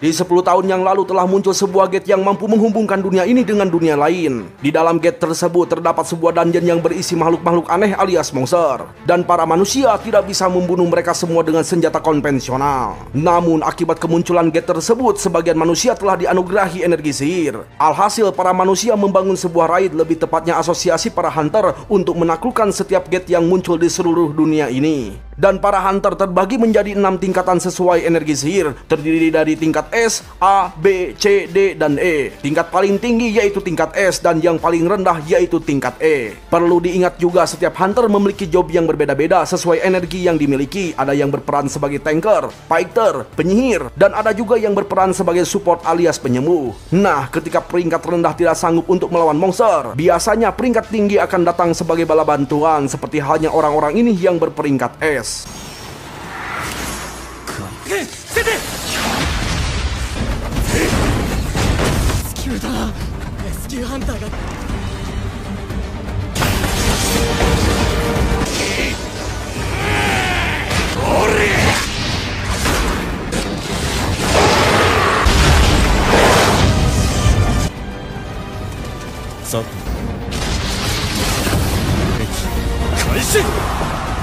Di 10 tahun yang lalu telah muncul sebuah gate yang mampu menghubungkan dunia ini dengan dunia lain. Di dalam gate tersebut terdapat sebuah dungeon yang berisi makhluk-makhluk aneh alias monster. Dan para manusia tidak bisa membunuh mereka semua dengan senjata konvensional. Namun akibat kemunculan gate tersebut, sebagian manusia telah dianugerahi energi sihir. Alhasil para manusia membangun sebuah raid, lebih tepatnya asosiasi para hunter, untuk menaklukkan setiap gate yang muncul di seluruh dunia ini. Dan para hunter terbagi menjadi 6 tingkatan sesuai energi sihir, terdiri dari tingkat S, A, B, C, D, dan E. Tingkat paling tinggi yaitu tingkat S dan yang paling rendah yaitu tingkat E. Perlu diingat juga setiap hunter memiliki job yang berbeda-beda sesuai energi yang dimiliki. Ada yang berperan sebagai tanker, fighter, penyihir, dan ada juga yang berperan sebagai support alias penyembuh. Nah, ketika peringkat rendah tidak sanggup untuk melawan monster, biasanya peringkat tinggi akan datang sebagai bala bantuan, seperti halnya orang-orang ini yang berperingkat S.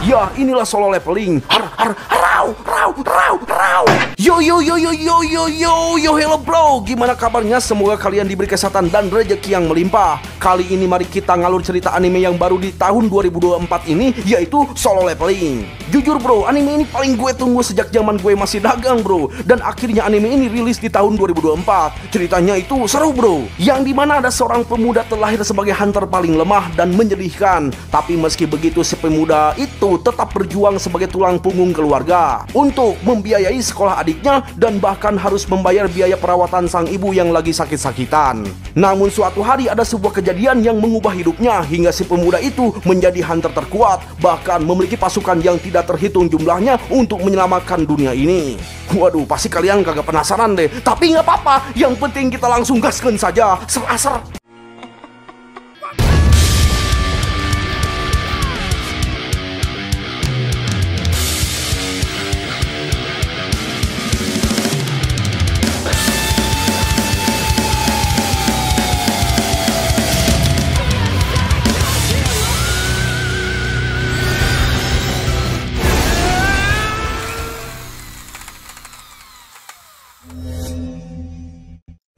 Ya, inilah solo leveling. Yo, hello bro. Gimana kabarnya? Semoga kalian diberi kesehatan dan rezeki yang melimpah. Kali ini mari kita ngalur cerita anime yang baru di tahun 2024 ini, yaitu Solo Leveling. Jujur bro, anime ini paling gue tunggu sejak zaman gue masih dagang bro. Dan akhirnya anime ini rilis di tahun 2024. Ceritanya itu seru bro, yang dimana ada seorang pemuda terlahir sebagai hunter paling lemah dan menyedihkan. Tapi meski begitu, si pemuda itu tetap berjuang sebagai tulang punggung keluarga untuk membiayai sekolah adiknya dan bahkan harus membayar biaya perawatan sang ibu yang lagi sakit-sakitan. Namun suatu hari ada sebuah kejadian yang mengubah hidupnya hingga si pemuda itu menjadi hunter terkuat, bahkan memiliki pasukan yang tidak terhitung jumlahnya untuk menyelamatkan dunia ini. Waduh, pasti kalian kagak penasaran deh. Tapi nggak apa-apa, yang penting kita langsung gaskan saja. Ser.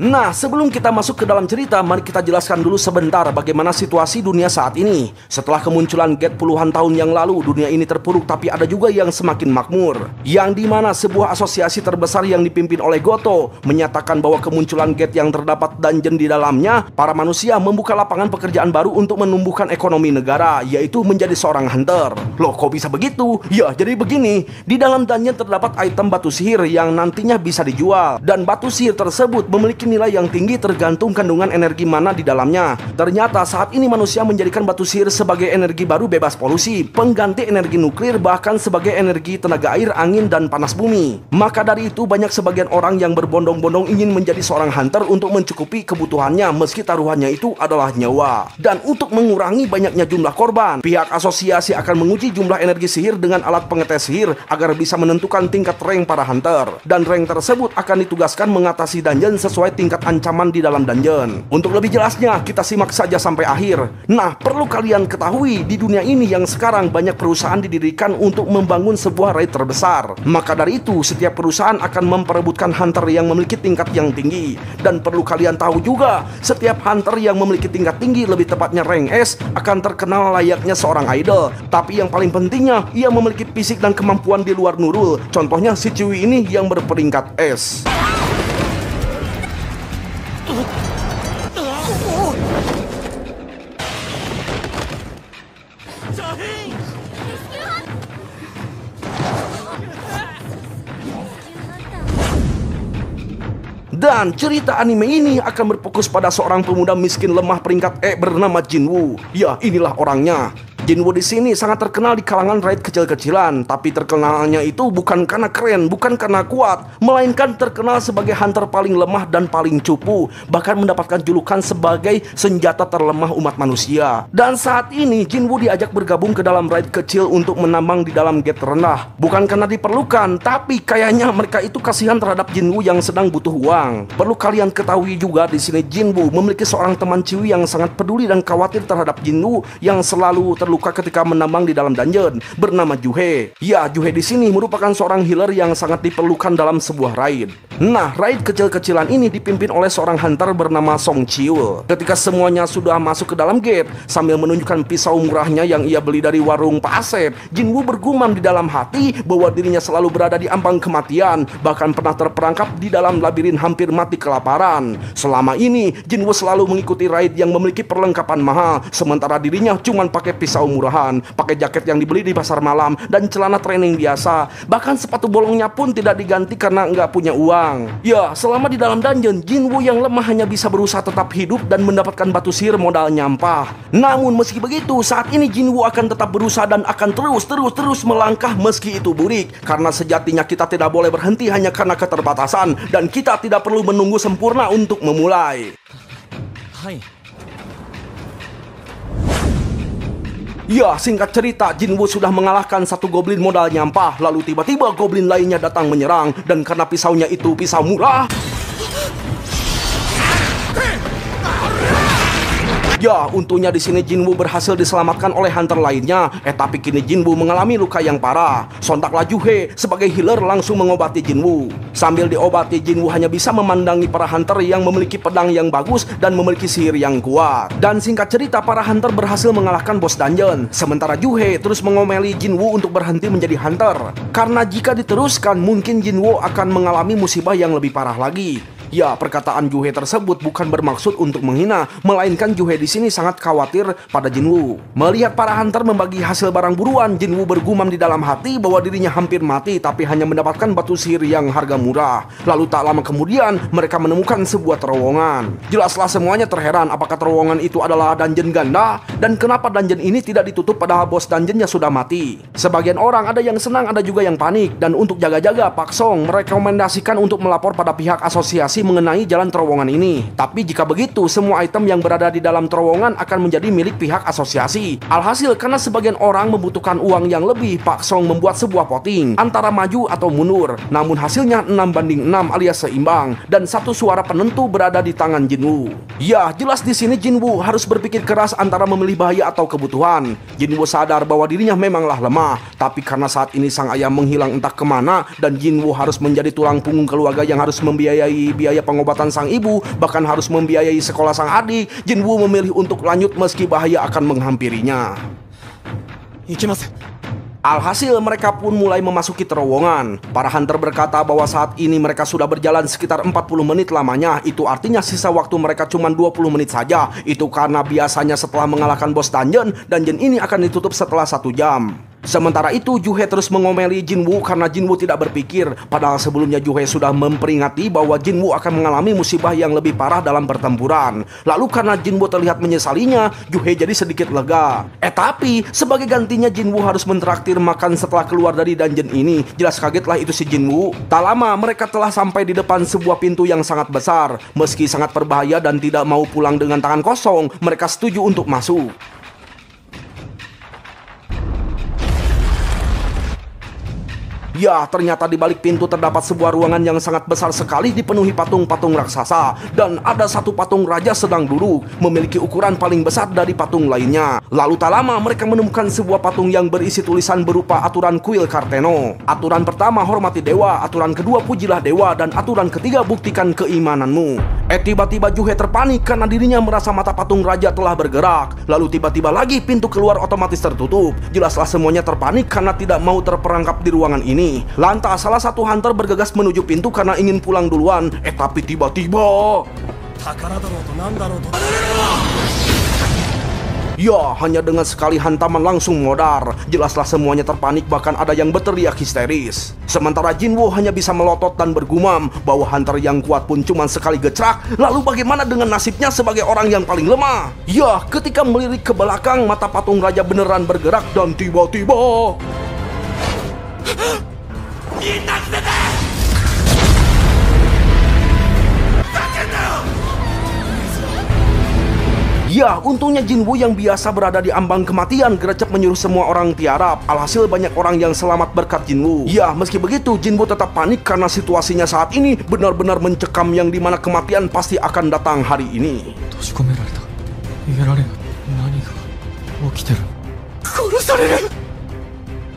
Nah, sebelum kita masuk ke dalam cerita, mari kita jelaskan dulu sebentar bagaimana situasi dunia saat ini. Setelah kemunculan gate puluhan tahun yang lalu, dunia ini terpuruk, tapi ada juga yang semakin makmur. Yang dimana sebuah asosiasi terbesar yang dipimpin oleh Goto menyatakan bahwa kemunculan gate yang terdapat dungeon di dalamnya, para manusia membuka lapangan pekerjaan baru untuk menumbuhkan ekonomi negara, yaitu menjadi seorang hunter. Loh, kok bisa begitu? Ya, jadi begini. Di dalam dungeon terdapat item batu sihir yang nantinya bisa dijual. Dan batu sihir tersebut memiliki nilai yang tinggi tergantung kandungan energi mana di dalamnya. Ternyata saat ini manusia menjadikan batu sihir sebagai energi baru bebas polusi, pengganti energi nuklir, bahkan sebagai energi tenaga air, angin, dan panas bumi. Maka dari itu banyak sebagian orang yang berbondong-bondong ingin menjadi seorang hunter untuk mencukupi kebutuhannya meski taruhannya itu adalah nyawa. Dan untuk mengurangi banyaknya jumlah korban, pihak asosiasi akan menguji jumlah energi sihir dengan alat pengetes sihir agar bisa menentukan tingkat rank para hunter. Dan rank tersebut akan ditugaskan mengatasi dungeon sesuai tingkat ancaman di dalam dungeon. Untuk lebih jelasnya, kita simak saja sampai akhir. Nah, perlu kalian ketahui, di dunia ini yang sekarang banyak perusahaan didirikan untuk membangun sebuah raid terbesar. Maka dari itu, setiap perusahaan akan memperebutkan hunter yang memiliki tingkat yang tinggi. Dan perlu kalian tahu juga, setiap hunter yang memiliki tingkat tinggi, lebih tepatnya rank S, akan terkenal layaknya seorang idol. Tapi yang paling pentingnya, ia memiliki fisik dan kemampuan di luar Nurul. Contohnya si Cui ini yang berperingkat S. Dan cerita anime ini akan berfokus pada seorang pemuda miskin lemah peringkat E bernama Jinwoo. Ya, inilah orangnya. Jinwoo di sini sangat terkenal di kalangan raid kecil-kecilan, tapi terkenalnya itu bukan karena keren, bukan karena kuat, melainkan terkenal sebagai hunter paling lemah dan paling cupu, bahkan mendapatkan julukan sebagai senjata terlemah umat manusia. Dan saat ini Jinwoo diajak bergabung ke dalam raid kecil untuk menambang di dalam gate rendah, bukan karena diperlukan, tapi kayaknya mereka itu kasihan terhadap Jinwoo yang sedang butuh uang. Perlu kalian ketahui juga di sini Jinwoo memiliki seorang teman ciwi yang sangat peduli dan khawatir terhadap Jinwoo yang selalu terluka ketika menambang di dalam dungeon, bernama Juhe. Ya, Juhe di sini merupakan seorang healer yang sangat diperlukan dalam sebuah raid. Nah, raid kecil-kecilan ini dipimpin oleh seorang hunter bernama Song Chiul. Ketika semuanya sudah masuk ke dalam gate, sambil menunjukkan pisau murahnya yang ia beli dari warung Pak Asep, Jinwoo bergumam di dalam hati bahwa dirinya selalu berada di ambang kematian, bahkan pernah terperangkap di dalam labirin hampir mati kelaparan. Selama ini, Jinwoo selalu mengikuti raid yang memiliki perlengkapan mahal, sementara dirinya cuma pakai pisau murahan, pakai jaket yang dibeli di pasar malam, dan celana training biasa. Bahkan sepatu bolongnya pun tidak diganti karena nggak punya uang. Ya, selama di dalam dungeon, Jinwoo yang lemah hanya bisa berusaha tetap hidup dan mendapatkan batu sihir modal nyampah. Namun meski begitu, saat ini Jinwoo akan tetap berusaha dan akan terus melangkah meski itu burik. Karena sejatinya kita tidak boleh berhenti hanya karena keterbatasan, dan kita tidak perlu menunggu sempurna untuk memulai. Hai. Ya, singkat cerita, Jinwoo sudah mengalahkan satu goblin modal nyampah. Lalu tiba-tiba goblin lainnya datang menyerang, dan karena pisaunya itu pisau murah, ya, untungnya di sini Jinwoo berhasil diselamatkan oleh hunter lainnya. Tapi kini Jinwoo mengalami luka yang parah. Sontaklah Juhe sebagai healer langsung mengobati Jinwoo. Sambil diobati, Jinwoo hanya bisa memandangi para hunter yang memiliki pedang yang bagus dan memiliki sihir yang kuat. Dan singkat cerita, para hunter berhasil mengalahkan bos dungeon. Sementara Juhe terus mengomeli Jinwoo untuk berhenti menjadi hunter, karena jika diteruskan mungkin Jinwoo akan mengalami musibah yang lebih parah lagi. Ya, perkataan Juhe tersebut bukan bermaksud untuk menghina, melainkan Juhe di sini sangat khawatir pada Jinwoo. Melihat para hunter membagi hasil barang buruan, Jinwoo bergumam di dalam hati bahwa dirinya hampir mati tapi hanya mendapatkan batu sihir yang harga murah. Lalu tak lama kemudian, mereka menemukan sebuah terowongan. Jelaslah semuanya terheran apakah terowongan itu adalah dungeon ganda, dan kenapa dungeon ini tidak ditutup padahal bos dungeonnya sudah mati. Sebagian orang ada yang senang, ada juga yang panik, dan untuk jaga-jaga, Pak Song merekomendasikan untuk melapor pada pihak asosiasi mengenai jalan terowongan ini. Tapi jika begitu, semua item yang berada di dalam terowongan akan menjadi milik pihak asosiasi. Alhasil, karena sebagian orang membutuhkan uang yang lebih, Pak Song membuat sebuah voting antara maju atau mundur. Namun hasilnya 6-6 alias seimbang, dan satu suara penentu berada di tangan Jinwoo. Ya, jelas di sini Jinwoo harus berpikir keras antara memilih bahaya atau kebutuhan. Jinwoo sadar bahwa dirinya memanglah lemah, tapi karena saat ini sang ayah menghilang entah kemana, dan Jinwoo harus menjadi tulang punggung keluarga yang harus membiayai biaya pengobatan sang ibu, bahkan harus membiayai sekolah sang adik, Jinwoo memilih untuk lanjut meski bahaya akan menghampirinya. Alhasil mereka pun mulai memasuki terowongan. Para hunter berkata bahwa saat ini mereka sudah berjalan sekitar 40 menit lamanya. Itu artinya sisa waktu mereka cuma 20 menit saja. Itu karena biasanya setelah mengalahkan bos dungeon ini akan ditutup setelah 1 jam. Sementara itu, Juhe terus mengomeli Jinwoo karena Jinwoo tidak berpikir. Padahal sebelumnya Juhe sudah memperingati bahwa Jinwoo akan mengalami musibah yang lebih parah dalam pertempuran. Lalu karena Jinwoo terlihat menyesalinya, Juhe jadi sedikit lega. Tapi sebagai gantinya Jinwoo harus mentraktir makan setelah keluar dari dungeon ini. Jelas kagetlah itu si Jinwoo. Tak lama mereka telah sampai di depan sebuah pintu yang sangat besar. Meski sangat berbahaya dan tidak mau pulang dengan tangan kosong, mereka setuju untuk masuk. Ya, ternyata di balik pintu terdapat sebuah ruangan yang sangat besar sekali dipenuhi patung-patung raksasa. Dan ada satu patung raja sedang duduk, memiliki ukuran paling besar dari patung lainnya. Lalu tak lama mereka menemukan sebuah patung yang berisi tulisan berupa aturan kuil Karteno. Aturan pertama, hormati dewa. Aturan kedua, pujilah dewa. Dan aturan ketiga, buktikan keimananmu. Tiba-tiba Juhe terpanik karena dirinya merasa mata patung raja telah bergerak. Lalu tiba-tiba lagi pintu keluar otomatis tertutup. Jelaslah semuanya terpanik karena tidak mau terperangkap di ruangan ini. Lantas salah satu hunter bergegas menuju pintu karena ingin pulang duluan. Tapi tiba-tiba Ya, hanya dengan sekali hantaman langsung modar. Jelaslah semuanya terpanik, bahkan ada yang berteriak histeris. Sementara Jinwoo hanya bisa melotot dan bergumam bahwa hunter yang kuat pun cuma sekali gecrak. Lalu bagaimana dengan nasibnya sebagai orang yang paling lemah? Ya, ketika melirik ke belakang, mata patung raja beneran bergerak dan tiba-tiba... Ya, untungnya Jinwoo yang biasa berada di ambang kematian gercep menyuruh semua orang tiarap. Alhasil banyak orang yang selamat berkat Jinwoo. Ya, meski begitu Jinwoo tetap panik karena situasinya saat ini benar-benar mencekam, yang dimana kematian pasti akan datang hari ini.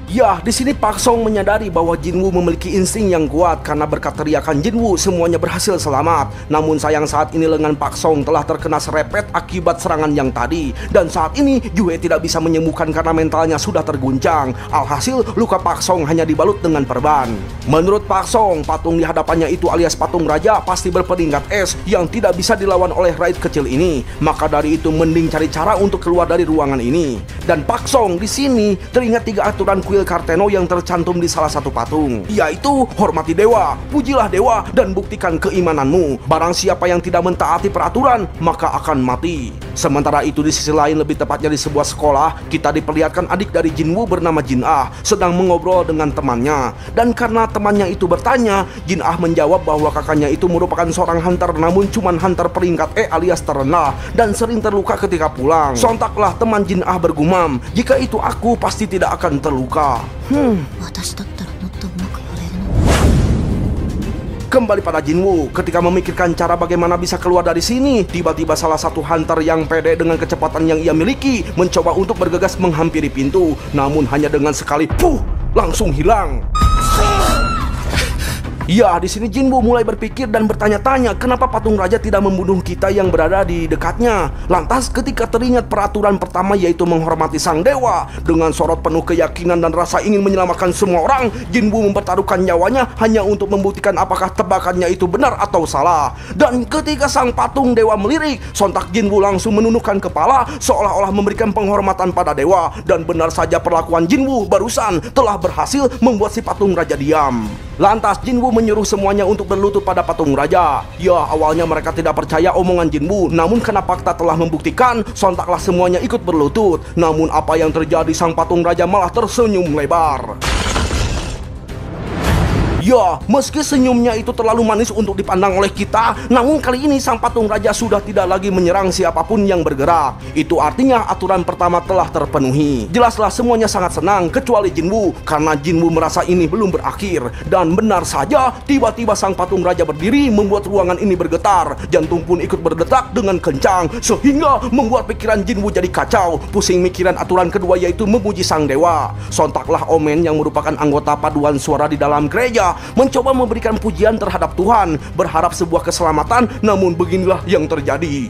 Ya, di sini Pak Song menyadari bahwa Jinwoo memiliki insting yang kuat karena berkat teriakan Jinwoo semuanya berhasil selamat. Namun sayang saat ini lengan Pak Song telah terkena serepet akibat serangan yang tadi, dan saat ini Yue tidak bisa menyembuhkan karena mentalnya sudah terguncang. Alhasil luka Pak Song hanya dibalut dengan perban. Menurut Pak Song, patung di hadapannya itu alias patung raja pasti berperingkat es yang tidak bisa dilawan oleh raid kecil ini. Maka dari itu mending cari cara untuk keluar dari ruangan ini. Dan Pak Song di sini teringat 3 aturan kuil Karteno yang tercantum di salah satu patung, yaitu hormati dewa, pujilah dewa, dan buktikan keimananmu. Barang siapa yang tidak mentaati peraturan, maka akan mati. Sementara itu di sisi lain, lebih tepatnya di sebuah sekolah, kita diperlihatkan adik dari Jinwoo bernama Jin Ah sedang mengobrol dengan temannya. Dan karena temannya itu bertanya, Jin Ah menjawab bahwa kakaknya itu merupakan seorang hunter, namun cuman hunter peringkat E alias terendah, dan sering terluka ketika pulang. Sontaklah teman Jin Ah bergumam, jika itu aku pasti tidak akan terluka. Kembali pada Jinwoo, ketika memikirkan cara bagaimana bisa keluar dari sini, tiba-tiba salah satu hunter yang pede dengan kecepatan yang ia miliki mencoba untuk bergegas menghampiri pintu, namun hanya dengan sekali puh, langsung hilang. Ya, di sini Jinwoo mulai berpikir dan bertanya-tanya kenapa patung raja tidak membunuh kita yang berada di dekatnya. Lantas ketika teringat peraturan pertama yaitu menghormati sang dewa, dengan sorot penuh keyakinan dan rasa ingin menyelamatkan semua orang, Jinwoo mempertaruhkan nyawanya hanya untuk membuktikan apakah tebakannya itu benar atau salah. Dan ketika sang patung dewa melirik, sontak Jinwoo langsung menundukkan kepala seolah-olah memberikan penghormatan pada dewa. Dan benar saja perlakuan Jinwoo barusan telah berhasil membuat si patung raja diam. Lantas Jinwoo menyuruh semuanya untuk berlutut pada patung raja. Ya, awalnya mereka tidak percaya omongan Jinwoo, namun karena fakta telah membuktikan, sontaklah semuanya ikut berlutut. Namun apa yang terjadi, sang patung raja malah tersenyum lebar. Ya, meski senyumnya itu terlalu manis untuk dipandang oleh kita, namun kali ini sang patung raja sudah tidak lagi menyerang siapapun yang bergerak. Itu artinya aturan pertama telah terpenuhi. Jelaslah semuanya sangat senang, kecuali Jinwoo, karena Jinwoo merasa ini belum berakhir. Dan benar saja, tiba-tiba sang patung raja berdiri membuat ruangan ini bergetar. Jantung pun ikut berdetak dengan kencang, sehingga membuat pikiran Jinwoo jadi kacau. Pusing mikiran aturan kedua yaitu memuji sang dewa. Sontaklah Omen yang merupakan anggota paduan suara di dalam gereja mencoba memberikan pujian terhadap Tuhan, berharap sebuah keselamatan, namun beginilah yang terjadi.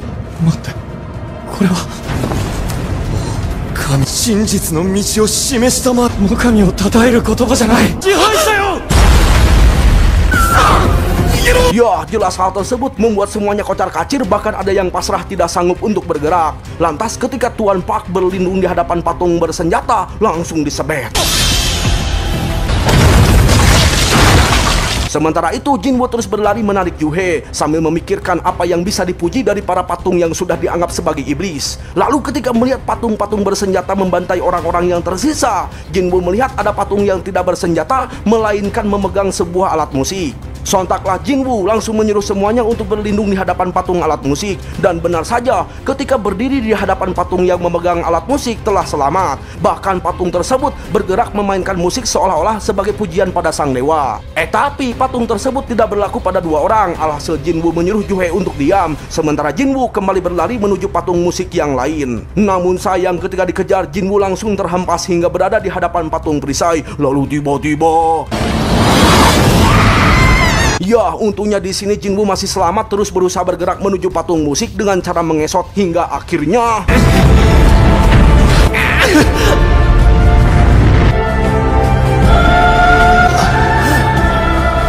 Ya, jelas hal tersebut membuat semuanya kocar-kacir, bahkan ada yang pasrah tidak sanggup untuk bergerak. Lantas ketika Tuan Park berlindung di hadapan patung bersenjata, langsung disebet. Sementara itu, Jinwoo terus berlari menarik Yuhe sambil memikirkan apa yang bisa dipuji dari para patung yang sudah dianggap sebagai iblis. Lalu ketika melihat patung-patung bersenjata membantai orang-orang yang tersisa, Jinwoo melihat ada patung yang tidak bersenjata melainkan memegang sebuah alat musik. Sontaklah Jinwoo langsung menyuruh semuanya untuk berlindung di hadapan patung alat musik. Dan benar saja, ketika berdiri di hadapan patung yang memegang alat musik telah selamat. Bahkan patung tersebut bergerak memainkan musik seolah-olah sebagai pujian pada sang dewa. Tapi patung tersebut tidak berlaku pada dua orang. Alhasil Jinwoo menyuruh Yuhe untuk diam, sementara Jinwoo kembali berlari menuju patung musik yang lain. Namun sayang, ketika dikejar, Jinwoo langsung terhempas hingga berada di hadapan patung perisai. Lalu tiba-tiba, ya, untungnya di sini Jinwoo masih selamat, terus berusaha bergerak menuju patung musik dengan cara mengesot hingga akhirnya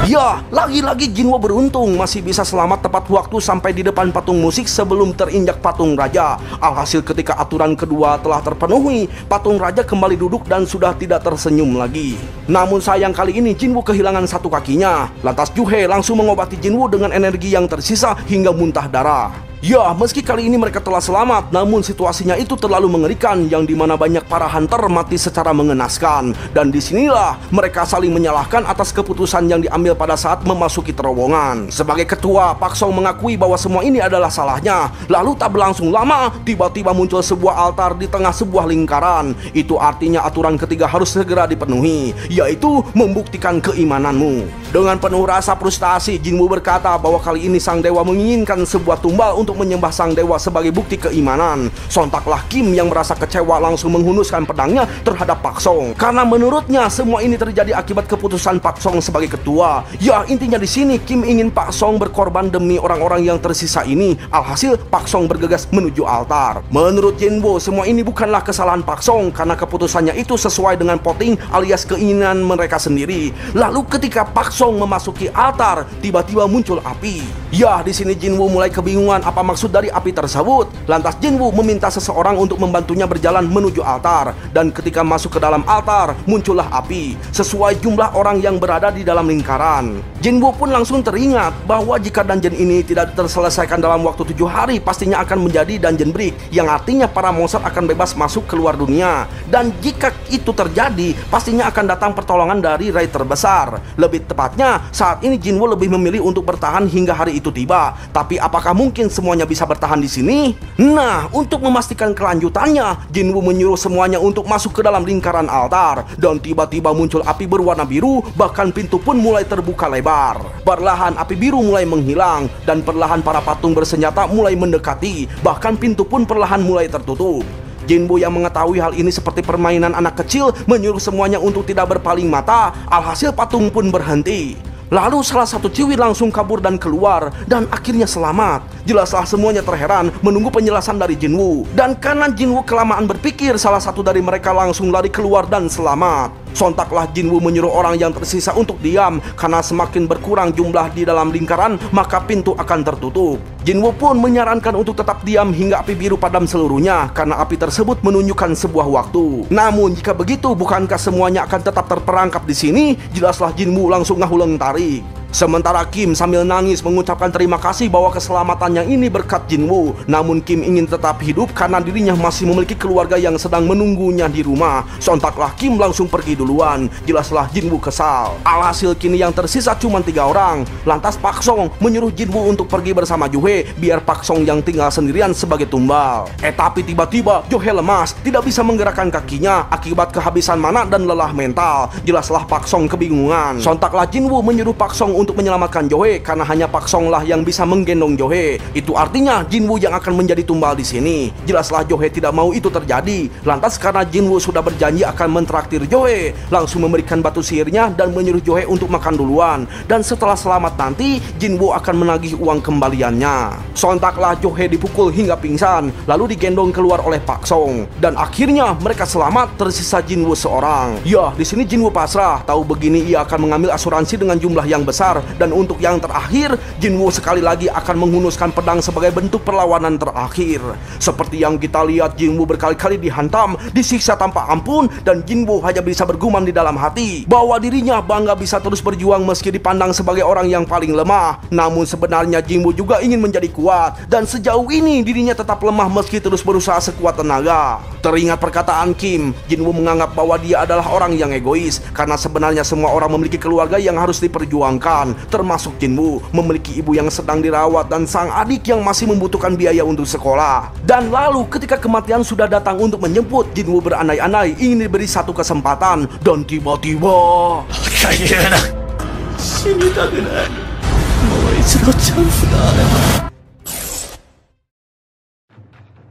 ya, Lagi-lagi Jinwo beruntung masih bisa selamat tepat waktu sampai di depan patung musik sebelum terinjak patung raja. Alhasil ketika aturan kedua telah terpenuhi, patung raja kembali duduk dan sudah tidak tersenyum lagi. Namun sayang kali ini Jinwo kehilangan satu kakinya. Lantas Juhe langsung mengobati Jinwo dengan energi yang tersisa hingga muntah darah. Ya, meski kali ini mereka telah selamat, namun situasinya itu terlalu mengerikan, yang dimana banyak para hunter mati secara mengenaskan. Dan disinilah mereka saling menyalahkan atas keputusan yang diambil pada saat memasuki terowongan. Sebagai ketua, Pak Song mengakui bahwa semua ini adalah salahnya. Lalu tak berlangsung lama, tiba-tiba muncul sebuah altar di tengah sebuah lingkaran. Itu artinya aturan ketiga harus segera dipenuhi, yaitu membuktikan keimananmu. Dengan penuh rasa frustasi, Jinwoo berkata bahwa kali ini sang dewa menginginkan sebuah tumbal untuk menyembah sang dewa sebagai bukti keimanan. Sontaklah Kim yang merasa kecewa langsung menghunuskan pedangnya terhadap Pak Song, karena menurutnya semua ini terjadi akibat keputusan Pak Song sebagai ketua. Ya, intinya di sini Kim ingin Pak Song berkorban demi orang-orang yang tersisa ini. Alhasil Pak Song bergegas menuju altar. Menurut Jinwoo, semua ini bukanlah kesalahan Pak Song karena keputusannya itu sesuai dengan voting alias keinginan mereka sendiri. Lalu ketika Pak Song memasuki altar, tiba-tiba muncul api. Ya, di sini Jinwoo mulai kebingungan apa maksud dari api tersebut. Lantas Jinwoo meminta seseorang untuk membantunya berjalan menuju altar. Dan ketika masuk ke dalam altar, muncullah api sesuai jumlah orang yang berada di dalam lingkaran. Jinwoo pun langsung teringat bahwa jika dungeon ini tidak terselesaikan dalam waktu 7 hari, pastinya akan menjadi dungeon break, yang artinya para monster akan bebas masuk keluar dunia. Dan jika itu terjadi, pastinya akan datang pertolongan dari raid terbesar. Lebih tepatnya, saat ini Jinwoo lebih memilih untuk bertahan hingga hari itu tiba. Tapi apakah mungkin semuanya bisa bertahan di sini? Nah, untuk memastikan kelanjutannya, Jinwoo menyuruh semuanya untuk masuk ke dalam lingkaran altar. Dan tiba-tiba muncul api berwarna biru, bahkan pintu pun mulai terbuka lebar. Perlahan api biru mulai menghilang, dan perlahan para patung bersenjata mulai mendekati. Bahkan pintu pun perlahan mulai tertutup. Jinwoo yang mengetahui hal ini seperti permainan anak kecil menyuruh semuanya untuk tidak berpaling mata. Alhasil patung pun berhenti. Lalu salah satu ciwi langsung kabur dan keluar, dan akhirnya selamat. Jelaslah semuanya terheran menunggu penjelasan dari Jinwoo. Dan karena Jinwoo kelamaan berpikir, salah satu dari mereka langsung lari keluar dan selamat. Sontaklah Jinwoo menyuruh orang yang tersisa untuk diam, karena semakin berkurang jumlah di dalam lingkaran, maka pintu akan tertutup. Jinwoo pun menyarankan untuk tetap diam hingga api biru padam seluruhnya, karena api tersebut menunjukkan sebuah waktu. Namun jika begitu, bukankah semuanya akan tetap terperangkap di sini? Jelaslah Jinwoo langsung ngahuleng tarik. Sementara Kim sambil nangis mengucapkan terima kasih bahwa keselamatannya ini berkat Jinwoo. Namun Kim ingin tetap hidup karena dirinya masih memiliki keluarga yang sedang menunggunya di rumah. Sontaklah Kim langsung pergi duluan. Jelaslah Jinwoo kesal. Alhasil kini yang tersisa cuma 3 orang. Lantas Pak Song menyuruh Jinwoo untuk pergi bersama Juhe, biar Pak Song yang tinggal sendirian sebagai tumbal. Tapi tiba-tiba Juhe lemas, tidak bisa menggerakkan kakinya akibat kehabisan mana dan lelah mental. Jelaslah Pak Song kebingungan. Sontaklah Jinwoo menyuruh Pak Song untuk menyelamatkan Johe, karena hanya Pak Song lah yang bisa menggendong Johe. Itu artinya Jinwoo yang akan menjadi tumbal di sini. Jelaslah Johe tidak mau itu terjadi. Lantas karena Jinwoo sudah berjanji akan mentraktir Johe, langsung memberikan batu sihirnya dan menyuruh Johe untuk makan duluan. Dan setelah selamat nanti, Jinwoo akan menagih uang kembaliannya. Sontaklah Johe dipukul hingga pingsan, lalu digendong keluar oleh Pak Song. Dan akhirnya mereka selamat, tersisa Jinwoo seorang. Ya, di sini Jinwoo pasrah. Tahu begini ia akan mengambil asuransi dengan jumlah yang besar. Dan untuk yang terakhir, Jinwoo sekali lagi akan menghunuskan pedang sebagai bentuk perlawanan terakhir. Seperti yang kita lihat, Jinwoo berkali-kali dihantam, disiksa tanpa ampun, dan Jinwoo hanya bisa bergumam di dalam hati bahwa dirinya bangga bisa terus berjuang meski dipandang sebagai orang yang paling lemah. Namun sebenarnya Jinwoo juga ingin menjadi kuat, dan sejauh ini dirinya tetap lemah meski terus berusaha sekuat tenaga. Teringat perkataan Kim, Jinwoo menganggap bahwa dia adalah orang yang egois, karena sebenarnya semua orang memiliki keluarga yang harus diperjuangkan, termasuk Jinwoo memiliki ibu yang sedang dirawat dan sang adik yang masih membutuhkan biaya untuk sekolah. Dan lalu ketika kematian sudah datang untuk menjemput, Jinwoo berandai-andai ingin diberi satu kesempatan, dan tiba-tiba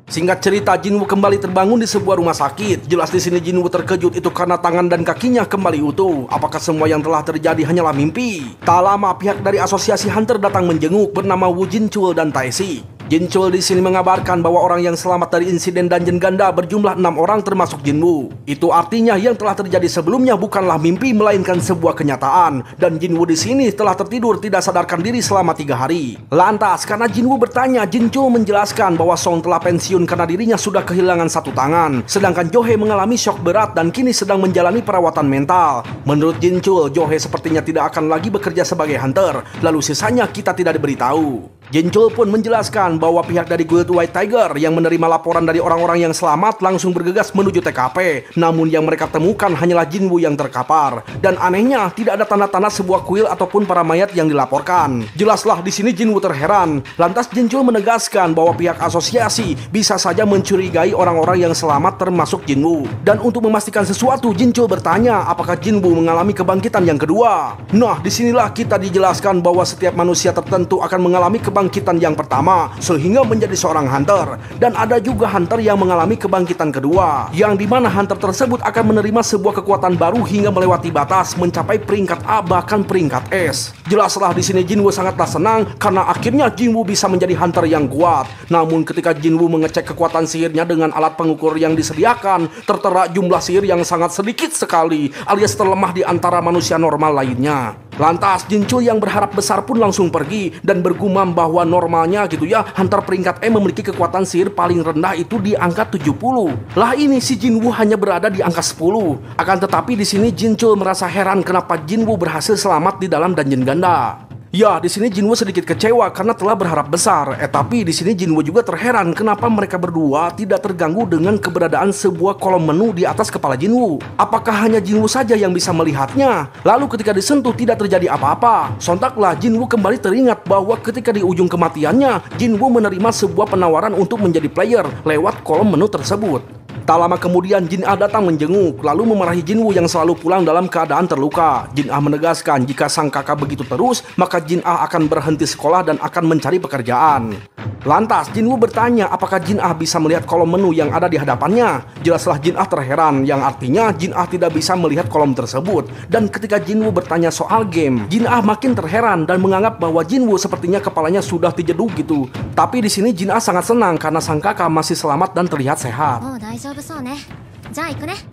singkat cerita, Jinwoo kembali terbangun di sebuah rumah sakit. Jelas di sini Jinwoo terkejut itu karena tangan dan kakinya kembali utuh. Apakah semua yang telah terjadi hanyalah mimpi? Tak lama pihak dari asosiasi Hunter datang menjenguk bernama Woo Jin Chul dan Tae Si. Jinchul di sini mengabarkan bahwa orang yang selamat dari insiden dungeon ganda berjumlah 6 orang termasuk Jinwoo. Itu artinya yang telah terjadi sebelumnya bukanlah mimpi melainkan sebuah kenyataan, dan Jinwoo di sini telah tertidur tidak sadarkan diri selama 3 hari. Lantas karena Jinwoo bertanya, Jinchul menjelaskan bahwa Song telah pensiun karena dirinya sudah kehilangan 1 tangan, sedangkan Johe mengalami shock berat dan kini sedang menjalani perawatan mental. Menurut Jinchul, Johe sepertinya tidak akan lagi bekerja sebagai hunter, lalu sisanya kita tidak diberitahu. Jinchul pun menjelaskan bahwa pihak dari Guild White Tiger yang menerima laporan dari orang-orang yang selamat langsung bergegas menuju TKP. Namun yang mereka temukan hanyalah Jinwoo yang terkapar. Dan anehnya tidak ada tanda-tanda sebuah kuil ataupun para mayat yang dilaporkan. Jelaslah di sini Jinwoo terheran. Lantas Jinchul menegaskan bahwa pihak asosiasi bisa saja mencurigai orang-orang yang selamat termasuk Jinwoo. Dan untuk memastikan sesuatu, Jinchul bertanya apakah Jinwoo mengalami kebangkitan yang kedua. Nah, disinilah kita dijelaskan bahwa setiap manusia tertentu akan mengalami kebangkitan yang pertama sehingga menjadi seorang hunter, dan ada juga hunter yang mengalami kebangkitan kedua, yang dimana hunter tersebut akan menerima sebuah kekuatan baru hingga melewati batas mencapai peringkat A bahkan peringkat S. Jelaslah di sini Jinwoo sangatlah senang karena akhirnya Jinwoo bisa menjadi hunter yang kuat. Namun ketika Jinwoo mengecek kekuatan sihirnya dengan alat pengukur yang disediakan, tertera jumlah sihir yang sangat sedikit sekali alias terlemah di antara manusia normal lainnya. Lantas Jinchul yang berharap besar pun langsung pergi dan bergumam bahwa normalnya gitu ya, hunter peringkat E memiliki kekuatan sihir paling rendah itu di angka 70. Lah ini si Jinwoo hanya berada di angka 10. Akan tetapi di sini Jinchul merasa heran kenapa Jinwoo berhasil selamat di dalam dungeon ganda. Ya, di sini Jinwoo sedikit kecewa karena telah berharap besar. Tapi di sini Jinwoo juga terheran kenapa mereka berdua tidak terganggu dengan keberadaan sebuah kolom menu di atas kepala Jinwoo. Apakah hanya Jinwoo saja yang bisa melihatnya? Lalu ketika disentuh tidak terjadi apa-apa. Sontaklah Jinwoo kembali teringat bahwa ketika di ujung kematiannya, Jinwoo menerima sebuah penawaran untuk menjadi player lewat kolom menu tersebut. Tak lama kemudian Jin-Ah datang menjenguk lalu memarahi Jinwoo yang selalu pulang dalam keadaan terluka. Jin-Ah menegaskan jika sang kakak begitu terus maka Jin-Ah akan berhenti sekolah dan akan mencari pekerjaan. Lantas Jinwoo bertanya apakah Jin-Ah bisa melihat kolom menu yang ada di hadapannya. Jelaslah Jin-Ah terheran, yang artinya Jin-Ah tidak bisa melihat kolom tersebut. Dan ketika Jinwoo bertanya soal game, Jin-Ah makin terheran dan menganggap bahwa Jinwoo sepertinya kepalanya sudah dijeduk gitu. Tapi di sini Jin-Ah sangat senang karena sang kakak masih selamat dan terlihat sehat.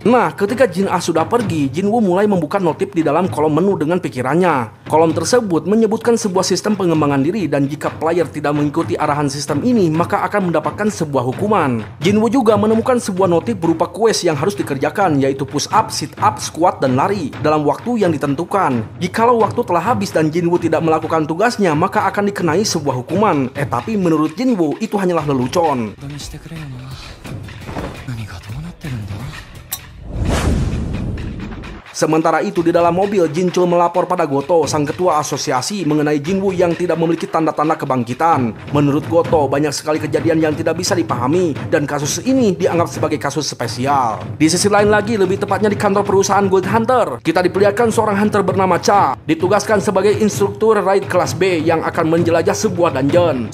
Nah, ketika Jin-Ah sudah pergi, Jinwoo mulai membuka notif di dalam kolom menu dengan pikirannya. Kolom tersebut menyebutkan sebuah sistem pengembangan diri dan jika player tidak mengikuti arahan sistem ini, maka akan mendapatkan sebuah hukuman. Jinwoo juga menemukan sebuah notif berupa quest yang harus dikerjakan, yaitu push up, sit up, squat, dan lari dalam waktu yang ditentukan. Jikalau waktu telah habis dan Jinwoo tidak melakukan tugasnya, maka akan dikenai sebuah hukuman. Tapi menurut Jinwoo, itu hanyalah lelucon. Sementara itu di dalam mobil, Jinchul melapor pada Goto, sang ketua asosiasi, mengenai Jinwoo yang tidak memiliki tanda-tanda kebangkitan. Menurut Goto, banyak sekali kejadian yang tidak bisa dipahami dan kasus ini dianggap sebagai kasus spesial. Di sisi lain lagi, lebih tepatnya di kantor perusahaan Gold Hunter, kita diperlihatkan seorang hunter bernama Cha, ditugaskan sebagai instruktur raid kelas B yang akan menjelajah sebuah dungeon.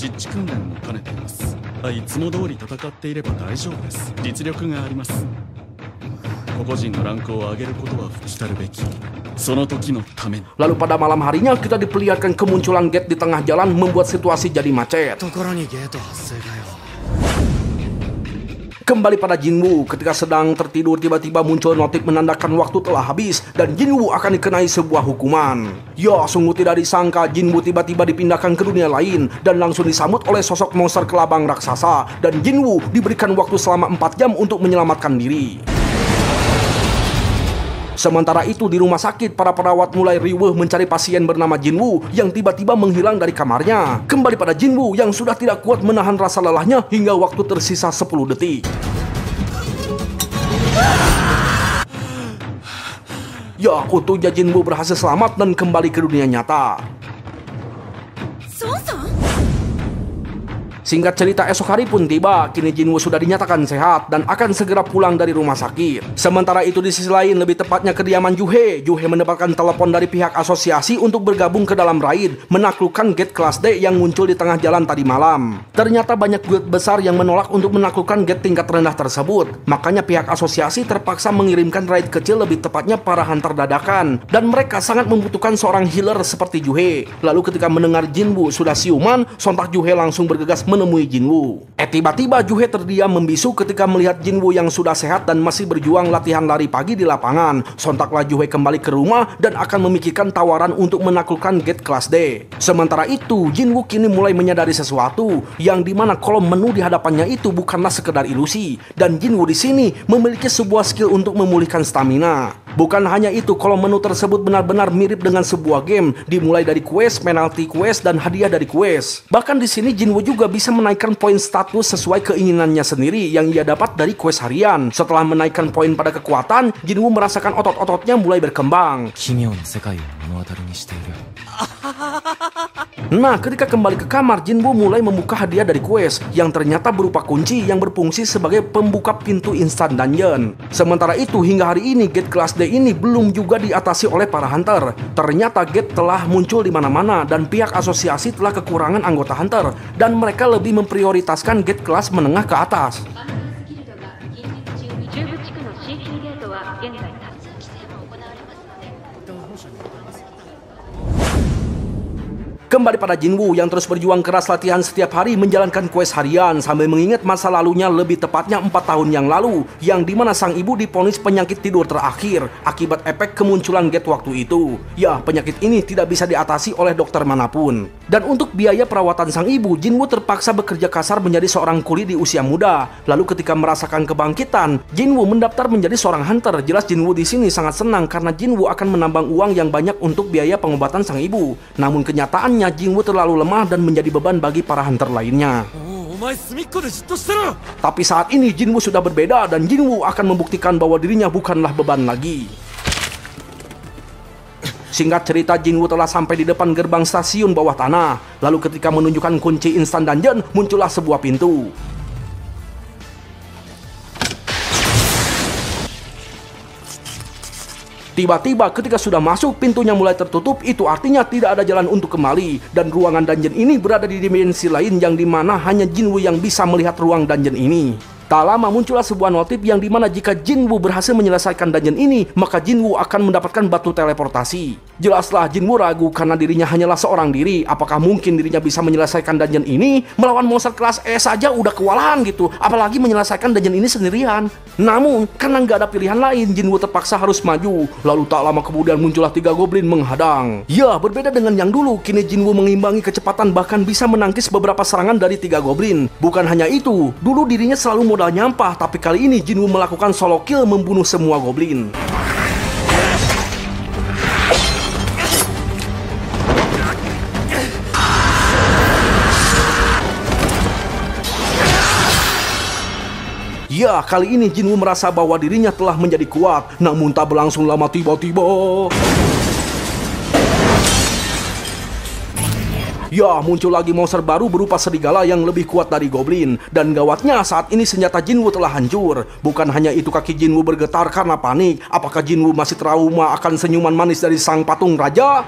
Lalu pada malam harinya kita diperlihatkan kemunculan gate di tengah jalan membuat situasi jadi macet. Kembali pada Jinwoo, ketika sedang tertidur tiba-tiba muncul notif menandakan waktu telah habis dan Jinwoo akan dikenai sebuah hukuman. Ya, sungguh tidak disangka Jinwoo tiba-tiba dipindahkan ke dunia lain dan langsung disambut oleh sosok monster kelabang raksasa dan Jinwoo diberikan waktu selama 4 jam untuk menyelamatkan diri. Sementara itu di rumah sakit, para perawat mulai riweuh mencari pasien bernama Jinwoo yang tiba-tiba menghilang dari kamarnya. Kembali pada Jinwoo yang sudah tidak kuat menahan rasa lelahnya hingga waktu tersisa 10 detik. Ya, utuhnya Jinwoo berhasil selamat dan kembali ke dunia nyata. Singkat cerita, esok hari pun tiba. Kini Jinwoo sudah dinyatakan sehat dan akan segera pulang dari rumah sakit. Sementara itu di sisi lain, lebih tepatnya kediaman Juhe. Juhe mendapatkan telepon dari pihak asosiasi untuk bergabung ke dalam raid, menaklukkan gate kelas D yang muncul di tengah jalan tadi malam. Ternyata banyak guild besar yang menolak untuk menaklukkan gate tingkat rendah tersebut. Makanya pihak asosiasi terpaksa mengirimkan raid kecil, lebih tepatnya para hunter dadakan. Dan mereka sangat membutuhkan seorang healer seperti Juhe. Lalu ketika mendengar Jinwoo sudah siuman, sontak Juhe langsung bergegas menemui Jinwoo. Tiba-tiba Juhe terdiam membisu ketika melihat Jinwoo yang sudah sehat dan masih berjuang latihan lari pagi di lapangan. Sontaklah Juhe kembali ke rumah dan akan memikirkan tawaran untuk menaklukkan gate kelas D. Sementara itu, Jinwoo kini mulai menyadari sesuatu, yang dimana kolom menu di hadapannya itu bukanlah sekedar ilusi, dan Jinwoo di sini memiliki sebuah skill untuk memulihkan stamina. Bukan hanya itu, kolom menu tersebut benar-benar mirip dengan sebuah game, dimulai dari quest, penalti quest, dan hadiah dari quest. Bahkan di sini Jinwoo juga bisa menaikkan poin status sesuai keinginannya sendiri yang ia dapat dari quest harian. Setelah menaikkan poin pada kekuatan, Jinwoo merasakan otot-ototnya mulai berkembang. Nah, ketika kembali ke kamar, Jinwoo mulai membuka hadiah dari quest yang ternyata berupa kunci yang berfungsi sebagai pembuka pintu instant dungeon. Sementara itu, hingga hari ini gate kelas D ini belum juga diatasi oleh para hunter. Ternyata gate telah muncul di mana-mana dan pihak asosiasi telah kekurangan anggota hunter dan mereka lebih memprioritaskan gate kelas menengah ke atas. Kembali pada Jinwoo yang terus berjuang keras latihan setiap hari menjalankan quest harian sambil mengingat masa lalunya, lebih tepatnya 4 tahun yang lalu, yang dimana sang ibu divonis penyakit tidur terakhir akibat efek kemunculan gate waktu itu. Ya, penyakit ini tidak bisa diatasi oleh dokter manapun. Dan untuk biaya perawatan sang ibu, Jinwoo terpaksa bekerja kasar menjadi seorang kuli di usia muda. Lalu ketika merasakan kebangkitan, Jinwoo mendaftar menjadi seorang hunter. Jelas Jinwoo di sini sangat senang karena Jinwoo akan menambang uang yang banyak untuk biaya pengobatan sang ibu. Namun kenyataannya Jinwoo terlalu lemah dan menjadi beban bagi para hunter lainnya. Tapi saat ini Jinwoo sudah berbeda dan Jinwoo akan membuktikan bahwa dirinya bukanlah beban lagi. Singkat cerita, Jinwoo telah sampai di depan gerbang stasiun bawah tanah. Lalu ketika menunjukkan kunci instant dungeon, muncullah sebuah pintu. Tiba-tiba ketika sudah masuk, pintunya mulai tertutup, itu artinya tidak ada jalan untuk kembali. Dan ruangan dungeon ini berada di dimensi lain yang dimana hanya Jinwoo yang bisa melihat ruang dungeon ini. Tak lama muncullah sebuah notif yang dimana jika Jinwoo berhasil menyelesaikan dungeon ini, maka Jinwoo akan mendapatkan batu teleportasi. Jelaslah Jinwoo ragu karena dirinya hanyalah seorang diri. Apakah mungkin dirinya bisa menyelesaikan dungeon ini? Melawan monster kelas E saja udah kewalahan gitu, apalagi menyelesaikan dungeon ini sendirian. Namun, karena nggak ada pilihan lain, Jinwoo terpaksa harus maju. Lalu tak lama kemudian muncullah 3 goblin menghadang. Ya, berbeda dengan yang dulu, kini Jinwoo mengimbangi kecepatan bahkan bisa menangkis beberapa serangan dari 3 goblin. Bukan hanya itu, dulu dirinya selalu modal nyampah, tapi kali ini Jinwoo melakukan solo kill membunuh semua goblin. Ya, kali ini Jinwoo merasa bahwa dirinya telah menjadi kuat, namun tak berlangsung lama tiba-tiba. Ya, muncul lagi monster baru berupa serigala yang lebih kuat dari goblin. Dan gawatnya, saat ini senjata Jinwoo telah hancur. Bukan hanya itu, kaki Jinwoo bergetar karena panik. Apakah Jinwoo masih trauma akan senyuman manis dari sang patung raja?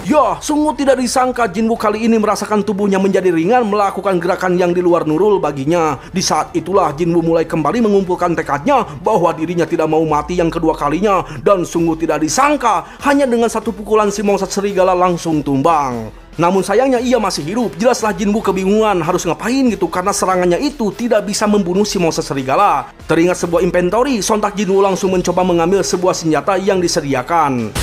Ya, sungguh tidak disangka Jinwoo kali ini merasakan tubuhnya menjadi ringan melakukan gerakan yang di luar nurul baginya. Di saat itulah Jinwoo mulai kembali mengumpulkan tekadnya bahwa dirinya tidak mau mati yang kedua kalinya. Dan sungguh tidak disangka, hanya dengan satu pukulan si monster serigala langsung tumbang. Namun sayangnya ia masih hidup. Jelaslah Jinwoo kebingungan harus ngapain gitu karena serangannya itu tidak bisa membunuh si monster serigala. Teringat sebuah inventory, sontak Jinwoo langsung mencoba mengambil sebuah senjata yang disediakan.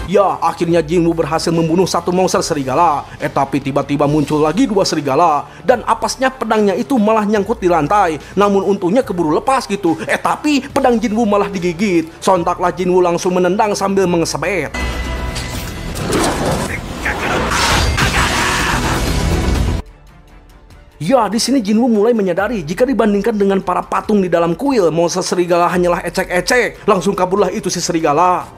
Ya, akhirnya Jinwoo berhasil membunuh satu monster serigala. Tapi tiba-tiba muncul lagi 2 serigala. Dan apasnya pedangnya itu malah nyangkut di lantai. Namun untungnya keburu lepas gitu. Tapi pedang Jinwoo malah digigit. Sontaklah Jinwoo langsung menendang sambil mengesebet. Ya, di sini Jinwoo mulai menyadari jika dibandingkan dengan para patung di dalam kuil, monster serigala hanyalah ecek-ecek. Langsung kaburlah itu si serigala.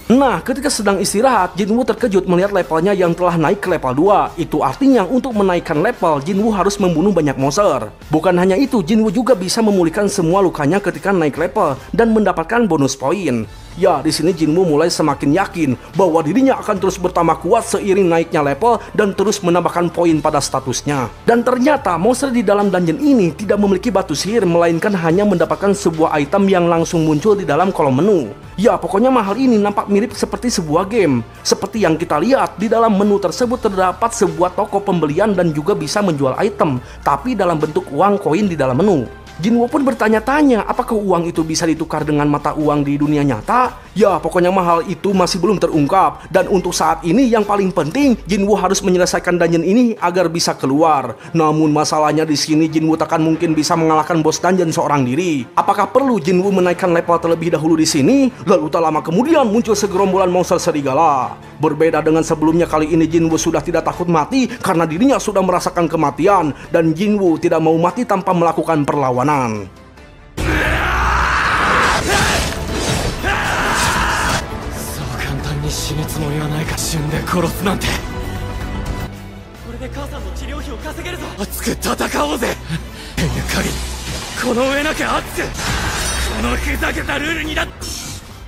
Nah, ketika sedang istirahat, Jinwoo terkejut melihat levelnya yang telah naik ke level 2. Itu artinya untuk menaikkan level, Jinwoo harus membunuh banyak monster. Bukan hanya itu, Jinwoo juga bisa memulihkan semua lukanya ketika naik level dan mendapatkan bonus poin. Ya, di sini Jinwoo mulai semakin yakin bahwa dirinya akan terus bertambah kuat seiring naiknya level dan terus menambahkan poin pada statusnya. Dan ternyata monster di dalam dungeon ini tidak memiliki batu sihir, melainkan hanya mendapatkan sebuah item yang langsung muncul di dalam kolom menu. Ya, pokoknya mahal ini nampak mirip seperti sebuah game. Seperti yang kita lihat, di dalam menu tersebut terdapat sebuah toko pembelian dan juga bisa menjual item, tapi dalam bentuk uang koin di dalam menu. Jinwoo pun bertanya-tanya apakah uang itu bisa ditukar dengan mata uang di dunia nyata. Ya, pokoknya mahal itu masih belum terungkap. Dan untuk saat ini yang paling penting, Jinwoo harus menyelesaikan dungeon ini agar bisa keluar. Namun masalahnya di sini Jinwoo takkan mungkin bisa mengalahkan bos dungeon seorang diri. Apakah perlu Jinwoo menaikkan level terlebih dahulu di sini? Lalu tak lama kemudian muncul segerombolan monster serigala. Berbeda dengan sebelumnya, kali ini Jinwoo sudah tidak takut mati karena dirinya sudah merasakan kematian. Dan Jinwoo tidak mau mati tanpa melakukan perlawanan.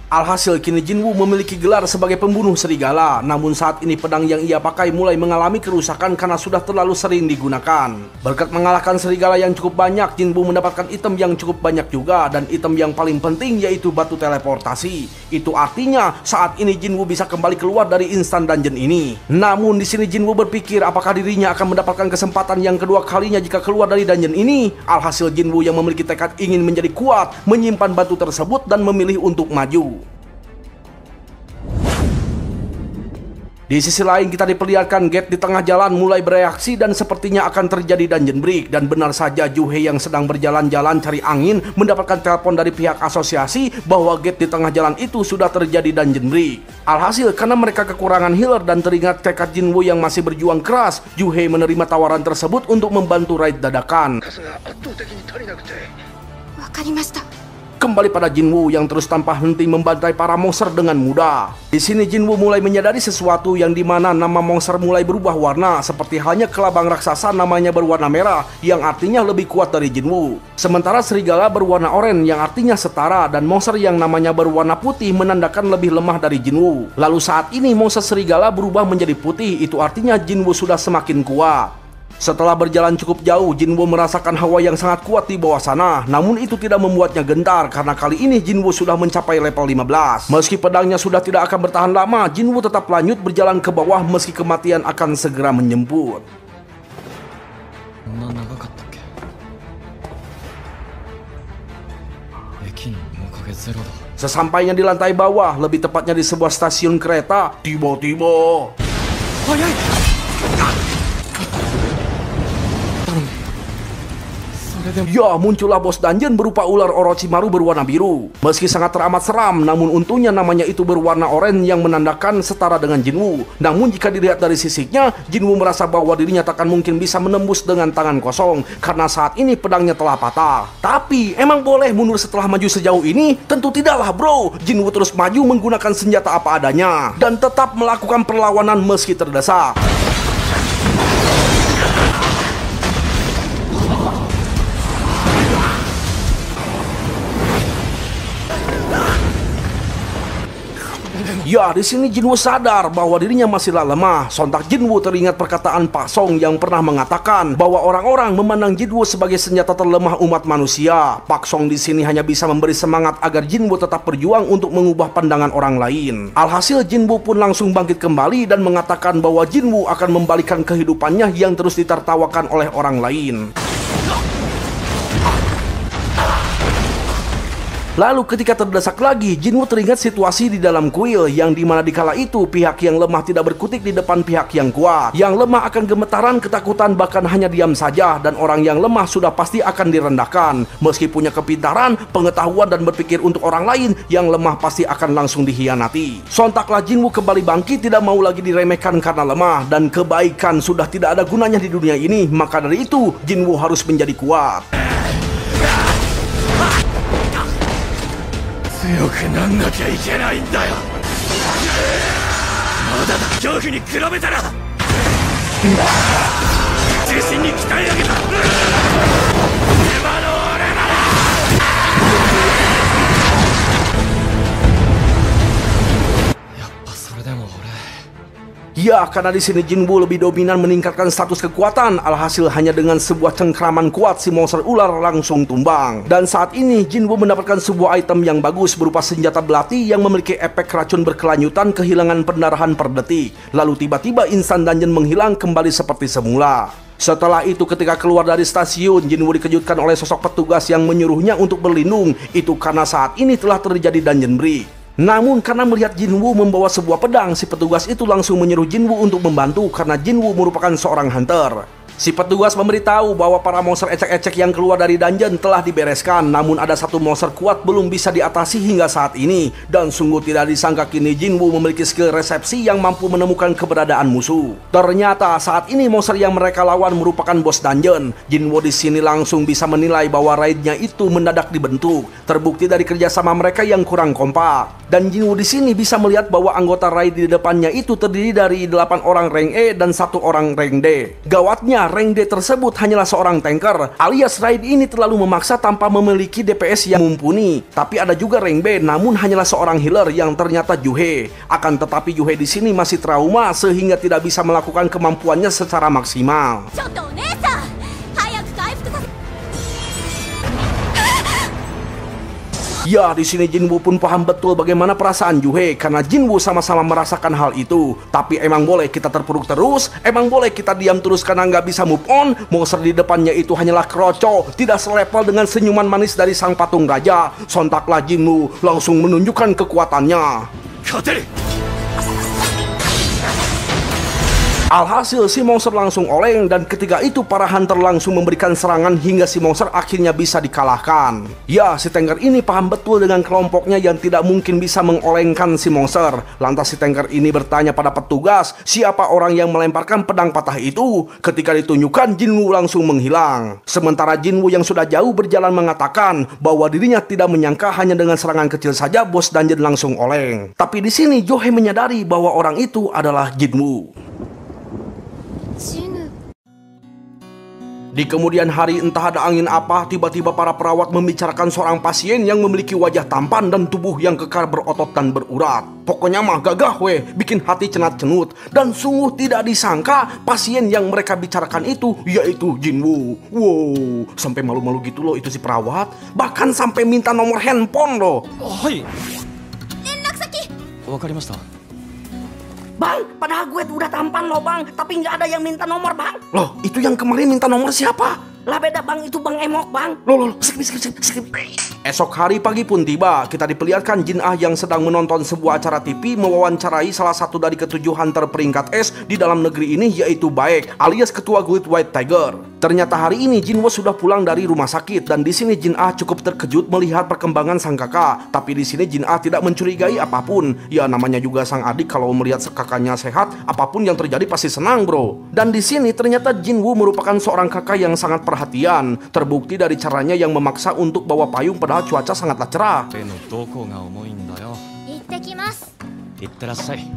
Alhasil kini Jinwoo memiliki gelar sebagai pembunuh serigala. Namun saat ini pedang yang ia pakai mulai mengalami kerusakan karena sudah terlalu sering digunakan. Berkat mengalahkan serigala yang cukup banyak, Jinwoo mendapatkan item yang cukup banyak juga. Dan item yang paling penting yaitu batu teleportasi. Itu artinya saat ini Jinwoo bisa kembali keluar dari instant dungeon ini. Namun di sini Jinwoo berpikir apakah dirinya akan mendapatkan kesempatan yang kedua kalinya jika keluar dari dungeon ini. Alhasil Jinwoo yang memiliki tekad ingin menjadi kuat menyimpan batu tersebut dan memilih untuk maju. Di sisi lain kita diperlihatkan Gate di tengah jalan mulai bereaksi dan sepertinya akan terjadi dungeon break. Dan benar saja, Juhei yang sedang berjalan-jalan cari angin mendapatkan telepon dari pihak asosiasi bahwa Gate di tengah jalan itu sudah terjadi dungeon break. Alhasil karena mereka kekurangan healer dan teringat tekad Jinwoo yang masih berjuang keras, Juhei menerima tawaran tersebut untuk membantu raid dadakan. Kembali pada Jinwoo yang terus tanpa henti membantai para monster dengan mudah. Di sini Jinwoo mulai menyadari sesuatu yang dimana nama monster mulai berubah warna, seperti halnya kelabang raksasa namanya berwarna merah yang artinya lebih kuat dari Jinwoo. Sementara serigala berwarna oranye yang artinya setara, dan monster yang namanya berwarna putih menandakan lebih lemah dari Jinwoo. Lalu saat ini monster serigala berubah menjadi putih, itu artinya Jinwoo sudah semakin kuat. Setelah berjalan cukup jauh, Jinwoo merasakan hawa yang sangat kuat di bawah sana. Namun itu tidak membuatnya gentar karena kali ini Jinwoo sudah mencapai level 15. Meski pedangnya sudah tidak akan bertahan lama, Jinwoo tetap lanjut berjalan ke bawah meski kematian akan segera menjemput. Sesampainya di lantai bawah, lebih tepatnya di sebuah stasiun kereta, tiba-tiba ya, muncullah bos dungeon berupa ular Orochimaru berwarna biru. Meski sangat teramat seram, namun untungnya namanya itu berwarna oranye yang menandakan setara dengan Jinwoo. Namun jika dilihat dari sisiknya, Jinwoo merasa bahwa dirinya takkan mungkin bisa menembus dengan tangan kosong karena saat ini pedangnya telah patah. Tapi emang boleh mundur setelah maju sejauh ini? Tentu tidaklah bro. Jinwoo terus maju menggunakan senjata apa adanya dan tetap melakukan perlawanan meski terdesak. Ya, di sini Jinwoo sadar bahwa dirinya masihlah lemah. Sontak Jinwoo teringat perkataan Pak Song yang pernah mengatakan bahwa orang-orang memandang Jinwoo sebagai senjata terlemah umat manusia. Pak Song di sini hanya bisa memberi semangat agar Jinwoo tetap berjuang untuk mengubah pandangan orang lain. Alhasil Jinwoo pun langsung bangkit kembali dan mengatakan bahwa Jinwoo akan membalikan kehidupannya yang terus ditertawakan oleh orang lain. Lalu ketika terdesak lagi, Jinwoo teringat situasi di dalam kuil yang dimana dikala itu pihak yang lemah tidak berkutik di depan pihak yang kuat. Yang lemah akan gemetaran, ketakutan, bahkan hanya diam saja, dan orang yang lemah sudah pasti akan direndahkan. Meski punya kepintaran, pengetahuan, dan berpikir untuk orang lain, yang lemah pasti akan langsung dikhianati. Sontaklah Jinwoo kembali bangkit, tidak mau lagi diremehkan karena lemah, dan kebaikan sudah tidak ada gunanya di dunia ini. Maka dari itu, Jinwoo harus menjadi kuat. 強くなんなきゃいけないんだよ。まだだ、恐怖に比べたら中心に鍛え上げた今の俺なら Ya, karena di sini Jinwoo lebih dominan meningkatkan status kekuatan, alhasil hanya dengan sebuah cengkraman kuat si monster ular langsung tumbang. Dan saat ini Jinwoo mendapatkan sebuah item yang bagus berupa senjata belati yang memiliki efek racun berkelanjutan kehilangan pendarahan per detik. Lalu tiba-tiba instan dungeon menghilang kembali seperti semula. Setelah itu ketika keluar dari stasiun, Jinwoo dikejutkan oleh sosok petugas yang menyuruhnya untuk berlindung. Itu karena saat ini telah terjadi dungeon break. Namun karena melihat Jinwoo membawa sebuah pedang, si petugas itu langsung menyuruh Jinwoo untuk membantu karena Jinwoo merupakan seorang hunter. Si petugas memberitahu bahwa para monster ecek-ecek yang keluar dari dungeon telah dibereskan, namun ada satu monster kuat belum bisa diatasi hingga saat ini. Dan sungguh tidak disangka kini Jinwoo memiliki skill resepsi yang mampu menemukan keberadaan musuh. Ternyata saat ini monster yang mereka lawan merupakan bos dungeon. Jinwoo di sini langsung bisa menilai bahwa raidnya itu mendadak dibentuk, terbukti dari kerjasama mereka yang kurang kompak. Dan Jinwoo di sini bisa melihat bahwa anggota raid di depannya itu terdiri dari 8 orang rank E dan 1 orang rank D. Gawatnya, rank D tersebut hanyalah seorang tanker, alias raid ini terlalu memaksa tanpa memiliki DPS yang mumpuni. Tapi ada juga rank B, namun hanyalah seorang healer yang ternyata Juhe. Akan tetapi Juhe di sini masih trauma sehingga tidak bisa melakukan kemampuannya secara maksimal. Ya, di sini Jinwoo pun paham betul bagaimana perasaan Juhe karena Jinwoo sama-sama merasakan hal itu. Tapi emang boleh kita terpuruk terus? Emang boleh kita diam terus karena nggak bisa move on? Monster di depannya itu hanyalah kroco, tidak selevel dengan senyuman manis dari sang patung raja. Sontaklah Jinwoo langsung menunjukkan kekuatannya. Alhasil si monster langsung oleng dan ketika itu para hunter langsung memberikan serangan hingga si monster akhirnya bisa dikalahkan. Ya, si tanker ini paham betul dengan kelompoknya yang tidak mungkin bisa mengolengkan si monster. Lantas si tanker ini bertanya pada petugas siapa orang yang melemparkan pedang patah itu. Ketika ditunjukkan, Jinwoo langsung menghilang. Sementara Jinwoo yang sudah jauh berjalan mengatakan bahwa dirinya tidak menyangka hanya dengan serangan kecil saja bos dungeon langsung oleng. Tapi di sini Johe menyadari bahwa orang itu adalah Jinwoo. Di kemudian hari entah ada angin apa, tiba-tiba para perawat membicarakan seorang pasien yang memiliki wajah tampan dan tubuh yang kekar berotot dan berurat. Pokoknya mah gagah weh, bikin hati cenat-cenut. Dan sungguh tidak disangka pasien yang mereka bicarakan itu yaitu Jinwoo. Wow, sampai malu-malu gitu loh itu si perawat. Bahkan sampai minta nomor handphone loh. Hai. Wakarimashita. Bang, padahal gue udah tampan loh bang, tapi nggak ada yang minta nomor bang. Loh, itu yang kemarin minta nomor siapa? Lah beda bang, itu bang Emok bang. Loh, skip. Esok hari pagi pun tiba, kita diperlihatkan Jin Ah yang sedang menonton sebuah acara TV mewawancarai salah satu dari ke-7 hunter peringkat S di dalam negeri ini yaitu Baek alias ketua Guild White Tiger. Ternyata hari ini Jinwoo sudah pulang dari rumah sakit dan di sini Jin Ah cukup terkejut melihat perkembangan sang kakak. Tapi di sini Jin Ah tidak mencurigai apapun. Ya namanya juga sang adik kalau melihat kakaknya sehat, apapun yang terjadi pasti senang bro. Dan di sini ternyata Jinwoo merupakan seorang kakak yang sangat perhatian. Terbukti dari caranya yang memaksa untuk bawa payung padahal cuaca sangatlah cerah.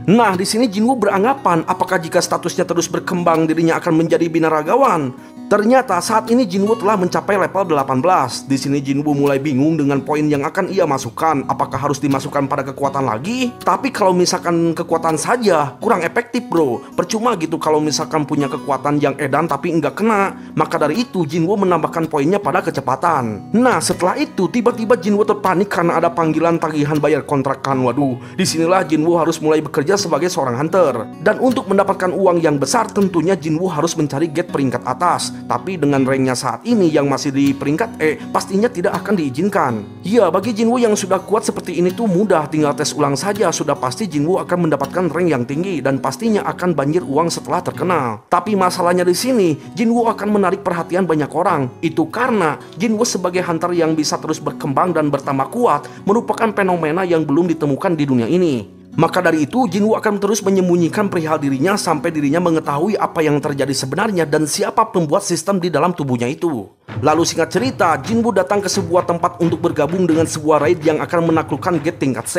Nah, di sini Jinwoo beranggapan apakah jika statusnya terus berkembang dirinya akan menjadi binaragawan. Ternyata saat ini Jinwoo telah mencapai level 18. Di sini Jinwoo mulai bingung dengan poin yang akan ia masukkan. Apakah harus dimasukkan pada kekuatan lagi? Tapi kalau misalkan kekuatan saja kurang efektif bro. Percuma gitu kalau misalkan punya kekuatan yang edan tapi enggak kena. Maka dari itu Jinwoo menambahkan poinnya pada kecepatan. Nah setelah itu tiba-tiba Jinwoo terpanik karena ada panggilan tagihan bayar kontrakan. Waduh, disinilah Jinwoo harus mulai bekerja sebagai seorang hunter. Dan untuk mendapatkan uang yang besar tentunya Jinwoo harus mencari gate peringkat atas. Tapi dengan ranknya saat ini yang masih di peringkat E, pastinya tidak akan diizinkan. Ya, bagi Jinwoo yang sudah kuat seperti ini tuh mudah, tinggal tes ulang saja. Sudah pasti Jinwoo akan mendapatkan rank yang tinggi dan pastinya akan banjir uang setelah terkenal. Tapi masalahnya di sini, Jinwoo akan menarik perhatian banyak orang. Itu karena Jinwoo sebagai hunter yang bisa terus berkembang dan bertambah kuat merupakan fenomena yang belum ditemukan di dunia ini. Maka dari itu Jinwoo akan terus menyembunyikan perihal dirinya sampai dirinya mengetahui apa yang terjadi sebenarnya dan siapa pembuat sistem di dalam tubuhnya itu. Lalu singkat cerita, Jinwoo datang ke sebuah tempat untuk bergabung dengan sebuah raid yang akan menaklukkan gate tingkat C.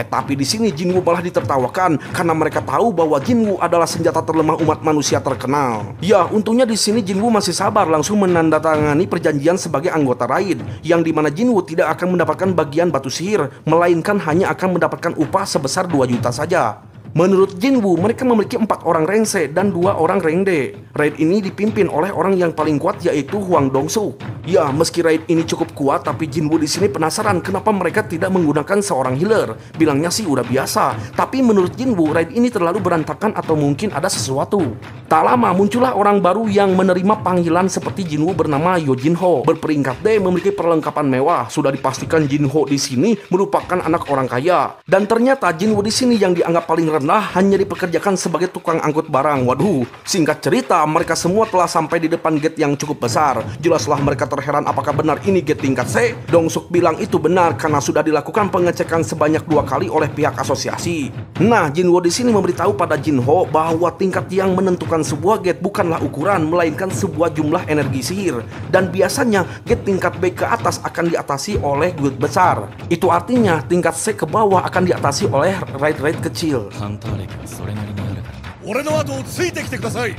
Tapi di sini Jinwoo malah ditertawakan karena mereka tahu bahwa Jinwoo adalah senjata terlemah umat manusia terkenal. Ya, untungnya di sini Jinwoo masih sabar langsung menandatangani perjanjian sebagai anggota raid, yang dimana Jinwoo tidak akan mendapatkan bagian batu sihir, melainkan hanya akan mendapatkan upah sebesar 2 juta saja. Menurut Jinwoo, mereka memiliki 4 orang Rengse dan 2 orang Rengde. Raid ini dipimpin oleh orang yang paling kuat yaitu Hwang Dong-suk. Ya, meski raid ini cukup kuat, tapi Jinwoo di sini penasaran kenapa mereka tidak menggunakan seorang healer. Bilangnya sih udah biasa, tapi menurut Jinwoo, raid ini terlalu berantakan atau mungkin ada sesuatu. Tak lama muncullah orang baru yang menerima panggilan seperti Jinwoo bernama Yo Jin-ho. Berperingkat D, memiliki perlengkapan mewah. Sudah dipastikan Jin-ho di sini merupakan anak orang kaya. Dan ternyata Jinwoo di sini yang dianggap paling rendah hanya dipekerjakan sebagai tukang angkut barang. Waduh, singkat cerita, mereka semua telah sampai di depan gate yang cukup besar. Jelaslah mereka terheran apakah benar ini gate tingkat C. Dong-suk bilang itu benar karena sudah dilakukan pengecekan sebanyak 2 kali oleh pihak asosiasi. Nah, Jinwoo di sini memberitahu pada Jin-ho bahwa tingkat yang menentukan sebuah gate bukanlah ukuran, melainkan sebuah jumlah energi sihir. Dan biasanya gate tingkat B ke atas akan diatasi oleh guild besar. Itu artinya tingkat C ke bawah akan diatasi oleh raid-raid kecil. ハンター歴はそれなりにあるから俺の後をついてきてください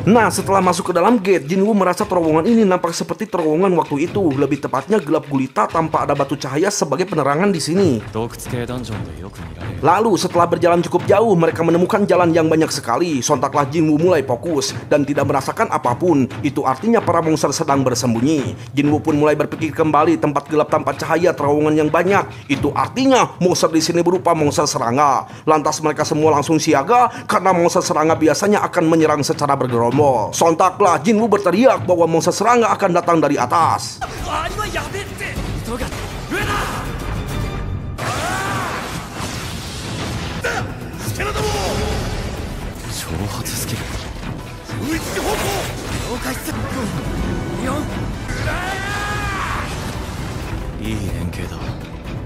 Nah, setelah masuk ke dalam gate, Jinwoo merasa terowongan ini nampak seperti terowongan waktu itu. Lebih tepatnya gelap gulita tanpa ada batu cahaya sebagai penerangan di sini. Lalu, setelah berjalan cukup jauh, mereka menemukan jalan yang banyak sekali. Sontaklah Jinwoo mulai fokus dan tidak merasakan apapun. Itu artinya para monster sedang bersembunyi. Jinwoo pun mulai berpikir kembali, tempat gelap tanpa cahaya, terowongan yang banyak. Itu artinya monster di sini berupa monster serangga. Lantas mereka semua langsung siaga karena monster serangga biasanya akan menyerang secara bergerombol. Sontaklah Jinwoo berteriak bahwa monster serangga akan datang dari atas.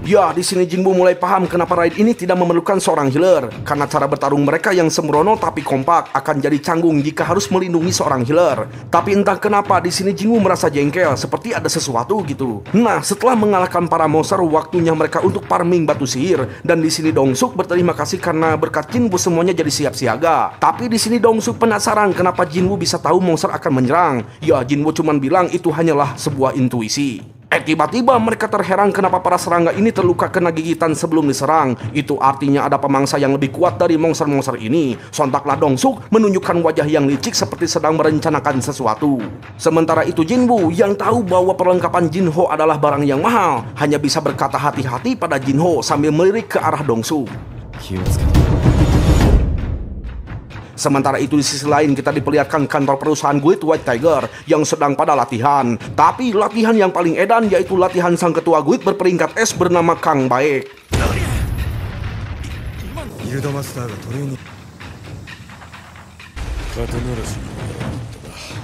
Ya, di sini Jinwoo mulai paham kenapa raid ini tidak memerlukan seorang healer. Karena cara bertarung mereka yang sembrono tapi kompak akan jadi canggung jika harus melindungi seorang healer. Tapi entah kenapa di sini Jinwoo merasa jengkel, seperti ada sesuatu gitu. Nah, setelah mengalahkan para monster, waktunya mereka untuk farming batu sihir. Dan di sini Dong-suk berterima kasih karena berkat Jinwoo semuanya jadi siap siaga. Tapi di sini Dong-suk penasaran kenapa Jinwoo bisa tahu monster akan menyerang. Ya, Jinwoo cuma bilang itu hanyalah sebuah intuisi. Tiba-tiba mereka terheran kenapa para serangga ini terluka kena gigitan sebelum diserang. Itu artinya ada pemangsa yang lebih kuat dari monster-monster ini. Sontaklah Dong-suk menunjukkan wajah yang licik seperti sedang merencanakan sesuatu. Sementara itu Jinwoo yang tahu bahwa perlengkapan Jin-ho adalah barang yang mahal hanya bisa berkata hati-hati pada Jin-ho sambil melirik ke arah Dong-suk. Sementara itu di sisi lain kita diperlihatkan kantor perusahaan Guild White Tiger yang sedang pada latihan. Tapi latihan yang paling edan yaitu latihan sang ketua Guild berperingkat S bernama Kang Baek.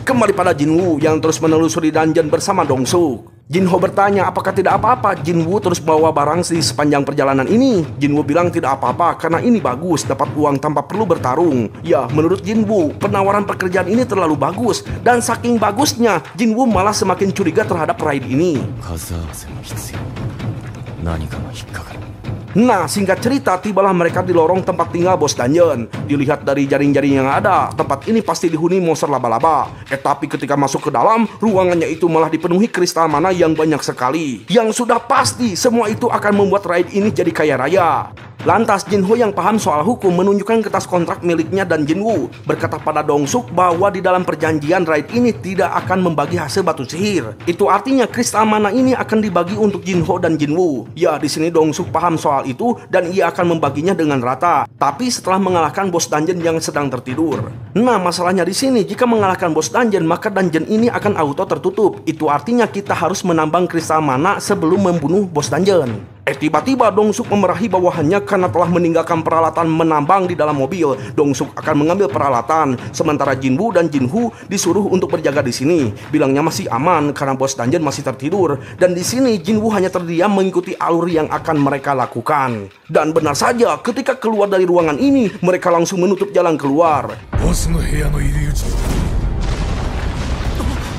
Kembali pada Jinwoo yang terus menelusuri dungeon bersama Dong-suk. Jin-ho bertanya apakah tidak apa-apa. Jinwoo terus bawa barang di sepanjang perjalanan ini. Jinwoo bilang tidak apa-apa karena ini bagus, dapat uang tanpa perlu bertarung. Ya, menurut Jinwoo, penawaran pekerjaan ini terlalu bagus. Dan saking bagusnya, Jinwoo malah semakin curiga terhadap raid ini. Nah, singkat cerita, tibalah mereka di lorong tempat tinggal bos dungeon. Dilihat dari jaring-jaring yang ada, tempat ini pasti dihuni monster laba-laba. Tapi ketika masuk ke dalam, ruangannya itu malah dipenuhi kristal mana yang banyak sekali. Yang sudah pasti, semua itu akan membuat raid ini jadi kaya raya. Lantas Jin-ho yang paham soal hukum menunjukkan kertas kontrak miliknya dan Jinwoo berkata pada Dong-suk bahwa di dalam perjanjian raid ini tidak akan membagi hasil batu sihir. Itu artinya kristal mana ini akan dibagi untuk Jin-ho dan Jinwoo. Ya, di sini Dong-suk paham soal itu dan ia akan membaginya dengan rata. Tapi setelah mengalahkan bos dungeon yang sedang tertidur. Nah, masalahnya di sini jika mengalahkan bos dungeon maka dungeon ini akan auto tertutup. Itu artinya kita harus menambang kristal mana sebelum membunuh bos dungeon. Tiba-tiba Dong-suk memerahi bawahannya karena telah meninggalkan peralatan menambang di dalam mobil. Dong-suk akan mengambil peralatan, sementara Jinwoo dan Jin-ho disuruh untuk berjaga di sini. Bilangnya masih aman karena bos dungeon masih tertidur. Dan di sini Jinwoo hanya terdiam mengikuti alur yang akan mereka lakukan. Dan benar saja, ketika keluar dari ruangan ini, mereka langsung menutup jalan keluar.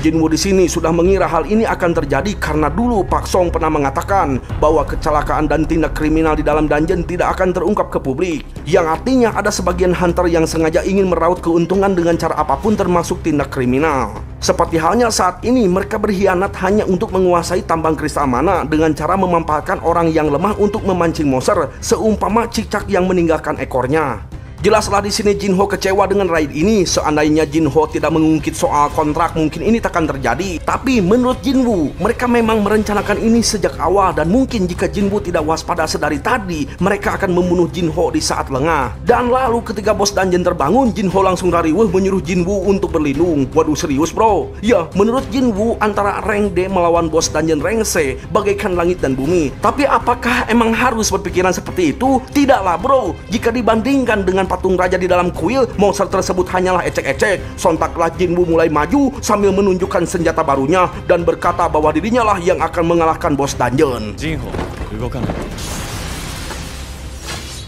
Jinwoo di sini sudah mengira hal ini akan terjadi karena dulu Pak Song pernah mengatakan bahwa kecelakaan dan tindak kriminal di dalam dungeon tidak akan terungkap ke publik. Yang artinya ada sebagian hunter yang sengaja ingin meraup keuntungan dengan cara apapun termasuk tindak kriminal. Seperti halnya saat ini mereka berkhianat hanya untuk menguasai tambang kristal mana dengan cara memanfaatkan orang yang lemah untuk memancing monster, seumpama cicak yang meninggalkan ekornya. Jelaslah di sini Jinho kecewa dengan raid ini. Seandainya Jinho tidak mengungkit soal kontrak, mungkin ini takkan terjadi. Tapi menurut Jinwoo, mereka memang merencanakan ini sejak awal, dan mungkin jika Jinwoo tidak waspada sedari tadi, mereka akan membunuh Jinho di saat lengah. Dan lalu ketika bos dungeon terbangun, Jinho langsung rariweh menyuruh Jinwoo untuk berlindung. Waduh, serius bro? Ya, menurut Jinwoo antara rank D melawan bos dungeon rank C bagaikan langit dan bumi. Tapi apakah emang harus berpikiran seperti itu? Tidaklah bro. Jika dibandingkan dengan patung raja di dalam kuil, monster tersebut hanyalah ecek-ecek. Sontaklah Jinwoo mulai maju sambil menunjukkan senjata barunya dan berkata bahwa dirinya lah yang akan mengalahkan bos dungeon. Jinho, 動かない。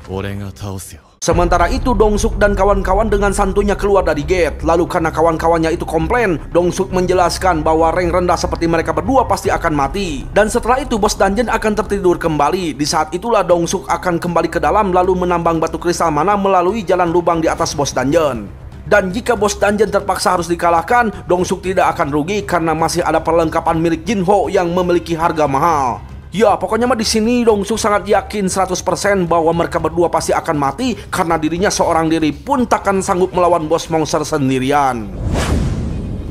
俺が倒すよ。 Sementara itu Dongsuk dan kawan-kawan dengan santunya keluar dari gate. Lalu karena kawan-kawannya itu komplain, Dongsuk menjelaskan bahwa rank rendah seperti mereka berdua pasti akan mati. Dan setelah itu bos dungeon akan tertidur kembali. Di saat itulah Dongsuk akan kembali ke dalam lalu menambang batu kristal mana melalui jalan lubang di atas bos dungeon. Dan jika bos dungeon terpaksa harus dikalahkan, Dongsuk tidak akan rugi karena masih ada perlengkapan milik Jinho yang memiliki harga mahal. Ya, pokoknya mah di sini Dongsuk sangat yakin 100% bahwa mereka berdua pasti akan mati karena dirinya seorang diri pun takkan sanggup melawan bos monster sendirian.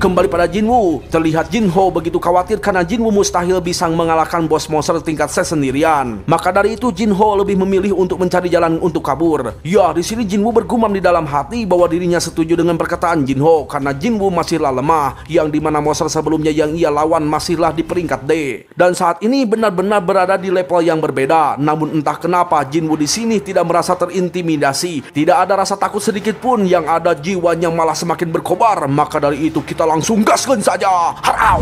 Kembali pada Jinwoo, terlihat Jinho begitu khawatir karena Jinwoo mustahil bisa mengalahkan bos monster tingkat C sendirian. Maka dari itu Jinho lebih memilih untuk mencari jalan untuk kabur. Ya, di sini Jinwoo bergumam di dalam hati bahwa dirinya setuju dengan perkataan Jinho karena Jinwoo masihlah lemah, yang dimana monster sebelumnya yang ia lawan masihlah di peringkat D. Dan saat ini benar-benar berada di level yang berbeda. Namun entah kenapa Jinwoo di sini tidak merasa terintimidasi, tidak ada rasa takut sedikit pun, yang ada jiwanya malah semakin berkobar. Maka dari itu kita langsung gaskan saja. Harau.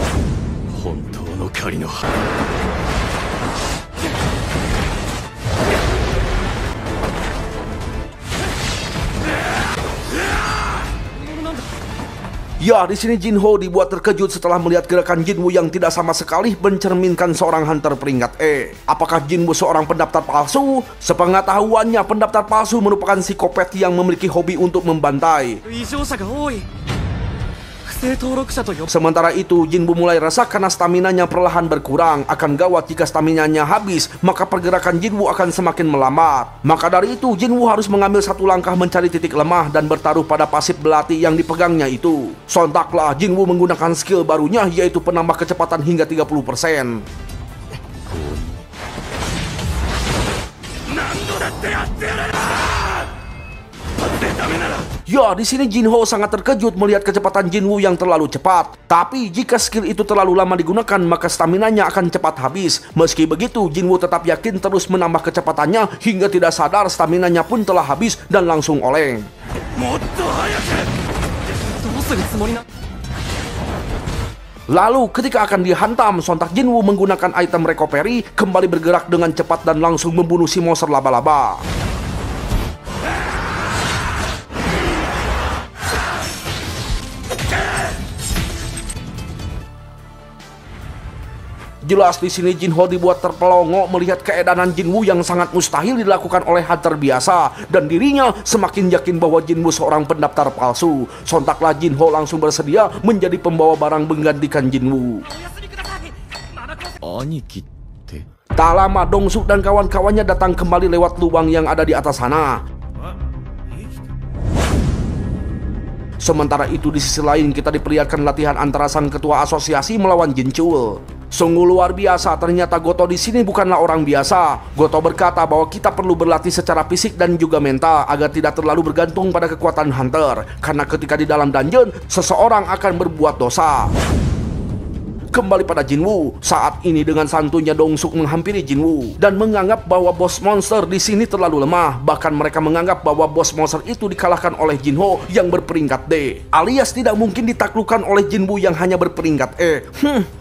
Ya, di sini Jinho dibuat terkejut setelah melihat gerakan Jinwoo yang tidak sama sekali mencerminkan seorang hunter peringkat E. Apakah Jinwoo seorang pendaftar palsu? Sepengetahuannya, pendaftar palsu merupakan psikopat yang memiliki hobi untuk membantai. Sementara itu, Jinwoo mulai resah karena staminanya perlahan berkurang. Akan gawat jika staminanya habis, maka pergerakan Jinwoo akan semakin melambat. Maka dari itu, Jinwoo harus mengambil satu langkah mencari titik lemah dan bertaruh pada pasif belati yang dipegangnya itu. Sontaklah Jinwoo menggunakan skill barunya, yaitu penambah kecepatan hingga 30%. Ya, di sini Jinho sangat terkejut melihat kecepatan Jinwoo yang terlalu cepat. Tapi jika skill itu terlalu lama digunakan, maka staminanya akan cepat habis. Meski begitu, Jinwoo tetap yakin terus menambah kecepatannya hingga tidak sadar staminanya pun telah habis dan langsung oleng. Lalu ketika akan dihantam, sontak Jinwoo menggunakan item recovery kembali bergerak dengan cepat dan langsung membunuh si monster laba-laba. Jelas di sini Jinho dibuat terpelongo melihat keedanan Jinwoo yang sangat mustahil dilakukan oleh hunter biasa, dan dirinya semakin yakin bahwa Jinwoo seorang pendaftar palsu. Sontaklah Jinho langsung bersedia menjadi pembawa barang menggantikan Jinwoo. Tak lama Dongsuk dan kawan-kawannya datang kembali lewat lubang yang ada di atas sana. Sementara itu di sisi lain kita diperlihatkan latihan antara sang ketua asosiasi melawan Jinchul. Sungguh luar biasa, ternyata Goto di sini bukanlah orang biasa. Goto berkata bahwa kita perlu berlatih secara fisik dan juga mental agar tidak terlalu bergantung pada kekuatan hunter. Karena ketika di dalam dungeon, seseorang akan berbuat dosa. Kembali pada Jinwoo, saat ini dengan santunya Dongsuk menghampiri Jinwoo dan menganggap bahwa bos monster di sini terlalu lemah. Bahkan mereka menganggap bahwa bos monster itu dikalahkan oleh Jinho yang berperingkat D, alias tidak mungkin ditaklukkan oleh Jinwoo yang hanya berperingkat E.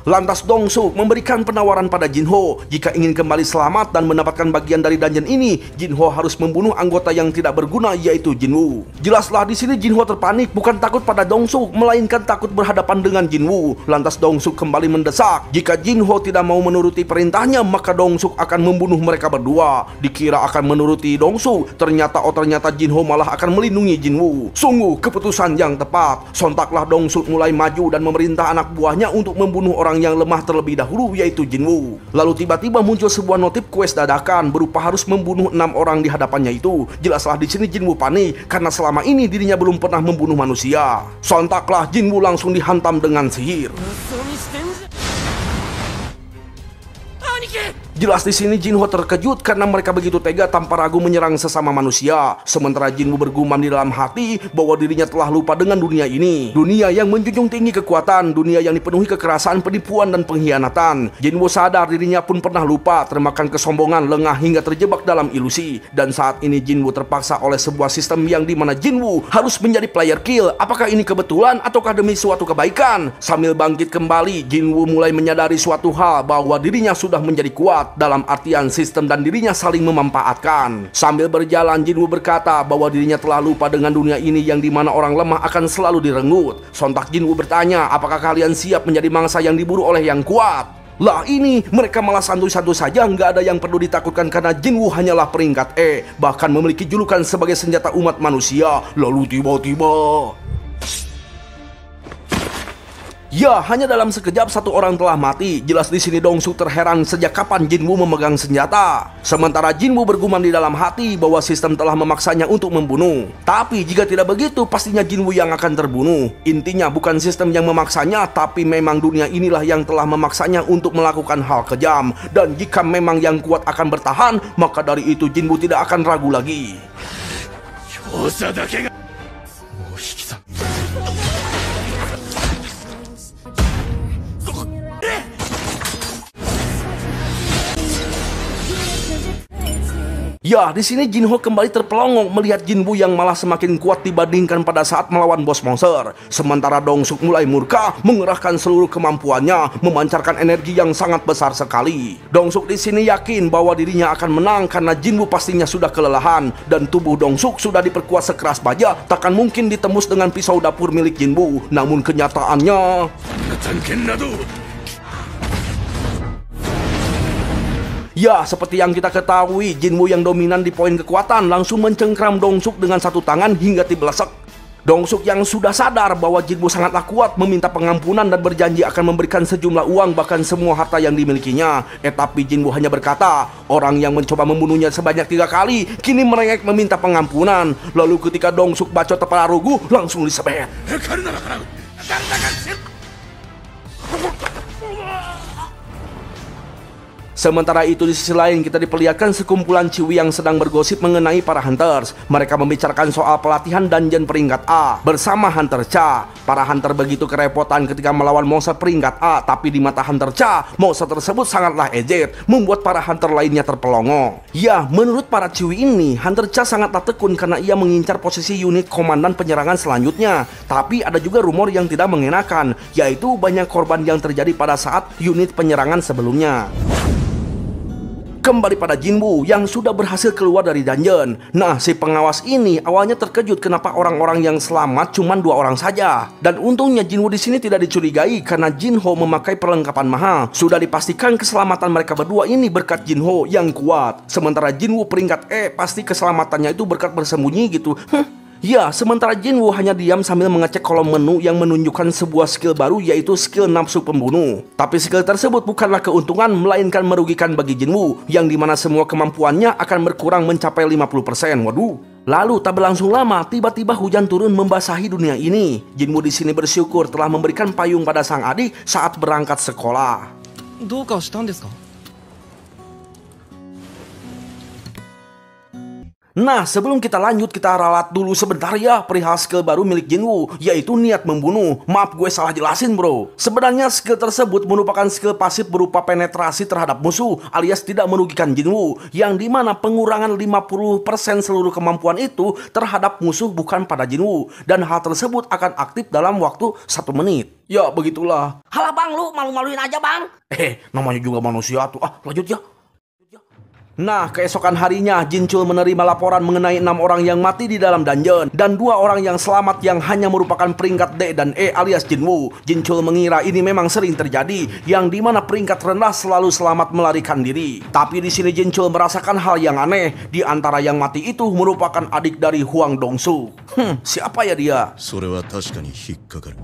Lantas Dongsuk memberikan penawaran pada Jinho, jika ingin kembali selamat dan mendapatkan bagian dari dungeon ini, Jinho harus membunuh anggota yang tidak berguna, yaitu Jinwoo. Jelaslah di sini Jinho terpanik, bukan takut pada Dongsuk, melainkan takut berhadapan dengan Jinwoo. Lantas Dongsuk kembali kembali mendesak. Jika Jinho tidak mau menuruti perintahnya, maka Dongsuk akan membunuh mereka berdua. Dikira akan menuruti Dongsuk, ternyata Jinho malah akan melindungi Jinwoo. Sungguh keputusan yang tepat. Sontaklah Dongsuk mulai maju dan memerintah anak buahnya untuk membunuh orang yang lemah terlebih dahulu, yaitu Jinwoo. Lalu tiba-tiba muncul sebuah notif quest dadakan berupa harus membunuh 6 orang di hadapannya itu. Jelaslah di sini Jinwoo panik karena selama ini dirinya belum pernah membunuh manusia. Sontaklah Jinwoo langsung dihantam dengan sihir. Jelas di sini Jinho terkejut karena mereka begitu tega tanpa ragu menyerang sesama manusia. Sementara Jinwoo bergumam di dalam hati bahwa dirinya telah lupa dengan dunia ini. Dunia yang menjunjung tinggi kekuatan, dunia yang dipenuhi kekerasan, penipuan, dan pengkhianatan. Jinwoo sadar dirinya pun pernah lupa, termakan kesombongan, lengah hingga terjebak dalam ilusi. Dan saat ini Jinwoo terpaksa oleh sebuah sistem yang dimana Jinwoo harus menjadi player kill. Apakah ini kebetulan ataukah demi suatu kebaikan? Sambil bangkit kembali, Jinwoo mulai menyadari suatu hal bahwa dirinya sudah menjadi kuat dalam artian sistem dan dirinya saling memanfaatkan. Sambil berjalan, Jinwoo berkata bahwa dirinya telah lupa dengan dunia ini yang dimana orang lemah akan selalu direnggut. Sontak Jinwoo bertanya, apakah kalian siap menjadi mangsa yang diburu oleh yang kuat? Lah ini, mereka malah santuy-santuy saja, nggak ada yang perlu ditakutkan karena Jinwoo hanyalah peringkat E, bahkan memiliki julukan sebagai senjata umat manusia. Lalu tiba-tiba... Ya, hanya dalam sekejap satu orang telah mati. Jelas di sini Dongsuk terheran sejak kapan Jinwoo memegang senjata. Sementara Jinwoo bergumam di dalam hati bahwa sistem telah memaksanya untuk membunuh. Tapi jika tidak begitu, pastinya Jinwoo yang akan terbunuh. Intinya bukan sistem yang memaksanya, tapi memang dunia inilah yang telah memaksanya untuk melakukan hal kejam. Dan jika memang yang kuat akan bertahan, maka dari itu Jinwoo tidak akan ragu lagi. Ya, di sini Jinho kembali terpelongok melihat Jinwoo yang malah semakin kuat dibandingkan pada saat melawan bos monster. Sementara Dongsuk mulai murka, mengerahkan seluruh kemampuannya, memancarkan energi yang sangat besar sekali. Dongsuk di sini yakin bahwa dirinya akan menang karena Jinwoo pastinya sudah kelelahan dan tubuh Dongsuk sudah diperkuat sekeras baja, takkan mungkin ditembus dengan pisau dapur milik Jinwoo. Namun kenyataannya... Ya, seperti yang kita ketahui, Jinwoo yang dominan di poin kekuatan langsung mencengkram Dongsuk dengan satu tangan hingga tibelesek. Dongsuk yang sudah sadar bahwa Jinwoo sangatlah kuat meminta pengampunan dan berjanji akan memberikan sejumlah uang bahkan semua harta yang dimilikinya. Tapi Jinwoo hanya berkata, orang yang mencoba membunuhnya sebanyak 3 kali kini merengek meminta pengampunan. Lalu ketika Dongsuk bacot kepala ruguh, langsung disebet. Sementara itu di sisi lain kita diperlihatkan sekumpulan ciwi yang sedang bergosip mengenai para hunters. Mereka membicarakan soal pelatihan dungeon peringkat A bersama Hunter Cha. Para hunter begitu kerepotan ketika melawan monster peringkat A, tapi di mata Hunter Cha, monster tersebut sangatlah ejek, membuat para hunter lainnya terpelongo. Ya, menurut para ciwi ini, Hunter Cha sangatlah tekun karena ia mengincar posisi unit komandan penyerangan selanjutnya. Tapi ada juga rumor yang tidak mengenakan, yaitu banyak korban yang terjadi pada saat unit penyerangan sebelumnya. Kembali pada Jinwoo yang sudah berhasil keluar dari dungeon. Nah, si pengawas ini awalnya terkejut kenapa orang-orang yang selamat cuma 2 orang saja. Dan untungnya Jinwoo di sini tidak dicurigai karena Jinho memakai perlengkapan mahal. Sudah dipastikan keselamatan mereka berdua ini berkat Jinho yang kuat. Sementara Jinwoo peringkat E, pasti keselamatannya itu berkat bersembunyi gitu. Ya, sementara Jinwoo hanya diam sambil mengecek kolom menu yang menunjukkan sebuah skill baru, yaitu skill nafsu pembunuh. Tapi skill tersebut bukanlah keuntungan, melainkan merugikan bagi Jinwoo, yang dimana semua kemampuannya akan berkurang mencapai 50%. Waduh. Lalu tak berlangsung lama, tiba-tiba hujan turun membasahi dunia ini. Jinwoo di sini bersyukur telah memberikan payung pada sang adik saat berangkat sekolah. Nah, sebelum kita lanjut, kita ralat dulu sebentar ya perihal skill baru milik Jinwoo, yaitu niat membunuh. Maaf gue salah jelasin bro. Sebenarnya skill tersebut merupakan skill pasif berupa penetrasi terhadap musuh, alias tidak merugikan Jinwoo, yang dimana pengurangan 50% seluruh kemampuan itu terhadap musuh bukan pada Jinwoo. Dan hal tersebut akan aktif dalam waktu 1 menit. Ya begitulah. Halah bang, lu malu-maluin aja bang. Namanya juga manusia tuh. Lanjut ya. Nah, keesokan harinya Jinchul menerima laporan mengenai 6 orang yang mati di dalam dungeon dan 2 orang yang selamat yang hanya merupakan peringkat D dan E alias Jinwoo. Jinchul mengira ini memang sering terjadi, yang dimana peringkat rendah selalu selamat melarikan diri. Tapi di sini Jinchul merasakan hal yang aneh. Di antara yang mati itu merupakan adik dari Hwang Dong-suk. Siapa ya dia? それは確かに引っかかる。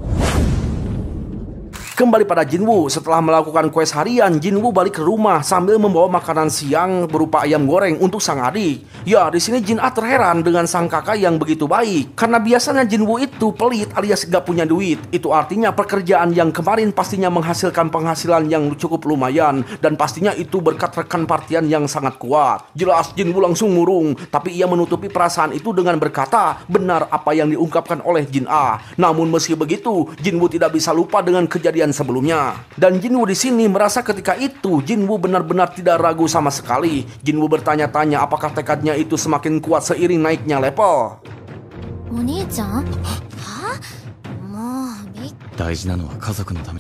Kembali pada Jinwoo, setelah melakukan quest harian, Jinwoo balik ke rumah sambil membawa makanan siang berupa ayam goreng untuk sang adik. Ya, di sini Jin-ah terheran dengan sang kakak yang begitu baik. Karena biasanya Jinwoo itu pelit alias gak punya duit. Itu artinya pekerjaan yang kemarin pastinya menghasilkan penghasilan yang cukup lumayan. Dan pastinya itu berkat rekan partian yang sangat kuat. Jelas Jinwoo langsung murung, tapi ia menutupi perasaan itu dengan berkata benar apa yang diungkapkan oleh Jin-ah. Namun meski begitu, Jinwoo tidak bisa lupa dengan kejadian sebelumnya. Dan Jinwoo di sini merasa ketika itu Jinwoo benar-benar tidak ragu sama sekali. Jinwoo bertanya-tanya apakah tekadnya itu semakin kuat seiring naiknya level.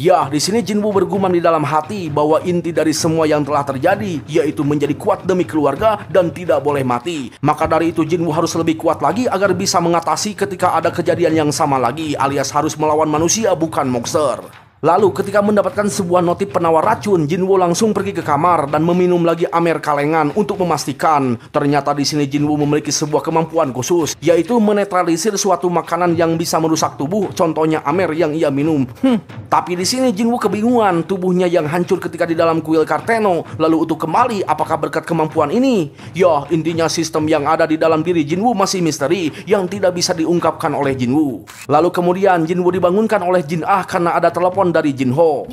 Ya, di sini Jinwoo bergumam di dalam hati bahwa inti dari semua yang telah terjadi yaitu menjadi kuat demi keluarga dan tidak boleh mati. Maka dari itu Jinwoo harus lebih kuat lagi agar bisa mengatasi ketika ada kejadian yang sama lagi, alias harus melawan manusia bukan monster. Lalu ketika mendapatkan sebuah notif penawar racun, Jinwoo langsung pergi ke kamar dan meminum lagi amer kalengan untuk memastikan. Ternyata di sini Jinwoo memiliki sebuah kemampuan khusus, yaitu menetralisir suatu makanan yang bisa merusak tubuh, contohnya amer yang ia minum. Tapi di sini Jinwoo kebingungan, tubuhnya yang hancur ketika di dalam kuil Karteno. Lalu untuk kembali, apakah berkat kemampuan ini? Ya, intinya sistem yang ada di dalam diri Jinwoo masih misteri yang tidak bisa diungkapkan oleh Jinwoo. Lalu kemudian Jinwoo dibangunkan oleh Jin-ah karena ada telepon dari Jinho.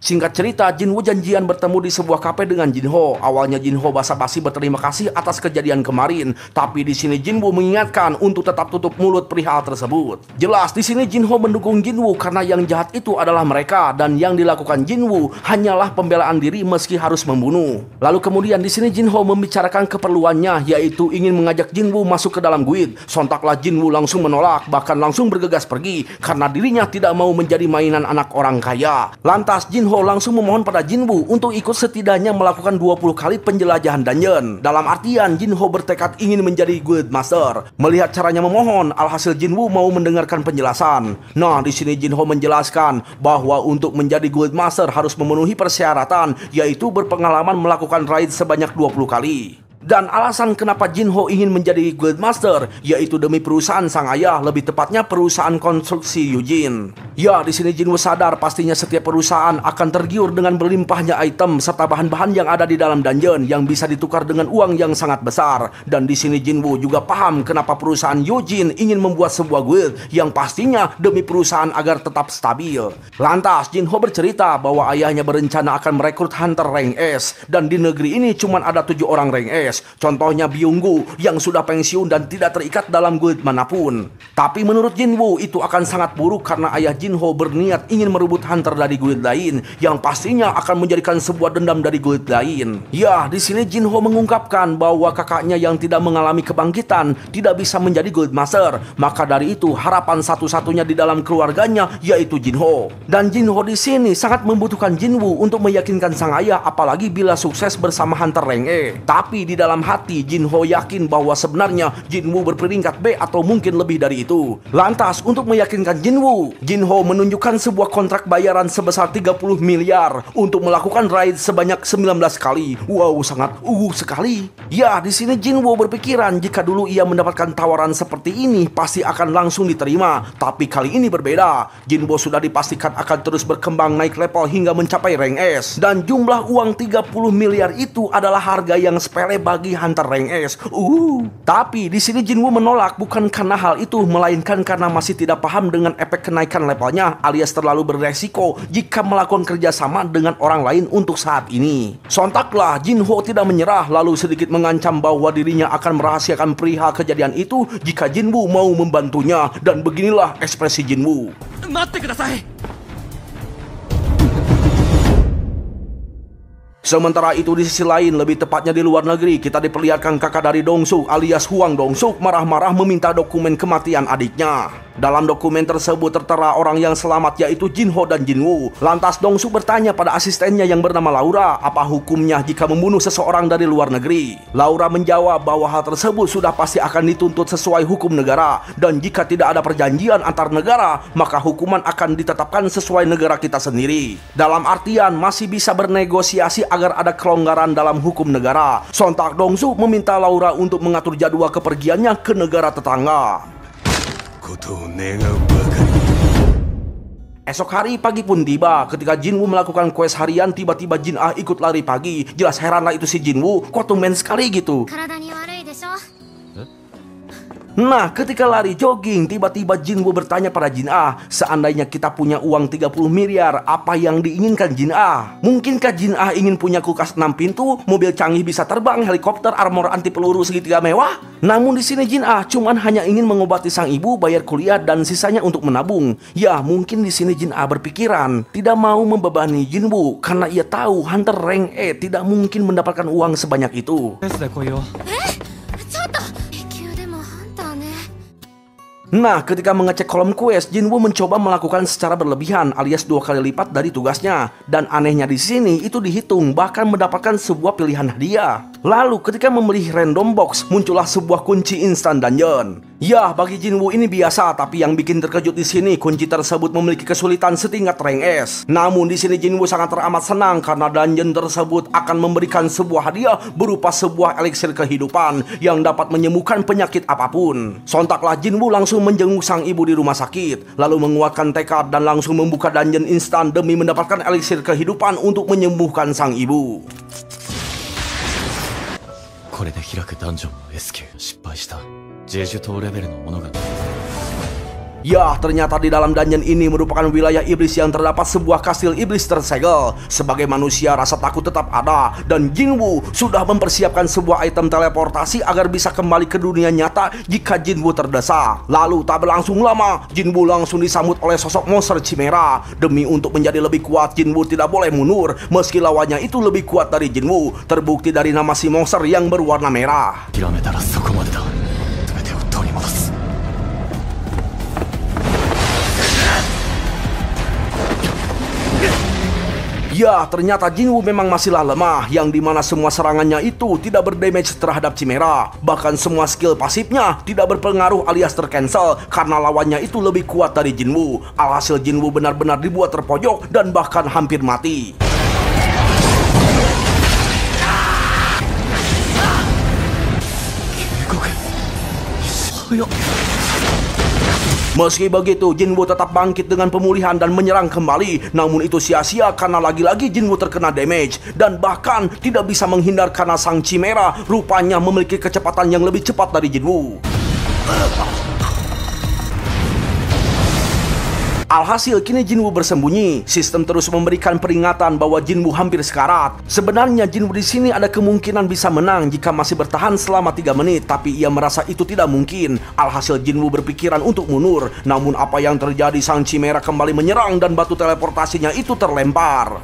Singkat cerita, Jinwoo janjian bertemu di sebuah kafe dengan Jinho. Awalnya Jinho basa-basi berterima kasih atas kejadian kemarin, tapi di sini Jinwoo mengingatkan untuk tetap tutup mulut perihal tersebut. Jelas di sini Jinho mendukung Jinwoo karena yang jahat itu adalah mereka dan yang dilakukan Jinwoo hanyalah pembelaan diri meski harus membunuh. Lalu kemudian di sini Jinho membicarakan keperluannya, yaitu ingin mengajak Jinwoo masuk ke dalam guild. Sontaklah Jinwoo langsung menolak, bahkan langsung bergegas pergi karena dirinya tidak mau menjadi mainan anak orang kaya. Lantas Jinho langsung memohon pada Jinwoo untuk ikut setidaknya melakukan 20 kali penjelajahan dungeon. Dalam artian Jinho bertekad ingin menjadi guild master. Melihat caranya memohon, alhasil Jinwoo mau mendengarkan penjelasan. Nah, di sini Jinho menjelaskan bahwa untuk menjadi guild master harus memenuhi persyaratan, yaitu berpengalaman melakukan raid sebanyak 20 kali. Dan alasan kenapa Jinho ingin menjadi guild master yaitu demi perusahaan sang ayah, lebih tepatnya perusahaan konstruksi Yujin. Ya, di sini Jinwoo sadar pastinya setiap perusahaan akan tergiur dengan berlimpahnya item serta bahan-bahan yang ada di dalam dungeon yang bisa ditukar dengan uang yang sangat besar. Dan di sini Jinwoo juga paham kenapa perusahaan Yujin ingin membuat sebuah guild yang pastinya demi perusahaan agar tetap stabil. Lantas Jinho bercerita bahwa ayahnya berencana akan merekrut hunter rank S dan di negeri ini cuma ada 7 orang rank S. Contohnya Byunggu yang sudah pensiun dan tidak terikat dalam guild manapun. Tapi menurut Jinwoo itu akan sangat buruk karena ayah Jinho berniat ingin merebut hunter dari guild lain yang pastinya akan menjadikan sebuah dendam dari guild lain. Ya, di sini Jinho mengungkapkan bahwa kakaknya yang tidak mengalami kebangkitan tidak bisa menjadi guild master. Maka dari itu harapan satu-satunya di dalam keluarganya yaitu Jinho. Dan Jinho di sini sangat membutuhkan Jinwoo untuk meyakinkan sang ayah, apalagi bila sukses bersama hunter rank E. Tapi di dalam hati Jinho yakin bahwa sebenarnya Jinwoo berperingkat B atau mungkin lebih dari itu. Lantas untuk meyakinkan Jinwoo, Jinho menunjukkan sebuah kontrak bayaran sebesar 30 miliar untuk melakukan raid sebanyak 19 kali. Wow, sangat sekali. Ya, di sini Jinwoo berpikiran jika dulu ia mendapatkan tawaran seperti ini pasti akan langsung diterima. Tapi kali ini berbeda. Jinwoo sudah dipastikan akan terus berkembang naik level hingga mencapai rank S. Dan jumlah uang 30 miliar itu adalah harga yang sepele bagi hunter rank S. Tapi di sini Jinwoo menolak bukan karena hal itu, melainkan karena masih tidak paham dengan efek kenaikan levelnya, alias terlalu beresiko jika melakukan kerjasama dengan orang lain untuk saat ini. Sontaklah Jinho tidak menyerah, lalu sedikit mengancam bahwa dirinya akan merahasiakan perihal kejadian itu jika Jinwoo mau membantunya. Dan beginilah ekspresi Jinwoo. Sementara itu di sisi lain, lebih tepatnya di luar negeri, kita diperlihatkan kakak dari Dong-suk alias Hwang Dong-suk marah-marah meminta dokumen kematian adiknya. Dalam dokumen tersebut tertera orang yang selamat yaitu Jinho dan Jinwoo. Lantas Dongsu bertanya pada asistennya yang bernama Laura, apa hukumnya jika membunuh seseorang dari luar negeri. Laura menjawab bahwa hal tersebut sudah pasti akan dituntut sesuai hukum negara, dan jika tidak ada perjanjian antar negara, maka hukuman akan ditetapkan sesuai negara kita sendiri. Dalam artian masih bisa bernegosiasi agar ada kelonggaran dalam hukum negara. Sontak Dongsu meminta Laura untuk mengatur jadwal kepergiannya ke negara tetangga. Esok hari pagi pun tiba. Ketika Jinwoo melakukan quest harian, tiba-tiba Jin Ah ikut lari pagi. Jelas heranlah itu si Jinwoo, kok tumben sekali gitu. Nah, ketika lari jogging, tiba-tiba Jinwoo bertanya pada Jin Ah, seandainya kita punya uang 30 miliar, apa yang diinginkan Jin Ah? Mungkinkah Jin Ah ingin punya kulkas 6 pintu, mobil canggih bisa terbang, helikopter, armor anti peluru segitiga mewah? Namun di sini Jin Ah cuman hanya ingin mengobati sang ibu, bayar kuliah, dan sisanya untuk menabung. Ya, mungkin di sini Jin Ah berpikiran tidak mau membebani Jinwoo karena ia tahu Hunter rank E tidak mungkin mendapatkan uang sebanyak itu. Nah, ketika mengecek kolom quest, Jinwoo mencoba melakukan secara berlebihan alias 2 kali lipat dari tugasnya. Dan anehnya di sini itu dihitung, bahkan mendapatkan sebuah pilihan hadiah. Lalu ketika memilih random box, muncullah sebuah kunci instan dungeon. Ya, bagi Jinwoo ini biasa, tapi yang bikin terkejut di sini kunci tersebut memiliki kesulitan setingkat rank S. Namun di sini Jinwoo sangat teramat senang karena dungeon tersebut akan memberikan sebuah hadiah berupa sebuah eliksir kehidupan yang dapat menyembuhkan penyakit apapun. Sontaklah Jinwoo langsung menjenguk sang ibu di rumah sakit, lalu menguatkan tekad dan langsung membuka dungeon instan demi mendapatkan eliksir kehidupan untuk menyembuhkan sang ibu. Ya, ternyata di dalam dungeon ini merupakan wilayah iblis yang terdapat sebuah kastil iblis tersegel. Sebagai manusia, rasa takut tetap ada, dan Jinwoo sudah mempersiapkan sebuah item teleportasi agar bisa kembali ke dunia nyata jika Jinwoo terdesak. Lalu tak berlangsung lama, Jinwoo langsung disambut oleh sosok monster Chimera. Demi untuk menjadi lebih kuat, Jinwoo tidak boleh mundur meski lawannya itu lebih kuat dari Jinwoo. Terbukti dari nama si monster yang berwarna merah. Ya, ternyata Jinwoo memang masihlah lemah, yang dimana semua serangannya itu tidak berdamage terhadap Chimera. Bahkan semua skill pasifnya tidak berpengaruh alias tercancel karena lawannya itu lebih kuat dari Jinwoo. Alhasil Jinwoo benar-benar dibuat terpojok dan bahkan hampir mati. Meski begitu, Jinwoo tetap bangkit dengan pemulihan dan menyerang kembali. Namun itu sia-sia karena lagi-lagi Jinwoo terkena damage. Dan bahkan tidak bisa menghindar karena sang Chimera rupanya memiliki kecepatan yang lebih cepat dari Jinwoo. Alhasil kini Jinwoo bersembunyi. Sistem terus memberikan peringatan bahwa Jinwoo hampir sekarat. Sebenarnya Jinwoo di sini ada kemungkinan bisa menang jika masih bertahan selama 3 menit, tapi ia merasa itu tidak mungkin. Alhasil Jinwoo berpikiran untuk mundur. Namun apa yang terjadi, sang Chimera kembali menyerang dan batu teleportasinya itu terlempar.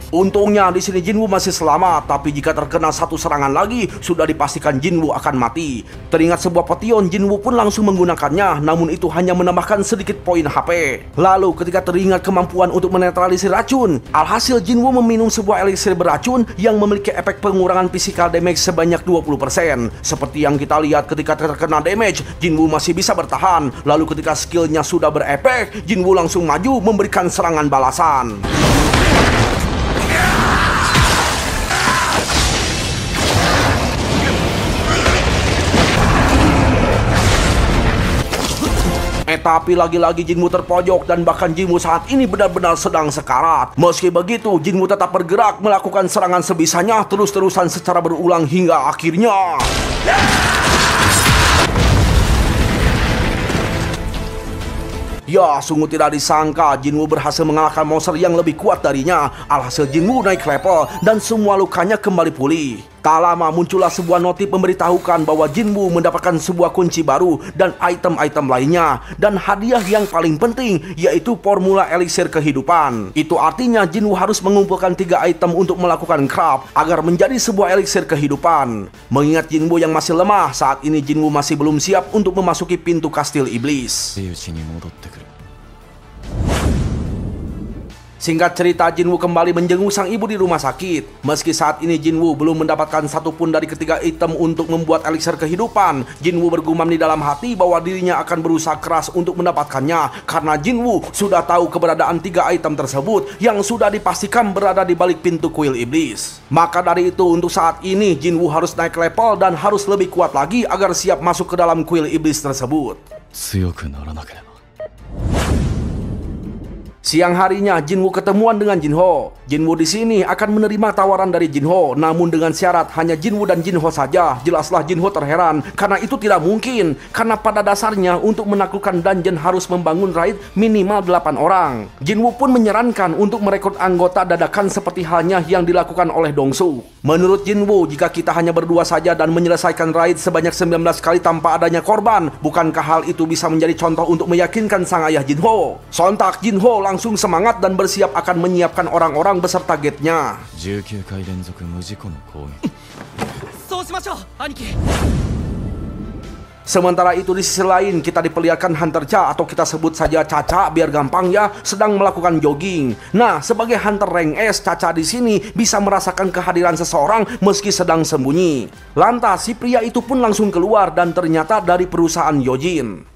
Untungnya di sini Jinwoo masih selamat, tapi jika terkena satu serangan lagi, sudah dipastikan Jinwoo akan mati. Teringat sebuah petion, Jinwoo pun langsung menggunakannya, namun itu hanya menambahkan sedikit poin HP. Lalu ketika teringat kemampuan untuk menetralisir racun, alhasil Jinwoo meminum sebuah eliksir beracun yang memiliki efek pengurangan physical damage sebanyak 20%. Seperti yang kita lihat ketika terkena damage, Jinwoo masih bisa bertahan. Lalu ketika skillnya sudah berefek, Jinwoo langsung maju memberikan serangan balasan. Tapi lagi-lagi Jinwoo terpojok dan bahkan Jinwoo saat ini benar-benar sedang sekarat. Meski begitu, Jinwoo tetap bergerak melakukan serangan sebisanya terus-terusan secara berulang hingga akhirnya... Ya, sungguh tidak disangka Jinwoo berhasil mengalahkan monster yang lebih kuat darinya. Alhasil Jinwoo naik level dan semua lukanya kembali pulih. Tak lama muncullah sebuah notif memberitahukan bahwa Jinwoo mendapatkan sebuah kunci baru dan item-item lainnya. Dan hadiah yang paling penting yaitu formula eliksir kehidupan. Itu artinya Jinwoo harus mengumpulkan 3 item untuk melakukan craft agar menjadi sebuah eliksir kehidupan. Mengingat Jinwoo yang masih lemah, saat ini Jinwoo masih belum siap untuk memasuki pintu kastil iblis. Singkat cerita, Jinwoo kembali menjenguk sang ibu di rumah sakit. Meski saat ini Jinwoo belum mendapatkan satupun dari ketiga item untuk membuat eliksir kehidupan, Jinwoo bergumam di dalam hati bahwa dirinya akan berusaha keras untuk mendapatkannya, karena Jinwoo sudah tahu keberadaan 3 item tersebut yang sudah dipastikan berada di balik pintu kuil iblis. Maka dari itu, untuk saat ini Jinwoo harus naik level dan harus lebih kuat lagi agar siap masuk ke dalam kuil iblis tersebut. Siang harinya, Jinwoo ketemuan dengan Jinho. Jinwoo di sini akan menerima tawaran dari Jinho, namun dengan syarat hanya Jinwoo dan Jinho saja. Jelaslah Jinho terheran, karena itu tidak mungkin. Karena pada dasarnya untuk menaklukkan dungeon harus membangun raid minimal 8 orang. Jinwoo pun menyarankan untuk merekrut anggota dadakan seperti halnya yang dilakukan oleh Dongsu. Menurut Jinwoo, jika kita hanya berdua saja dan menyelesaikan raid sebanyak 19 kali tanpa adanya korban, bukankah hal itu bisa menjadi contoh untuk meyakinkan sang ayah Jinho? Sontak Jinho langsung semangat dan bersiap akan menyiapkan orang-orang beserta gate-nya. Sementara itu di sisi lain kita diperlihatkan Hunter Cha, atau kita sebut saja Caca biar gampang ya, sedang melakukan jogging. Nah, sebagai Hunter rank S, Caca di sini bisa merasakan kehadiran seseorang meski sedang sembunyi. Lantas si pria itu pun langsung keluar dan ternyata dari perusahaan Yojin.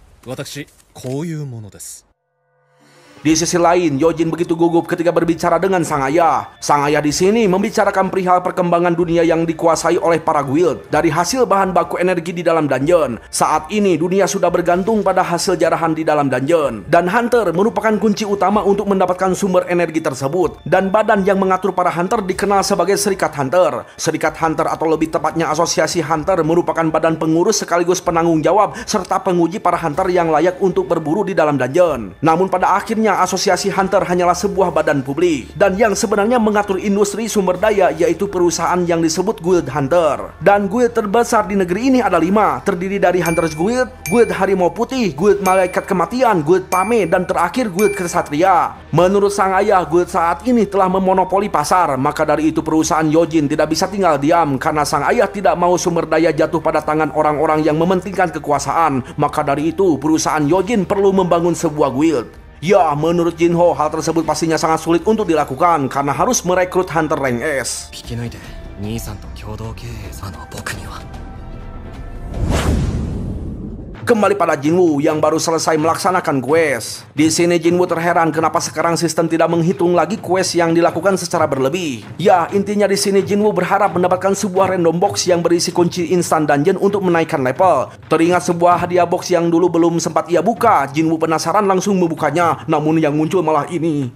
Di sisi lain, Yojin begitu gugup ketika berbicara dengan sang ayah. Sang ayah di sini membicarakan perihal perkembangan dunia yang dikuasai oleh para guild dari hasil bahan baku energi di dalam dungeon. Saat ini dunia sudah bergantung pada hasil jarahan di dalam dungeon, dan Hunter merupakan kunci utama untuk mendapatkan sumber energi tersebut. Dan badan yang mengatur para Hunter dikenal sebagai Serikat Hunter. Serikat Hunter, atau lebih tepatnya Asosiasi Hunter, merupakan badan pengurus sekaligus penanggung jawab serta penguji para Hunter yang layak untuk berburu di dalam dungeon. Namun pada akhirnya Asosiasi Hunter hanyalah sebuah badan publik, dan yang sebenarnya mengatur industri sumber daya yaitu perusahaan yang disebut Guild Hunter. Dan guild terbesar di negeri ini ada 5, terdiri dari Hunters Guild, Guild Harimau Putih, Guild Malaikat Kematian, Guild Pame, dan terakhir Guild Kesatria. Menurut sang ayah, guild saat ini telah memonopoli pasar, maka dari itu perusahaan Yojin tidak bisa tinggal diam, karena sang ayah tidak mau sumber daya jatuh pada tangan orang-orang yang mementingkan kekuasaan. Maka dari itu perusahaan Yojin perlu membangun sebuah guild. Ya, menurut Jinho, hal tersebut pastinya sangat sulit untuk dilakukan karena harus merekrut Hunter rank S. Kembali pada Jinwoo yang baru selesai melaksanakan quest. Di sini Jinwoo terheran kenapa sekarang sistem tidak menghitung lagi quest yang dilakukan secara berlebih. Ya, intinya di sini Jinwoo berharap mendapatkan sebuah random box yang berisi kunci instan dungeon untuk menaikkan level. Teringat sebuah hadiah box yang dulu belum sempat ia buka, Jinwoo penasaran langsung membukanya, namun yang muncul malah ini.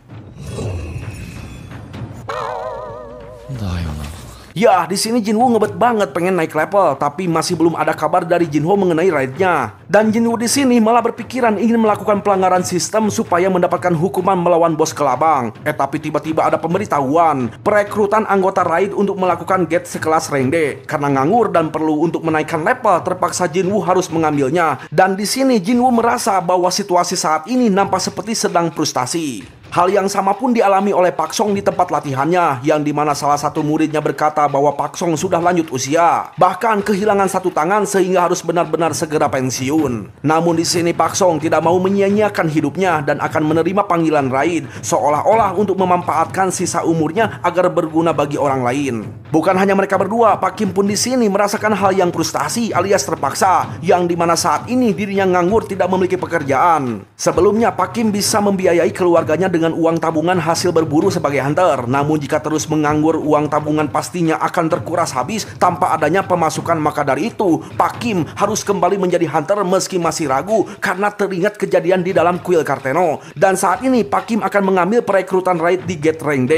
Ya, di sini Jinwoo ngebet banget pengen naik level, tapi masih belum ada kabar dari Jinho mengenai raidnya. Dan Jinwoo di sini malah berpikiran ingin melakukan pelanggaran sistem supaya mendapatkan hukuman melawan bos kelabang. Tapi tiba-tiba ada pemberitahuan perekrutan anggota raid untuk melakukan gate sekelas rank D. Karena nganggur dan perlu untuk menaikkan level, terpaksa Jinwoo harus mengambilnya. Dan di sini Jinwoo merasa bahwa situasi saat ini nampak seperti sedang frustasi. Hal yang sama pun dialami oleh Pak Song di tempat latihannya, yang dimana salah satu muridnya berkata bahwa Pak Song sudah lanjut usia, bahkan kehilangan satu tangan sehingga harus benar-benar segera pensiun. Namun di sini Pak Song tidak mau menyia-nyiakan hidupnya dan akan menerima panggilan raid, seolah-olah untuk memanfaatkan sisa umurnya agar berguna bagi orang lain. Bukan hanya mereka berdua, Pak Kim pun di sini merasakan hal yang frustasi alias terpaksa, yang dimana saat ini dirinya nganggur tidak memiliki pekerjaan. Sebelumnya Pak Kim bisa membiayai keluarganya dengan uang tabungan hasil berburu sebagai hunter. Namun jika terus menganggur, uang tabungan pastinya akan terkuras habis tanpa adanya pemasukan. Maka dari itu Pak Kim harus kembali menjadi hunter meski masih ragu karena teringat kejadian di dalam kuil Karteno. Dan saat ini Pak Kim akan mengambil perekrutan raid di gate rank D.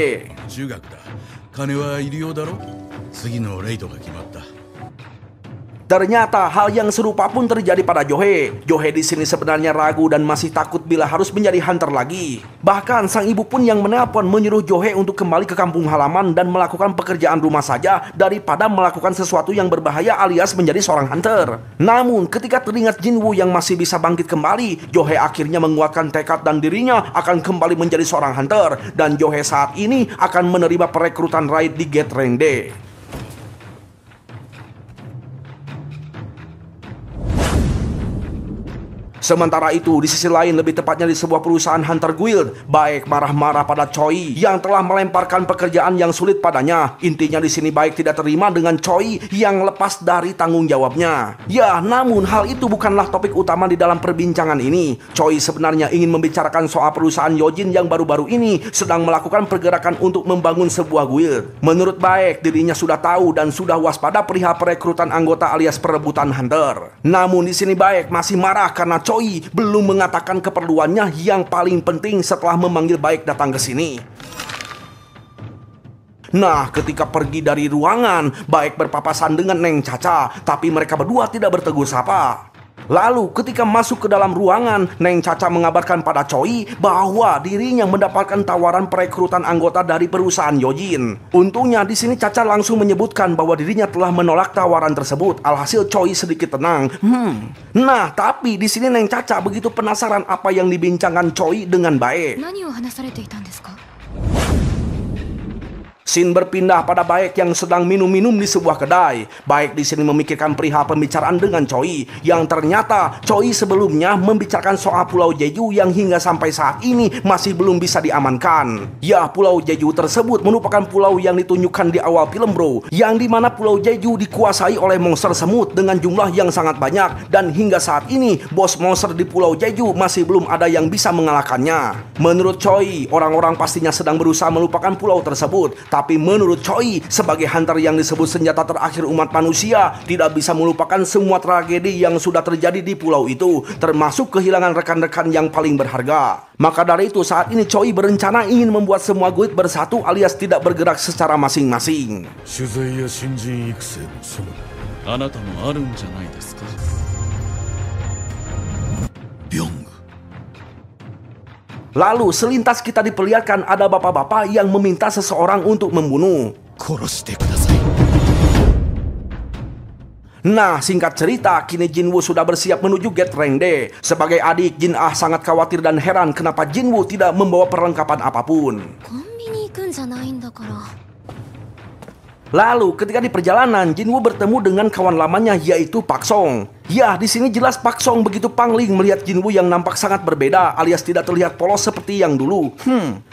Ternyata hal yang serupa pun terjadi pada Johe. Johe di sini sebenarnya ragu dan masih takut bila harus menjadi hunter lagi. Bahkan sang ibu pun yang menelpon menyuruh Johe untuk kembali ke kampung halaman dan melakukan pekerjaan rumah saja daripada melakukan sesuatu yang berbahaya alias menjadi seorang hunter. Namun ketika teringat Jinwoo yang masih bisa bangkit kembali, Johe akhirnya menguatkan tekad dan dirinya akan kembali menjadi seorang hunter. Dan Johe saat ini akan menerima perekrutan raid di Gate Rank D. Sementara itu, di sisi lain lebih tepatnya di sebuah perusahaan Hunter Guild, Baek marah-marah pada Choi yang telah melemparkan pekerjaan yang sulit padanya. Intinya di sini Baek tidak terima dengan Choi yang lepas dari tanggung jawabnya. Ya, namun hal itu bukanlah topik utama di dalam perbincangan ini. Choi sebenarnya ingin membicarakan soal perusahaan Yojin yang baru-baru ini sedang melakukan pergerakan untuk membangun sebuah guild. Menurut Baek, dirinya sudah tahu dan sudah waspada perihal perekrutan anggota alias perebutan hunter. Namun di sini Baek masih marah karena Choi belum mengatakan keperluannya yang paling penting setelah memanggil Baek datang ke sini. Nah, ketika pergi dari ruangan, Baek berpapasan dengan Neng Caca, tapi mereka berdua tidak bertegur sapa. Lalu ketika masuk ke dalam ruangan, Neng Caca mengabarkan pada Choi bahwa dirinya mendapatkan tawaran perekrutan anggota dari perusahaan Yojin. Untungnya di sini Caca langsung menyebutkan bahwa dirinya telah menolak tawaran tersebut. Alhasil Choi sedikit tenang. Nah, tapi di sini Neng Caca begitu penasaran apa yang dibincangkan Choi dengan Baek. Scene berpindah pada Baek yang sedang minum-minum di sebuah kedai. Baek di sini memikirkan perihal pembicaraan dengan Choi, yang ternyata Choi sebelumnya membicarakan soal Pulau Jeju yang hingga sampai saat ini masih belum bisa diamankan. Ya, Pulau Jeju tersebut merupakan pulau yang ditunjukkan di awal film bro, yang dimana Pulau Jeju dikuasai oleh monster semut dengan jumlah yang sangat banyak, dan hingga saat ini bos monster di Pulau Jeju masih belum ada yang bisa mengalahkannya. Menurut Choi, orang-orang pastinya sedang berusaha melupakan pulau tersebut. Tapi menurut Choi, sebagai hunter yang disebut senjata terakhir umat manusia, tidak bisa melupakan semua tragedi yang sudah terjadi di pulau itu, termasuk kehilangan rekan-rekan yang paling berharga. Maka dari itu saat ini Choi berencana ingin membuat semua guild bersatu alias tidak bergerak secara masing-masing. Lalu selintas kita diperlihatkan ada bapak-bapak yang meminta seseorang untuk membunuh. Nah, singkat cerita, kini Jinwoo sudah bersiap menuju Gate Rank D. Sebagai adik, Jin Ah sangat khawatir dan heran kenapa Jinwoo tidak membawa perlengkapan apapun. Lalu ketika di perjalanan, Jinwoo bertemu dengan kawan lamanya yaitu Pak Song. Ya, di sini jelas Pak Song begitu pangling melihat Jinwoo yang nampak sangat berbeda alias tidak terlihat polos seperti yang dulu.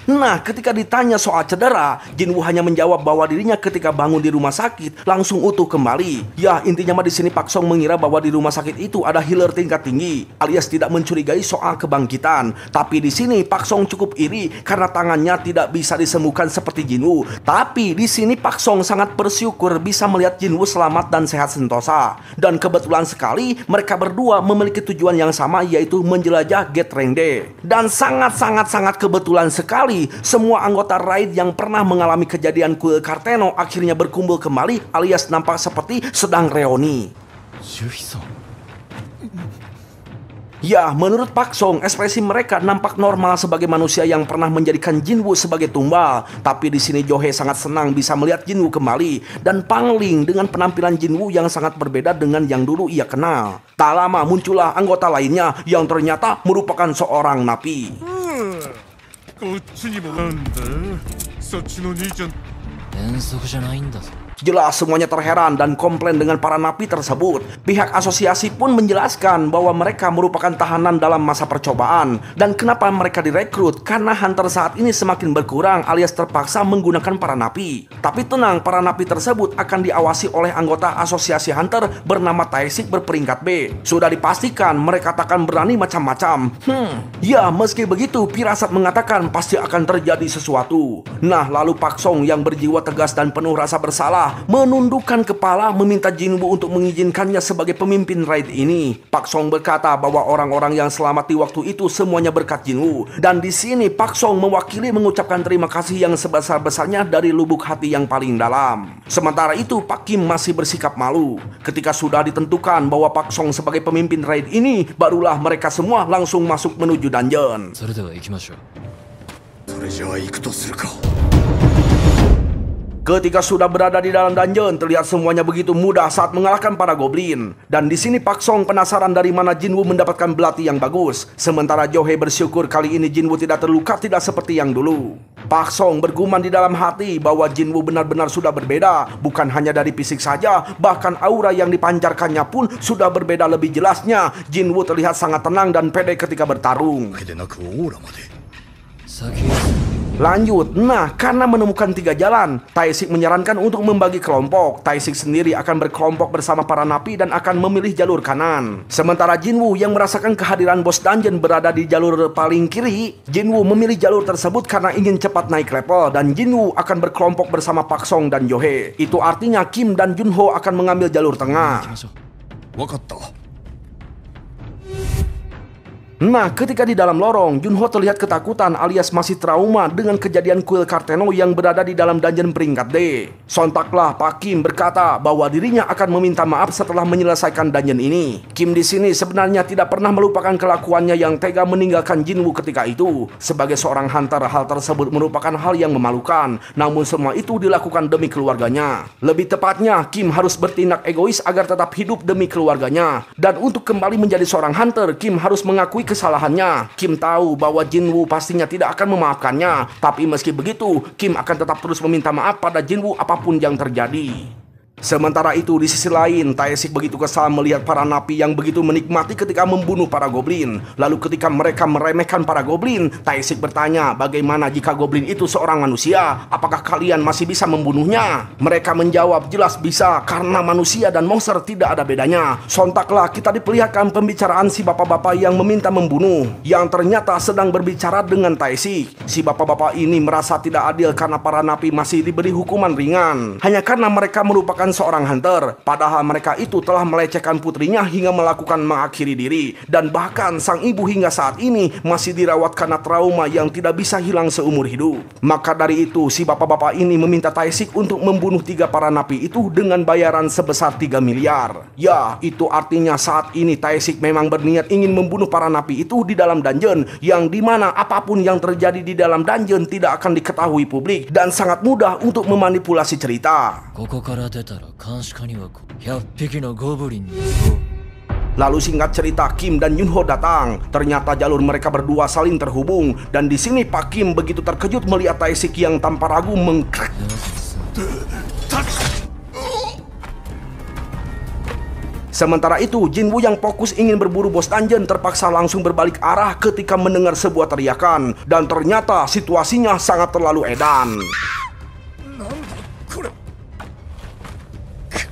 Nah, ketika ditanya soal cedera, Jinwoo hanya menjawab bahwa dirinya ketika bangun di rumah sakit langsung utuh kembali. Ya, intinya mah di sini Pak Song mengira bahwa di rumah sakit itu ada healer tingkat tinggi alias tidak mencurigai soal kebangkitan. Tapi di sini Pak Song cukup iri karena tangannya tidak bisa disembuhkan seperti Jinwoo. Tapi di sini Pak Song sangat bersyukur bisa melihat Jinwoo selamat dan sehat sentosa. Dan kebetulan sekali mereka berdua memiliki tujuan yang sama yaitu menjelajah Gate Rank D. Dan sangat kebetulan sekali semua anggota raid yang pernah mengalami kejadian kuil Karteno akhirnya berkumpul kembali alias nampak seperti sedang reuni. Ya, menurut Pak Song, ekspresi mereka nampak normal sebagai manusia yang pernah menjadikan Jinwoo sebagai tumbal. Tapi di sini Johe sangat senang bisa melihat Jinwoo kembali dan pangling dengan penampilan Jinwoo yang sangat berbeda dengan yang dulu ia kenal. Tak lama muncullah anggota lainnya yang ternyata merupakan seorang napi. Jelas semuanya terheran dan komplain dengan para napi tersebut. Pihak asosiasi pun menjelaskan bahwa mereka merupakan tahanan dalam masa percobaan. Dan kenapa mereka direkrut? Karena hunter saat ini semakin berkurang alias terpaksa menggunakan para napi. Tapi tenang, para napi tersebut akan diawasi oleh anggota asosiasi hunter bernama Taesik berperingkat B. Sudah dipastikan mereka takkan berani macam-macam. Ya, meski begitu firasat mengatakan pasti akan terjadi sesuatu. Nah, lalu Pak Song yang berjiwa tegas dan penuh rasa bersalah adalah menundukkan kepala meminta Jinwoo untuk mengizinkannya sebagai pemimpin raid ini. Pak Song berkata bahwa orang-orang yang selamat di waktu itu semuanya berkat Jinwoo. Dan di sini Pak Song mewakili mengucapkan terima kasih yang sebesar-besarnya dari lubuk hati yang paling dalam. Sementara itu Pak Kim masih bersikap malu. Ketika sudah ditentukan bahwa Pak Song sebagai pemimpin raid ini, barulah mereka semua langsung masuk menuju dungeon. それでは行きましょう。それじゃあ行くとするか。 Ketika sudah berada di dalam dungeon, terlihat semuanya begitu mudah saat mengalahkan para goblin. Dan di sini Pak Song penasaran dari mana Jinwoo mendapatkan belati yang bagus. Sementara Johei bersyukur kali ini Jinwoo tidak terluka, tidak seperti yang dulu. Pak Song bergumam di dalam hati bahwa Jinwoo benar-benar sudah berbeda. Bukan hanya dari fisik saja, bahkan aura yang dipancarkannya pun sudah berbeda lebih jelasnya. Jinwoo terlihat sangat tenang dan pede ketika bertarung. でなくオーラまで。先 Lanjut, nah karena menemukan 3 jalan, Taesik menyarankan untuk membagi kelompok. Taesik sendiri akan berkelompok bersama para napi dan akan memilih jalur kanan. Sementara Jinwoo yang merasakan kehadiran bos dungeon berada di jalur paling kiri, Jinwoo memilih jalur tersebut karena ingin cepat naik level. Dan Jinwoo akan berkelompok bersama Pak Song dan Johei. Itu artinya Kim dan Junho akan mengambil jalur 行き tengah. ましょう。わかった。 Nah, ketika di dalam lorong, Junho terlihat ketakutan alias masih trauma dengan kejadian kuil Karteno yang berada di dalam dungeon peringkat D. Sontaklah Pak Kim berkata bahwa dirinya akan meminta maaf setelah menyelesaikan dungeon ini. Kim di sini sebenarnya tidak pernah melupakan kelakuannya yang tega meninggalkan Jinwoo ketika itu. Sebagai seorang hunter, hal tersebut merupakan hal yang memalukan. Namun semua itu dilakukan demi keluarganya. Lebih tepatnya, Kim harus bertindak egois agar tetap hidup demi keluarganya. Dan untuk kembali menjadi seorang hunter, Kim harus mengakui kesalahannya. Kim tahu bahwa Jinwoo pastinya tidak akan memaafkannya. Tapi meski begitu, Kim akan tetap terus meminta maaf pada Jinwoo apapun yang terjadi. Sementara itu di sisi lain, Taesik begitu kesal melihat para napi yang begitu menikmati ketika membunuh para goblin. Lalu ketika mereka meremehkan para goblin, Taesik bertanya bagaimana jika goblin itu seorang manusia? Apakah kalian masih bisa membunuhnya? Mereka menjawab jelas bisa karena manusia dan monster tidak ada bedanya. Sontaklah kita diperlihatkan pembicaraan si bapak-bapak yang meminta membunuh, yang ternyata sedang berbicara dengan Taesik. Si bapak-bapak ini merasa tidak adil karena para napi masih diberi hukuman ringan hanya karena mereka merupakan seorang hunter, padahal mereka itu telah melecehkan putrinya hingga melakukan mengakhiri diri. Dan bahkan sang ibu hingga saat ini masih dirawat karena trauma yang tidak bisa hilang seumur hidup. Maka dari itu si bapak-bapak ini meminta Taesik untuk membunuh 3 para napi itu dengan bayaran sebesar 3 miliar. Ya, itu artinya saat ini Taesik memang berniat ingin membunuh para napi itu di dalam dungeon, yang dimana apapun yang terjadi di dalam dungeon tidak akan diketahui publik dan sangat mudah untuk memanipulasi cerita. ここから出たら監視下には100匹のゴブリンに。 Lalu singkat cerita, Kim dan Junho datang. Ternyata jalur mereka berdua saling terhubung. Dan di sini Pak Kim begitu terkejut melihat Taesik yang tanpa ragu mengkrek. Sementara itu, Jinwoo yang fokus ingin berburu bos dungeon terpaksa langsung berbalik arah ketika mendengar sebuah teriakan. Dan ternyata situasinya sangat terlalu edan.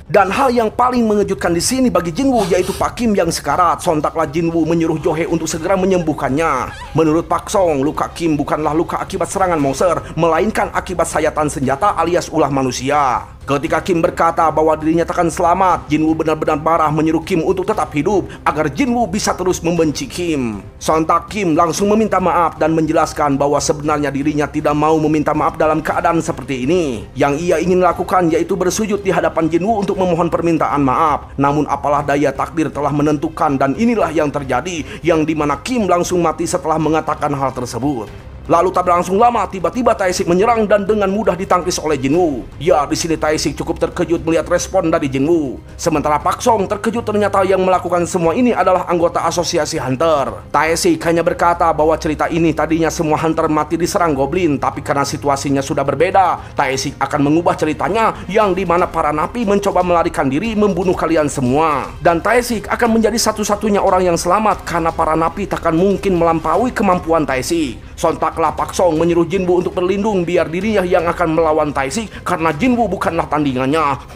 Dan hal yang paling mengejutkan di sini bagi Jinwoo yaitu Pak Kim yang sekarat. Sontaklah Jinwoo menyuruh Johei untuk segera menyembuhkannya. Menurut Pak Song, luka Kim bukanlah luka akibat serangan monster, melainkan akibat sayatan senjata alias ulah manusia. Ketika Kim berkata bahwa dirinya takkan selamat, Jinwoo benar-benar marah menyuruh Kim untuk tetap hidup agar Jinwoo bisa terus membenci Kim. Sontak Kim langsung meminta maaf dan menjelaskan bahwa sebenarnya dirinya tidak mau meminta maaf dalam keadaan seperti ini. Yang ia ingin lakukan yaitu bersujud di hadapan Jinwoo untuk memohon permintaan maaf. Namun apalah daya, takdir telah menentukan dan inilah yang terjadi, yang dimana Kim langsung mati setelah mengatakan hal tersebut. Lalu tak berlangsung lama, tiba-tiba Taesik menyerang dan dengan mudah ditangkis oleh Jinwoo. Ya, di sini Taesik cukup terkejut melihat respon dari Jinwoo. Sementara Pak Song terkejut ternyata yang melakukan semua ini adalah anggota asosiasi hunter. Taesik hanya berkata bahwa cerita ini tadinya semua hunter mati diserang goblin, tapi karena situasinya sudah berbeda, Taesik akan mengubah ceritanya yang dimana para napi mencoba melarikan diri membunuh kalian semua. Dan Taesik akan menjadi satu-satunya orang yang selamat karena para napi takkan mungkin melampaui kemampuan Taesik. Sontaklah Pak Song menyuruh Jinwoo untuk berlindung biar dirinya yang akan melawan Taesik karena Jinwoo bukanlah tandingannya.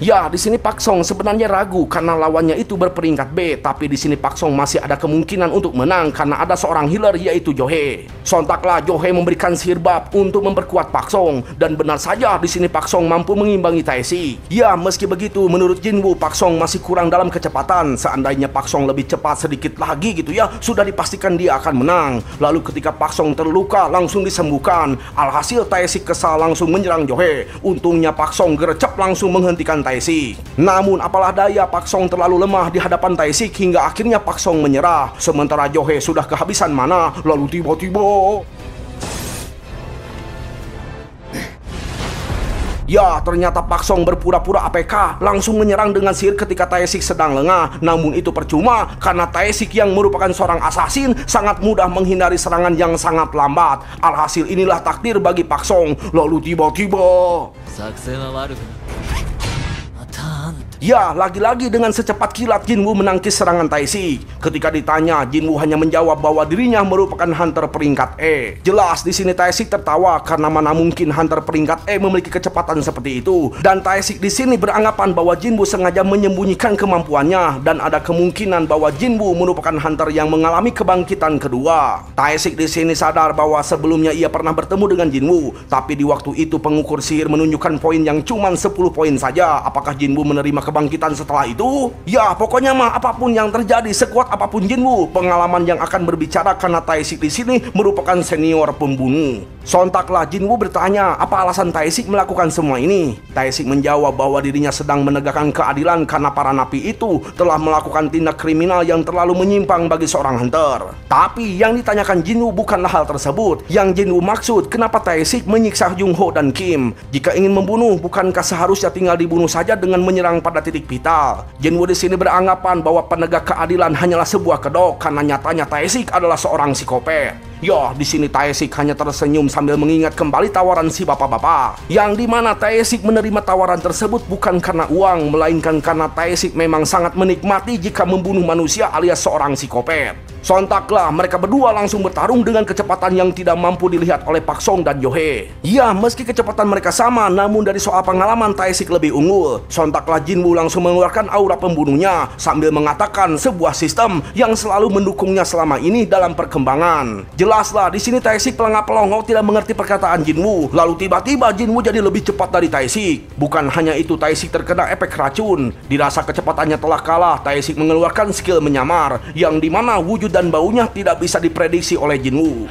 Ya, di sini Pak Song sebenarnya ragu karena lawannya itu berperingkat B, tapi di sini Pak Song masih ada kemungkinan untuk menang karena ada seorang healer yaitu Johe. Sontaklah Johe memberikan sihir bab untuk memperkuat Pak Song, dan benar saja di sini Pak Song mampu mengimbangi Taesik. Ya, meski begitu menurut Jinwoo Pak Song masih kurang dalam kecepatan. Seandainya Pak Song lebih cepat sedikit lagi gitu ya, sudah dipastikan dia akan menang. Lalu ketika Pak Song terluka langsung disembuhkan. Alhasil Taesik kesal langsung menyerang Johe. Untungnya Pak Song gercep langsung menghentikan Taesik. Namun apalah daya, Pak Song terlalu lemah di hadapan Taesik hingga akhirnya Pak Song menyerah. Sementara Johe sudah kehabisan mana. Lalu tiba-tiba ya, ternyata Pak Song berpura-pura APK langsung menyerang dengan sihir ketika Taesik sedang lengah. Namun itu percuma karena Taesik yang merupakan seorang assassin sangat mudah menghindari serangan yang sangat lambat. Alhasil inilah takdir bagi Pak Song. Lalu tiba-tiba ya, lagi-lagi dengan secepat kilat Jinwoo menangkis serangan Taesik. Ketika ditanya, Jinwoo hanya menjawab bahwa dirinya merupakan hunter peringkat E. Jelas di sini Taesik tertawa karena mana mungkin hunter peringkat E memiliki kecepatan seperti itu. Dan Taesik di sini beranggapan bahwa Jinwoo sengaja menyembunyikan kemampuannya dan ada kemungkinan bahwa Jinwoo merupakan hunter yang mengalami kebangkitan kedua. Taesik di sini sadar bahwa sebelumnya ia pernah bertemu dengan Jinwoo, tapi di waktu itu pengukur sihir menunjukkan poin yang cuma 10 poin saja. Apakah Jinwoo menerima kebangkitan setelah itu? Ya, pokoknya mah apapun yang terjadi, sekuat apapun Jinwoo, pengalaman yang akan berbicara karena Taesik di sini merupakan senior pembunuh. Sontaklah Jinwoo bertanya, apa alasan Taesik melakukan semua ini? Taesik menjawab bahwa dirinya sedang menegakkan keadilan karena para napi itu telah melakukan tindak kriminal yang terlalu menyimpang bagi seorang hunter. Tapi yang ditanyakan Jinwoo bukanlah hal tersebut. Yang Jinwoo maksud, kenapa Taesik menyiksa Jungho dan Kim? Jika ingin membunuh, bukankah seharusnya tinggal dibunuh saja dengan menyerang pada titik vital? Jinwoo di sini beranggapan bahwa penegak keadilan hanyalah sebuah kedok karena nyatanya Taesik adalah seorang psikopat. Ya, di sini Taesik hanya tersenyum sambil mengingat kembali tawaran si bapak-bapak. Yang dimana Taesik menerima tawaran tersebut bukan karena uang, melainkan karena Taesik memang sangat menikmati jika membunuh manusia alias seorang psikopat. Sontaklah mereka berdua langsung bertarung dengan kecepatan yang tidak mampu dilihat oleh Pak Song dan Johe. Ya, meski kecepatan mereka sama, namun dari soal pengalaman Taesik lebih unggul. Sontaklah Jinwoo langsung mengeluarkan aura pembunuhnya sambil mengatakan sebuah sistem yang selalu mendukungnya selama ini dalam perkembangan. Jelaslah di sini Taesik pelongo tidak mengerti perkataan Jinwoo. Lalu tiba-tiba Jinwoo jadi lebih cepat dari Taesik. Bukan hanya itu, Taesik terkena efek racun. Dirasa kecepatannya telah kalah, Taesik mengeluarkan skill menyamar yang dimana wujud dan baunya tidak bisa diprediksi oleh Jinwoo.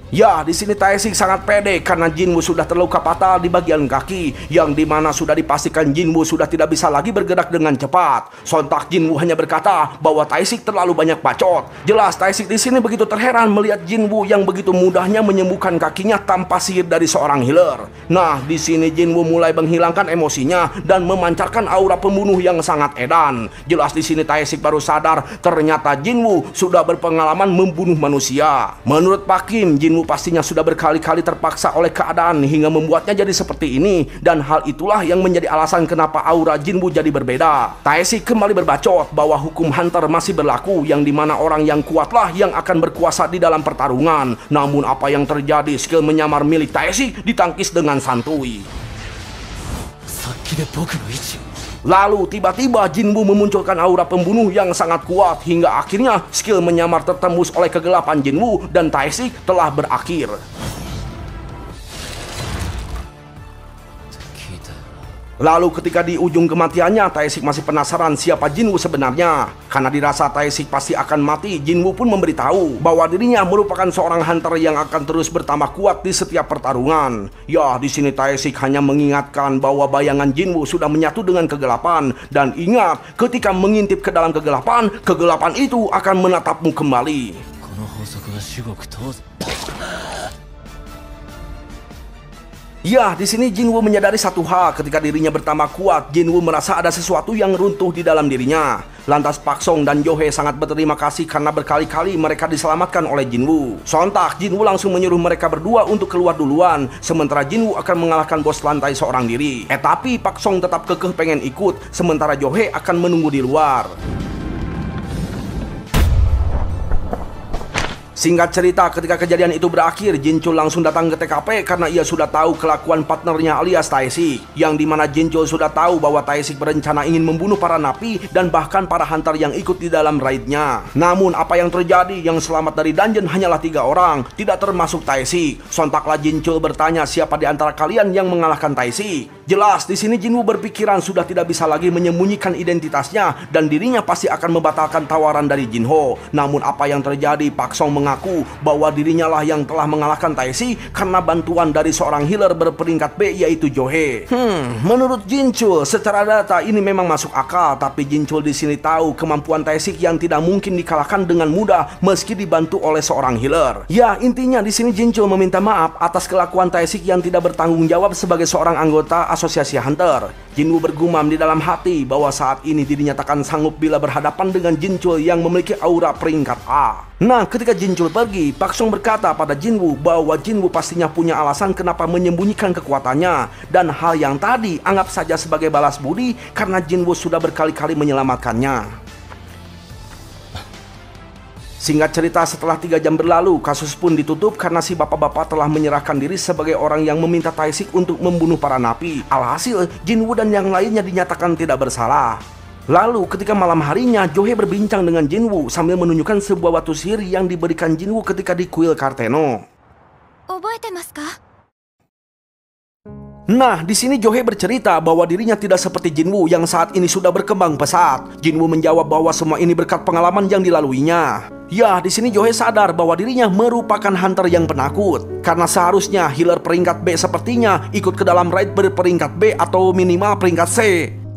Ya, di sini Taesik sangat pede karena Jinwoo sudah terluka fatal di bagian kaki, yang dimana sudah dipastikan Jinwoo sudah tidak bisa lagi bergerak dengan cepat. Sontak Jinwoo hanya berkata bahwa Taesik terlalu banyak bacot. Jelas Taesik di sini begitu terheran melihat Jinwoo yang begitu mudahnya menyembuhkan kakinya tanpa sihir dari seorang healer. Nah, di sini Jinwoo mulai menghilangkan emosinya dan memancarkan aura pembunuh yang sangat edan. Jelas di sini Taesik baru sadar ternyata Jinwoo sudah berpengalaman membunuh manusia. Menurut Pak Kim, Jinwoo pastinya sudah berkali-kali terpaksa oleh keadaan hingga membuatnya jadi seperti ini, dan hal itulah yang menjadi alasan kenapa aura Jinwoo jadi berbeda. Taesik kembali berbacot bahwa hukum hunter masih berlaku, yang dimana orang yang kuatlah yang akan berkuasa di dalam pertarungan. Namun apa yang terjadi, skill menyamar milik Taesik ditangkis dengan santuy. Lalu tiba-tiba Jinwoo memunculkan aura pembunuh yang sangat kuat hingga akhirnya skill menyamar tertembus oleh kegelapan Jinwoo dan Taesik telah berakhir. Lalu ketika di ujung kematiannya, Taesik masih penasaran siapa Jinwoo sebenarnya. Karena dirasa Taesik pasti akan mati, Jinwoo pun memberitahu bahwa dirinya merupakan seorang hunter yang akan terus bertambah kuat di setiap pertarungan. Ya, di sini Taesik hanya mengingatkan bahwa bayangan Jinwoo sudah menyatu dengan kegelapan. Dan ingat, ketika mengintip ke dalam kegelapan, kegelapan itu akan menatapmu kembali. Ya, di sini Jinwoo menyadari satu hal, ketika dirinya bertambah kuat, Jinwoo merasa ada sesuatu yang runtuh di dalam dirinya. Lantas Pak Song dan Johe sangat berterima kasih karena berkali-kali mereka diselamatkan oleh Jinwoo. Sontak, Jinwoo langsung menyuruh mereka berdua untuk keluar duluan, sementara Jinwoo akan mengalahkan bos lantai seorang diri. Tapi Pak Song tetap kekeh pengen ikut, sementara Johe akan menunggu di luar. Singkat cerita, ketika kejadian itu berakhir, Jinchul langsung datang ke TKP karena ia sudah tahu kelakuan partnernya alias Taesik. Yang dimana Jinchul sudah tahu bahwa Taesik berencana ingin membunuh para napi dan bahkan para hunter yang ikut di dalam raidnya. Namun apa yang terjadi? Yang selamat dari dungeon hanyalah 3 orang, tidak termasuk Taesik. Sontaklah Jinchul bertanya siapa di antara kalian yang mengalahkan Taesik. Jelas di sini Jinwoo berpikiran sudah tidak bisa lagi menyembunyikan identitasnya dan dirinya pasti akan membatalkan tawaran dari Jinho. Namun apa yang terjadi? Pak Song mengaku bahwa dirinya lah yang telah mengalahkan Taesik karena bantuan dari seorang healer berperingkat B yaitu Johe. Menurut Jinchul, secara data ini memang masuk akal, tapi Jinchul di sini tahu kemampuan Taesik yang tidak mungkin dikalahkan dengan mudah meski dibantu oleh seorang healer. Ya, intinya di sini Jinchul meminta maaf atas kelakuan Taesik yang tidak bertanggung jawab sebagai seorang anggota Asosiasi Hunter. Jinwoo bergumam di dalam hati bahwa saat ini dirinya takkan sanggup bila berhadapan dengan Jinchul yang memiliki aura peringkat A. Nah, ketika Jinchul pergi, Pak Song berkata pada Jinwoo bahwa Jinwoo pastinya punya alasan kenapa menyembunyikan kekuatannya. Dan hal yang tadi anggap saja sebagai balas budi karena Jinwoo sudah berkali-kali menyelamatkannya. Singkat cerita, setelah 3 jam berlalu, kasus pun ditutup karena si bapak-bapak telah menyerahkan diri sebagai orang yang meminta Taesik untuk membunuh para napi. Alhasil, Jinwoo dan yang lainnya dinyatakan tidak bersalah. Lalu, ketika malam harinya, Johe berbincang dengan Jinwoo sambil menunjukkan sebuah batu sihir yang diberikan Jinwoo ketika di kuil Karteno. Nah, di sini Johe bercerita bahwa dirinya tidak seperti Jinwoo yang saat ini sudah berkembang pesat. Jinwoo menjawab bahwa semua ini berkat pengalaman yang dilaluinya. Ya, di sini Johe sadar bahwa dirinya merupakan hunter yang penakut. Karena seharusnya healer peringkat B sepertinya ikut ke dalam raid berperingkat B atau minimal peringkat C.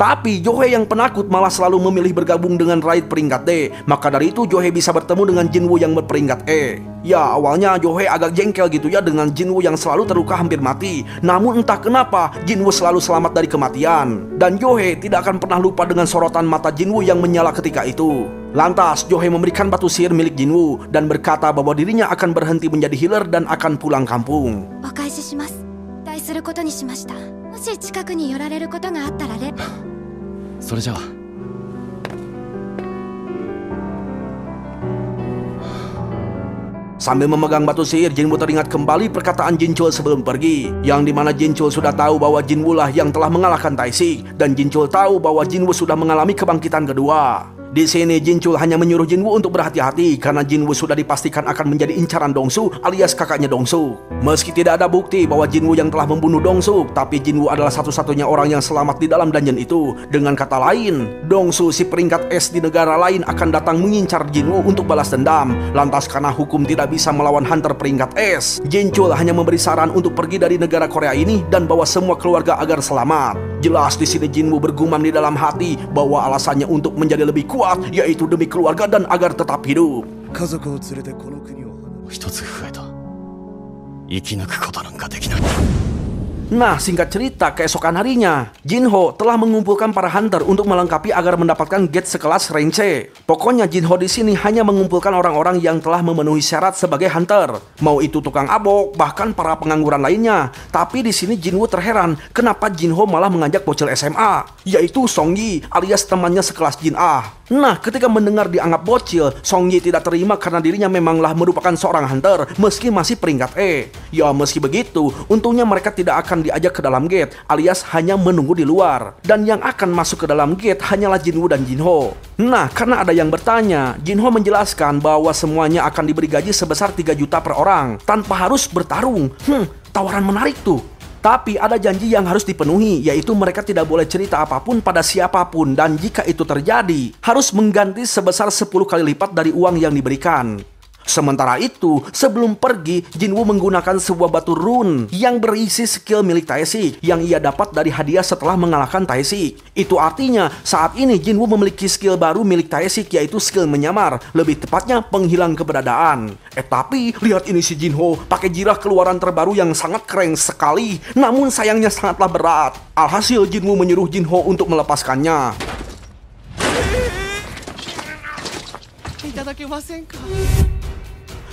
Tapi Johe yang penakut malah selalu memilih bergabung dengan raid peringkat D. Maka dari itu Johe bisa bertemu dengan Jinwoo yang berperingkat E. Ya, awalnya Johe agak jengkel gitu ya dengan Jinwoo yang selalu terluka hampir mati. Namun entah kenapa Jinwoo selalu selamat dari kematian. Dan Johe tidak akan pernah lupa dengan sorotan mata Jinwoo yang menyala ketika itu. Lantas Johe memberikan batu sihir milik Jinwoo dan berkata bahwa dirinya akan berhenti menjadi healer dan akan pulang kampung. Sambil memegang batu sihir, Jinwoo teringat kembali perkataan Jinchul sebelum pergi, yang dimana Jinchul sudah tahu bahwa Jinwoo lah yang telah mengalahkan Taesik, dan Jinchul tahu bahwa Jinwoo sudah mengalami kebangkitan kedua. Di sini Jinchul hanya menyuruh Jinwoo untuk berhati-hati karena Jinwoo sudah dipastikan akan menjadi incaran Dongsu alias kakaknya Dongsu. Meski tidak ada bukti bahwa Jinwoo yang telah membunuh Dongsu, tapi Jinwoo adalah satu-satunya orang yang selamat di dalam dungeon itu. Dengan kata lain, Dongsu si peringkat S di negara lain akan datang mengincar Jinwoo untuk balas dendam. Lantas karena hukum tidak bisa melawan hunter peringkat S, Jinchul hanya memberi saran untuk pergi dari negara Korea ini dan bawa semua keluarga agar selamat. Jelas di sini Jinwoo bergumam di dalam hati bahwa alasannya untuk menjadi lebih kuat yaitu demi keluarga dan agar tetap hidup. Nah, singkat cerita, keesokan harinya, Jinho telah mengumpulkan para hunter untuk melengkapi agar mendapatkan gate sekelas rank C. Pokoknya Jinho di sini hanya mengumpulkan orang-orang yang telah memenuhi syarat sebagai hunter. Mau itu tukang abok, bahkan para pengangguran lainnya. Tapi di sini Jinwoo terheran, kenapa Jinho malah mengajak bocil SMA, yaitu Songyi alias temannya sekelas Jin A. Nah, ketika mendengar dianggap bocil, Songyi tidak terima karena dirinya memanglah merupakan seorang hunter meski masih peringkat E. Ya, meski begitu, untungnya mereka tidak akan diajak ke dalam gate alias hanya menunggu di luar. Dan yang akan masuk ke dalam gate hanyalah Jinwoo dan Jinho. Nah, karena ada yang bertanya, Jinho menjelaskan bahwa semuanya akan diberi gaji sebesar 3 juta per orang tanpa harus bertarung. Tawaran menarik tuh. Tapi ada janji yang harus dipenuhi, yaitu mereka tidak boleh cerita apapun pada siapapun, dan jika itu terjadi, harus mengganti sebesar 10 kali lipat dari uang yang diberikan. Sementara itu, sebelum pergi, Jinwoo menggunakan sebuah batu rune yang berisi skill milik Taesik yang ia dapat dari hadiah setelah mengalahkan Taesik. Itu artinya, saat ini Jinwoo memiliki skill baru milik Taesik yaitu skill menyamar, lebih tepatnya penghilang keberadaan. Tapi lihat ini si Jinho pakai jirah keluaran terbaru yang sangat keren sekali, namun sayangnya sangatlah berat. Alhasil Jinwoo menyuruh Jinho untuk melepaskannya.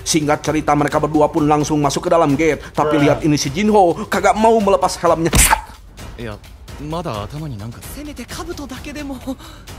Singkat cerita, mereka berdua pun langsung masuk ke dalam gate. Tapi lihat ini si Jinho kagak mau melepas helmnya. まだ頭になんかせめて兜だけでも。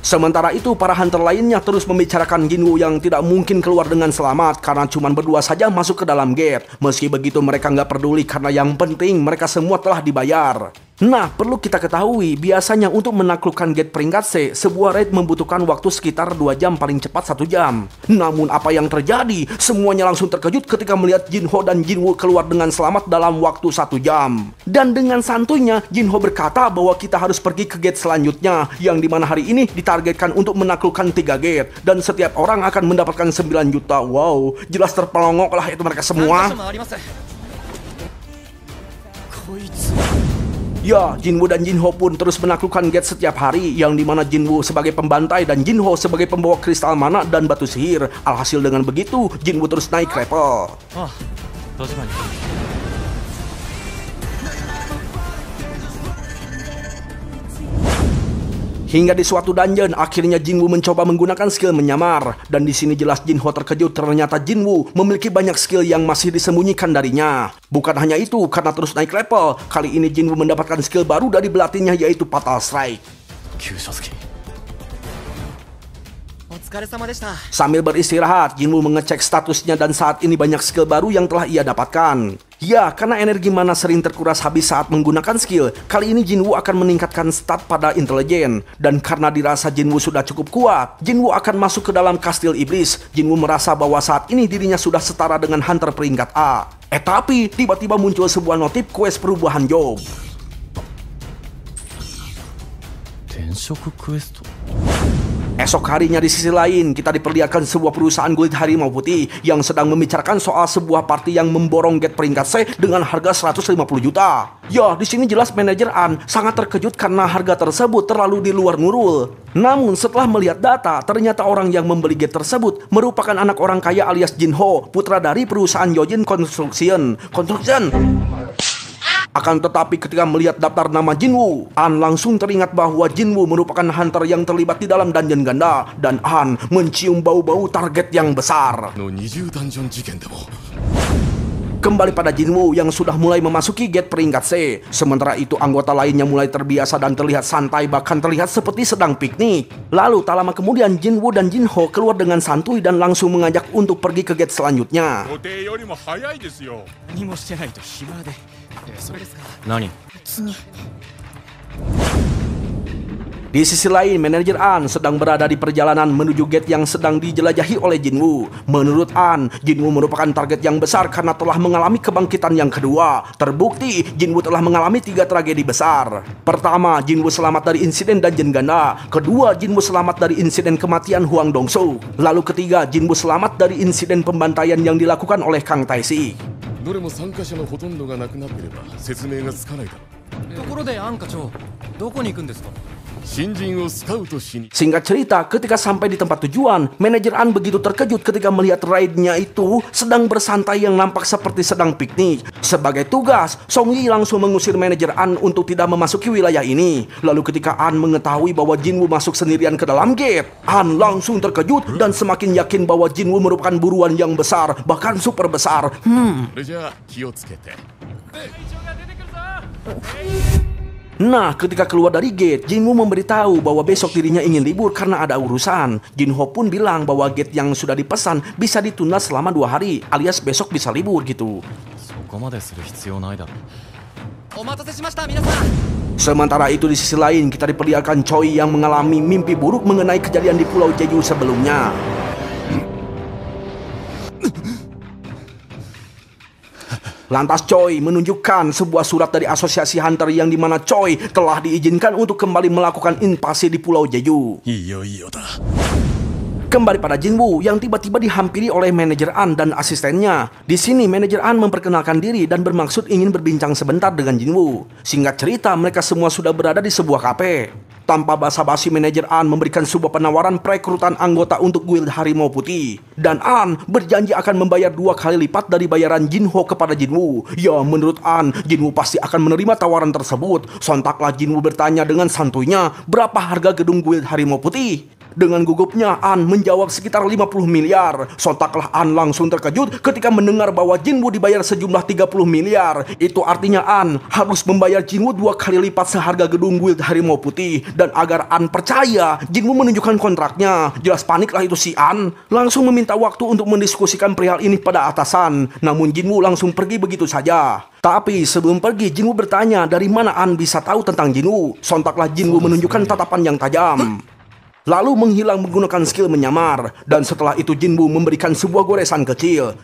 Sementara itu, para hunter lainnya terus membicarakan Jinwoo yang tidak mungkin keluar dengan selamat karena cuma berdua saja masuk ke dalam gate. Meski begitu, mereka nggak peduli karena yang penting mereka semua telah dibayar. Nah, perlu kita ketahui, biasanya untuk menaklukkan gate peringkat C, sebuah raid membutuhkan waktu sekitar 2 jam, paling cepat 1 jam. Namun apa yang terjadi? Semuanya langsung terkejut ketika melihat Jinho dan Jinwoo keluar dengan selamat dalam waktu 1 jam. Dan dengan santuйnya, Jinho berkata bahwa kita harus pergi ke gate selanjutnya, yang dimana hari ini ditargetkan untuk menaklukkan 3 gate. Dan setiap orang akan mendapatkan 9 juta. Wow, jelas terpelongok lah itu mereka semua. Ya, Jinwoo dan Jinho pun terus menaklukkan gate setiap hari, yang dimana Jinwoo sebagai pembantai dan Jinho sebagai pembawa kristal mana dan batu sihir. Alhasil dengan begitu, Jinwoo terus naik level. 確かに Hingga di suatu dungeon, akhirnya Jinwoo mencoba menggunakan skill menyamar. Dan di sini jelas Jinho terkejut, ternyata Jinwoo memiliki banyak skill yang masih disembunyikan darinya. Bukan hanya itu, karena terus naik level, kali ini Jinwoo mendapatkan skill baru dari pelatihnya, yaitu Fatal Strike. 急所付き お疲れ様でした。 Sambil beristirahat, Jinwoo mengecek statusnya dan saat ini banyak skill baru yang telah ia dapatkan. Ya, karena energi mana sering terkuras habis saat menggunakan skill, kali ini Jinwoo akan meningkatkan stat pada intelijen. Dan karena dirasa Jinwoo sudah cukup kuat, Jinwoo akan masuk ke dalam kastil iblis. Jinwoo merasa bahwa saat ini dirinya sudah setara dengan hunter peringkat A. Tapi tiba-tiba muncul sebuah notif quest perubahan job. 転職クエスト Esok harinya di sisi lain, kita diperlihatkan sebuah perusahaan kulit harimau putih yang sedang membicarakan soal sebuah party yang memborong gate peringkat C dengan harga 150 juta. Ya, di sini jelas manajer An sangat terkejut karena harga tersebut terlalu di luar nurul. Namun setelah melihat data, ternyata orang yang membeli gate tersebut merupakan anak orang kaya alias Jinho, putra dari perusahaan Yojin Construction. Akan tetapi ketika melihat daftar nama Jinwoo, An langsung teringat bahwa Jinwoo merupakan hunter yang terlibat di dalam dungeon ganda. Dan An mencium bau-bau target yang besar. の20ダンジョン事件でも Kembali pada Jinwoo yang sudah mulai memasuki gate peringkat C. Sementara itu anggota lainnya mulai terbiasa dan terlihat santai, bahkan terlihat seperti sedang piknik. Lalu tak lama kemudian Jinwoo dan Jinho keluar dengan santuy dan langsung mengajak untuk pergi ke gate selanjutnya. 予定よりも早いですよ。何もしてないと暇で。それですか。何 別に。 Di sisi lain, manajer An sedang berada di perjalanan menuju gate yang sedang dijelajahi oleh Jinwoo. Menurut An, Jinwoo merupakan target yang besar karena telah mengalami kebangkitan yang kedua. Terbukti, Jinwoo telah mengalami 3 tragedi besar. Pertama, Jinwoo selamat dari insiden dungeon ganda. Kedua, Jinwoo selamat dari insiden kematian Huang Dongsu. Lalu ketiga, Jinwoo selamat dari insiden pembantaian yang dilakukan oleh Kang Taisi. どれも参加者のほとんどが亡くなってれば説明がつかないだろう。ところでアン課長、どこに行くんですか。新人をスカウトしに Singkat cerita, ketika sampai di tempat tujuan, manajer An begitu terkejut ketika melihat raidnya itu sedang bersantai yang nampak seperti sedang piknik. Sebagai tugas, Song Yi langsung mengusir manajer An untuk tidak memasuki wilayah ini. Lalu ketika An mengetahui bahwa Jinwoo masuk sendirian ke dalam gate, An langsung terkejut dan semakin yakin bahwa Jinwoo merupakan buruan yang besar, bahkan super besar. それじゃあ気をつけて Nah, ketika keluar dari gate, Jinwoo memberitahu bahwa besok dirinya ingin libur karena ada urusan. Jinho pun bilang bahwa gate yang sudah dipesan bisa ditunda selama 2 hari, alias besok bisa libur gitu. そこまでする必要ないだろう。お待たせしました皆さん。 Sementara itu di sisi lain, kita diperlihatkan Choi yang mengalami mimpi buruk mengenai kejadian di Pulau Jeju sebelumnya. Lantas Choi menunjukkan sebuah surat dari asosiasi hunter yang dimana Choi telah diizinkan untuk kembali melakukan invasi di Pulau Jeju. いいよいいよだ。 Kembali pada Jinwoo yang tiba-tiba dihampiri oleh manajer An dan asistennya. Di sini manajer An memperkenalkan diri dan bermaksud ingin berbincang sebentar dengan Jinwoo. Singkat cerita, mereka semua sudah berada di sebuah kafe. Tanpa basa-basi, manajer An memberikan sebuah penawaran perekrutan anggota untuk guild harimau putih. Dan An berjanji akan membayar 2 kali lipat dari bayaran Jinho kepada Jinwoo. Ya, menurut An, Jinwoo pasti akan menerima tawaran tersebut. Sontaklah Jinwoo bertanya dengan santuynya, berapa harga gedung guild harimau putih? Dengan gugupnya An menjawab sekitar 50 miliar. Sontaklah An langsung terkejut ketika mendengar bahwa Jinwoo dibayar sejumlah 30 miliar. Itu artinya An harus membayar Jinwoo 2 kali lipat seharga gedung Guild Harimau Putih. Dan agar An percaya, Jinwoo menunjukkan kontraknya. Jelas paniklah itu si An. Langsung meminta waktu untuk mendiskusikan perihal ini pada atasan. Namun Jinwoo langsung pergi begitu saja. Tapi sebelum pergi, Jinwoo bertanya dari mana An bisa tahu tentang Jinwoo. Sontaklah Jinwoo menunjukkan tatapan yang tajam, lalu menghilang menggunakan skill menyamar. Dan setelah itu Jinwoo memberikan sebuah goresan kecil.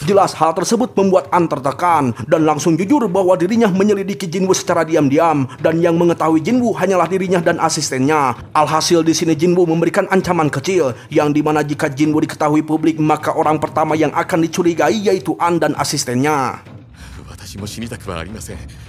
Jelas hal tersebut membuat An tertekan dan langsung jujur bahwa dirinya menyelidiki Jinwoo secara diam-diam, dan yang mengetahui Jinwoo hanyalah dirinya dan asistennya. Alhasil di sini Jinwoo memberikan ancaman kecil yang dimana jika Jinwoo diketahui publik, maka orang pertama yang akan dicurigai yaitu An dan asistennya.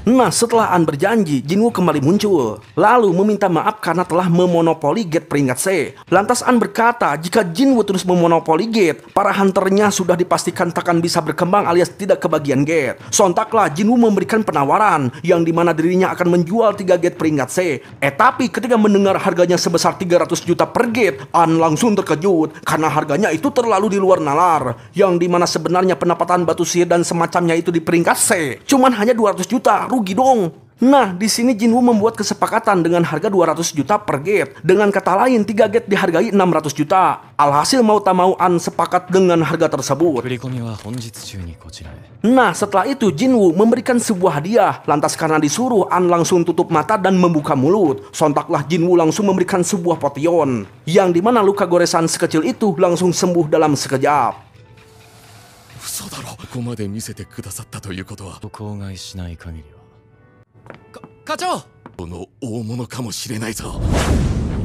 Nah, setelah An berjanji, Jinwoo kembali muncul, lalu meminta maaf karena telah memonopoli gate peringkat C. Lantas An berkata jika Jinwoo terus memonopoli gate, para hunternya sudah dipastikan takkan bisa berkembang alias tidak kebagian gate. Sontaklah Jinwoo memberikan penawaran yang dimana dirinya akan menjual 3 gate peringkat C. Tapi ketika mendengar harganya sebesar 300 juta per gate, An langsung terkejut karena harganya itu terlalu di luar nalar, yang dimana sebenarnya pendapatan batu sihir dan semacamnya itu di peringkat C cuman hanya 200 juta, rugi dong. Nah, di sini Jinwoo membuat kesepakatan dengan harga 200 juta per gate. Dengan kata lain, 3 gate dihargai 600 juta. Alhasil mau tak mau An sepakat dengan harga tersebut. Nah, setelah itu Jinwoo memberikan sebuah hadiah. Lantas karena disuruh, An langsung tutup mata dan membuka mulut. Sontaklah Jinwoo langsung memberikan sebuah potion, yang dimana luka goresan sekecil itu langsung sembuh dalam sekejap. ここまで見せてくださったということは口外しない限りは。課長、この大物かもしれないぞ。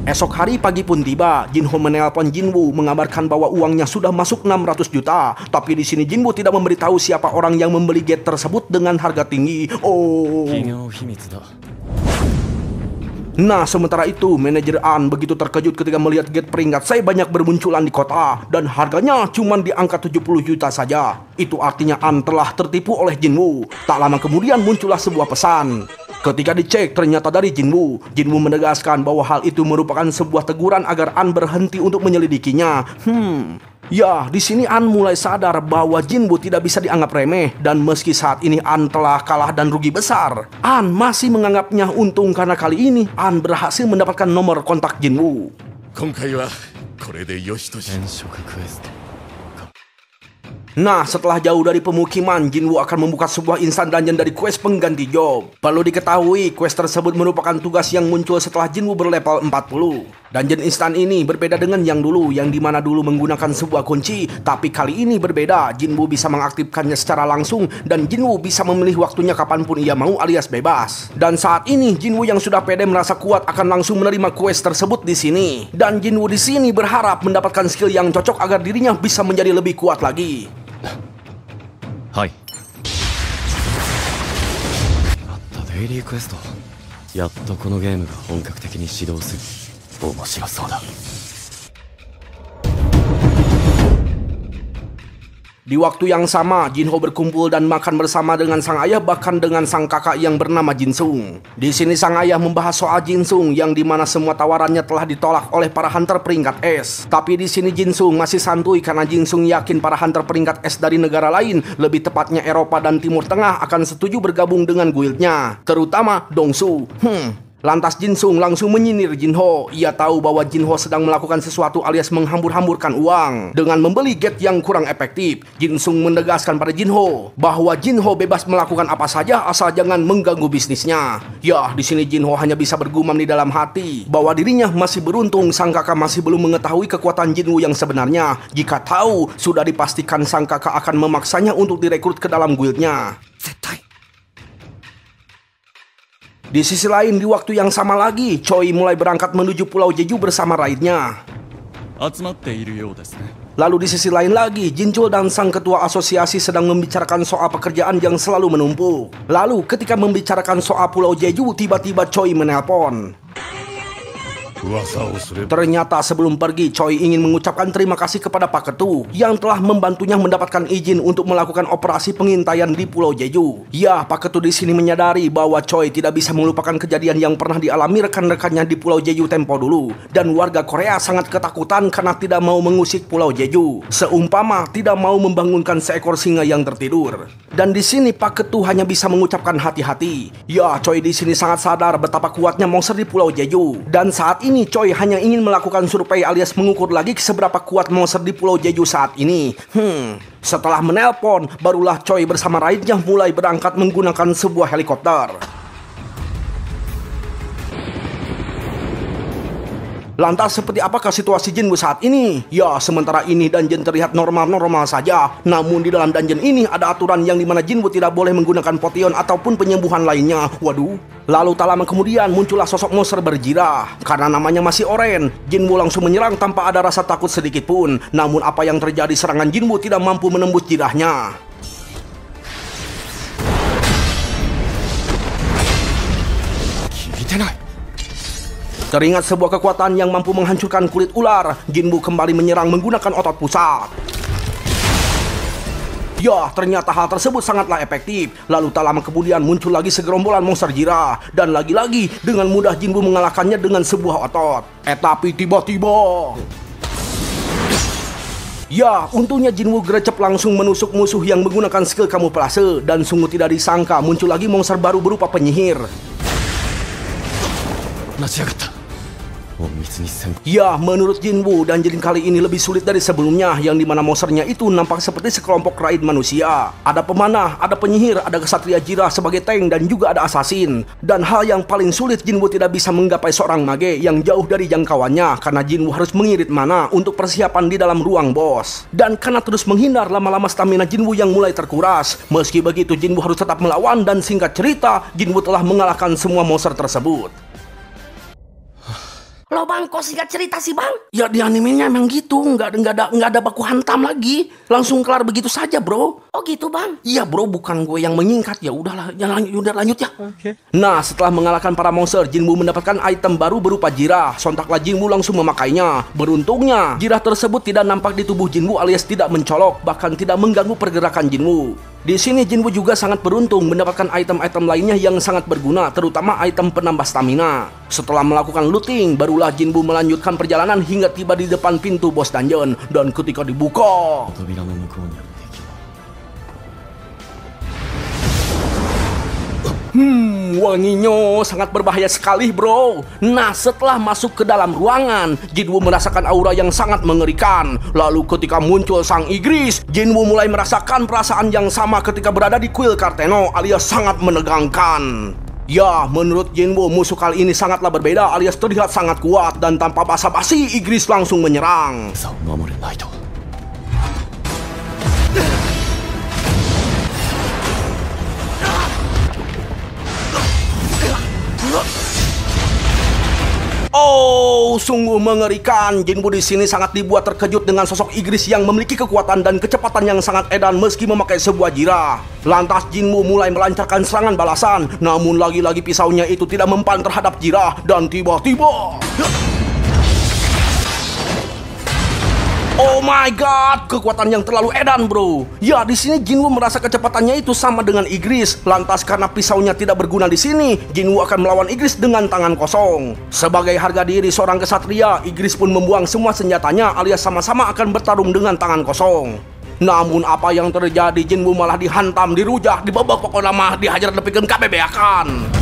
Esok hari pagi pun tiba. Jinho menelpon Jinwoo mengabarkan bahwa uangnya sudah masuk 600 juta. Tapi di sini Jinwoo tidak memberitahu siapa orang yang membeli gate tersebut dengan harga tinggi. Oh. Nah, sementara itu manajer An begitu terkejut ketika melihat gate peringkat C banyak bermunculan di kota dan harganya cuma di angka 70 juta saja. Itu artinya An telah tertipu oleh Jinwoo. Tak lama kemudian muncullah sebuah pesan. Ketika dicek ternyata dari Jinwoo. Jinwoo menegaskan bahwa hal itu merupakan sebuah teguran agar An berhenti untuk menyelidikinya. Ya, di sini An mulai sadar bahwa Jinwoo tidak bisa dianggap remeh, dan meski saat ini An telah kalah dan rugi besar, An masih menganggapnya untung karena kali ini An berhasil mendapatkan nomor kontak Jinwoo. 今回はこれでよしとし。 Nah, setelah jauh dari pemukiman, Jinwoo akan membuka sebuah instan dungeon dari quest pengganti job. Perlu diketahui, quest tersebut merupakan tugas yang muncul setelah Jinwoo berlevel 40. Dungeon instan ini berbeda dengan yang dulu, yang dimana dulu menggunakan sebuah kunci. Tapi kali ini berbeda, Jinwoo bisa mengaktifkannya secara langsung, dan Jinwoo bisa memilih waktunya kapanpun ia mau alias bebas. Dan saat ini, Jinwoo yang sudah pede merasa kuat akan langsung menerima quest tersebut di sini. Dan Jinwoo di sini berharap mendapatkan skill yang cocok agar dirinya bisa menjadi lebih kuat lagi. はい。あったデイリークエスト。やっとこのゲームが本格的に始動する。面白そうだ。 Di waktu yang sama, Jinho berkumpul dan makan bersama dengan sang ayah, bahkan dengan sang kakak yang bernama Jinsung. Di sini sang ayah membahas soal Jinsung yang dimana semua tawarannya telah ditolak oleh para hunter peringkat S. Tapi di sini Jinsung masih santuy karena Jinsung yakin para hunter peringkat S dari negara lain, lebih tepatnya Eropa dan Timur Tengah, akan setuju bergabung dengan guildnya, terutama Dongsu. Lantas Jinsung langsung menyindir Jinho. Ia tahu bahwa Jinho sedang melakukan sesuatu alias menghambur-hamburkan uang dengan membeli gate yang kurang efektif. Jinsung menegaskan pada Jinho bahwa Jinho bebas melakukan apa saja asal jangan mengganggu bisnisnya. Ya, di sini Jinho hanya bisa bergumam di dalam hati bahwa dirinya masih beruntung sang kakak masih belum mengetahui kekuatan Jinwoo yang sebenarnya. Jika tahu, sudah dipastikan sang kakak akan memaksanya untuk direkrut ke dalam guildnya. Di sisi lain, di waktu yang sama lagi, Choi mulai berangkat menuju Pulau Jeju bersama raidnya. Lalu di sisi lain lagi, Jinchul dan sang ketua asosiasi sedang membicarakan soal pekerjaan yang selalu menumpuk. Lalu ketika membicarakan soal Pulau Jeju, tiba-tiba Choi menelpon. 噂をすれば Ternyata sebelum pergi, Choi ingin mengucapkan terima kasih kepada Pak Ketu yang telah membantunya mendapatkan izin untuk melakukan operasi pengintaian di Pulau Jeju. Ya, Pak Ketu di sini menyadari bahwa Choi tidak bisa melupakan kejadian yang pernah dialami rekan-rekannya di Pulau Jeju tempo dulu, dan warga Korea sangat ketakutan karena tidak mau mengusik Pulau Jeju, seumpama tidak mau membangunkan seekor singa yang tertidur. Dan di sini Pak Ketu hanya bisa mengucapkan hati-hati. Ya, Choi di sini sangat sadar betapa kuatnya monster di Pulau Jeju, dan saat ini Choi hanya ingin melakukan survei alias mengukur lagi seberapa kuat monster di Pulau Jeju saat ini. Setelah menelpon, barulah Choi bersama raidnya mulai berangkat menggunakan sebuah helikopter. Lantas seperti apakah situasi Jinwoo saat ini? Ya, sementara ini dungeon terlihat normal-normal saja. Namun di dalam dungeon ini ada aturan yang dimana Jinwoo tidak boleh menggunakan potion ataupun penyembuhan lainnya. Waduh. Lalu tak lama kemudian muncullah sosok monster berjirah. Karena namanya masih Oren, Jinwoo langsung menyerang tanpa ada rasa takut sedikit pun. Namun apa yang terjadi, serangan Jinwoo tidak mampu menembus jirahnya. Teringat sebuah kekuatan yang mampu menghancurkan kulit ular, Jinwoo kembali menyerang menggunakan otot pusat. Ya, ternyata hal tersebut sangatlah efektif. Lalu tak lama kemudian muncul lagi segerombolan monster jirah. Dan lagi-lagi dengan mudah Jinwoo mengalahkannya dengan sebuah otot. Tapi tiba-tiba... Ya, untungnya Jinwoo gercep langsung menusuk musuh yang menggunakan skill kamuflase. Dan sungguh tidak disangka muncul lagi monster baru berupa penyihir. Ya, menurut Jinwoo, dungeon kali ini lebih sulit dari sebelumnya, yang dimana monsternya itu nampak seperti sekelompok raid manusia. Ada pemanah, ada penyihir, ada kesatria jirah sebagai tank, dan juga ada assassin. Dan hal yang paling sulit, Jinwoo tidak bisa menggapai seorang mage yang jauh dari jangkauannya, karena Jinwoo harus mengirit mana untuk persiapan di dalam ruang bos. Dan karena terus menghindar, lama-lama stamina Jinwoo yang mulai terkuras. Meski begitu, Jinwoo harus tetap melawan, dan singkat cerita, Jinwoo telah mengalahkan semua monster tersebut. Loh bang, kok singkat cerita sih bang? Ya di animenya emang gitu, nggak ada baku hantam lagi, langsung kelar begitu saja bro. Oh gitu bang? Iya bro, bukan gue yang menyingkat. Ya udahlah, lanjut ya. Okay. Nah, setelah mengalahkan para monster, Jinwoo mendapatkan item baru berupa jirah. Sontaklah Jinwoo langsung memakainya. Beruntungnya, jirah tersebut tidak nampak di tubuh Jinwoo alias tidak mencolok, bahkan tidak mengganggu pergerakan Jinwoo. Di sini Jinwoo juga sangat beruntung mendapatkan item-item lainnya yang sangat berguna, terutama item penambah stamina. Setelah melakukan looting, barulah Jinwoo melanjutkan perjalanan hingga tiba di depan pintu bos dungeon. Dan ketika dibuka, wanginya sangat berbahaya sekali bro. Nah, setelah masuk ke dalam ruangan, Jinwoo merasakan aura yang sangat mengerikan. Lalu ketika muncul sang Igris, Jinwoo mulai merasakan perasaan yang sama ketika berada di kuil Karteno alias sangat menegangkan. Ya, menurut Jinwoo musuh kali ini sangatlah berbeda alias terlihat sangat kuat. Dan tanpa basa-basi, Igris langsung menyerang. Oh, sungguh mengerikan. Jinwoo di sini sangat dibuat terkejut dengan sosok Igris yang memiliki kekuatan dan kecepatan yang sangat edan meski memakai sebuah jirah. Lantas Jinwoo mulai melancarkan serangan balasan, namun lagi-lagi pisaunya itu tidak mempan terhadap jirah dan tiba-tiba... Oh my god, kekuatan yang terlalu edan bro. Ya, di sini Jinwoo merasa kecepatannya itu sama dengan Igris. Lantas karena pisaunya tidak berguna di sini, Jinwoo akan melawan Igris dengan tangan kosong. Sebagai harga diri seorang kesatria, Igris pun membuang semua senjatanya alias sama-sama akan bertarung dengan tangan kosong. Namun apa yang terjadi, Jinwoo malah dihantam, dirujak, dibebek, pokoknya mah dihajar depikeun kabebeakan.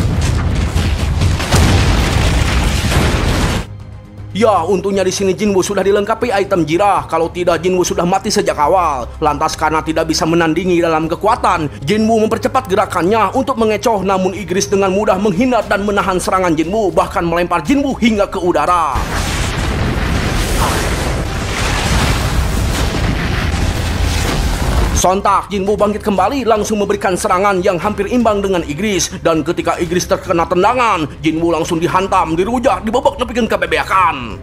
Ya, untungnya di sini Jinwoo sudah dilengkapi item jirah. Kalau tidak, Jinwoo sudah mati sejak awal. Lantas karena tidak bisa menandingi dalam kekuatan, Jinwoo mempercepat gerakannya untuk mengecoh. Namun Igris dengan mudah menghindar dan menahan serangan Jinwoo, bahkan melempar Jinwoo hingga ke udara. Sontak Jinwoo bangkit kembali, langsung memberikan serangan yang hampir imbang dengan Igris. Dan ketika Igris terkena tendangan, Jinwoo langsung dihantam, dirujak, dibobok nepikeun kabebeakan.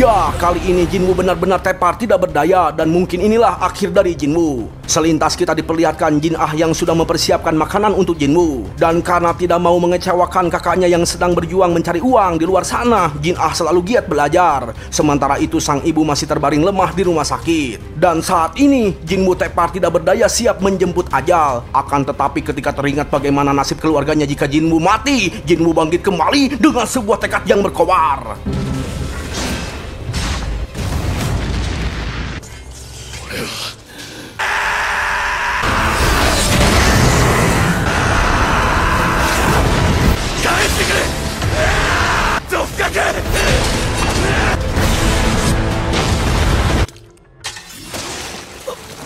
Ya, kali ini Jinwoo benar-benar tepar tidak berdaya dan mungkin inilah akhir dari Jinwoo. Selintas kita diperlihatkan Jin Ah yang sudah mempersiapkan makanan untuk Jinwoo. Dan karena tidak mau mengecewakan kakaknya yang sedang berjuang mencari uang di luar sana, Jin Ah selalu giat belajar. Sementara itu sang ibu masih terbaring lemah di rumah sakit. Dan saat ini Jinwoo tepar tidak berdaya siap menjemput ajal. Akan tetapi ketika teringat bagaimana nasib keluarganya jika Jinwoo mati, Jinwoo bangkit kembali dengan sebuah tekad yang berkobar.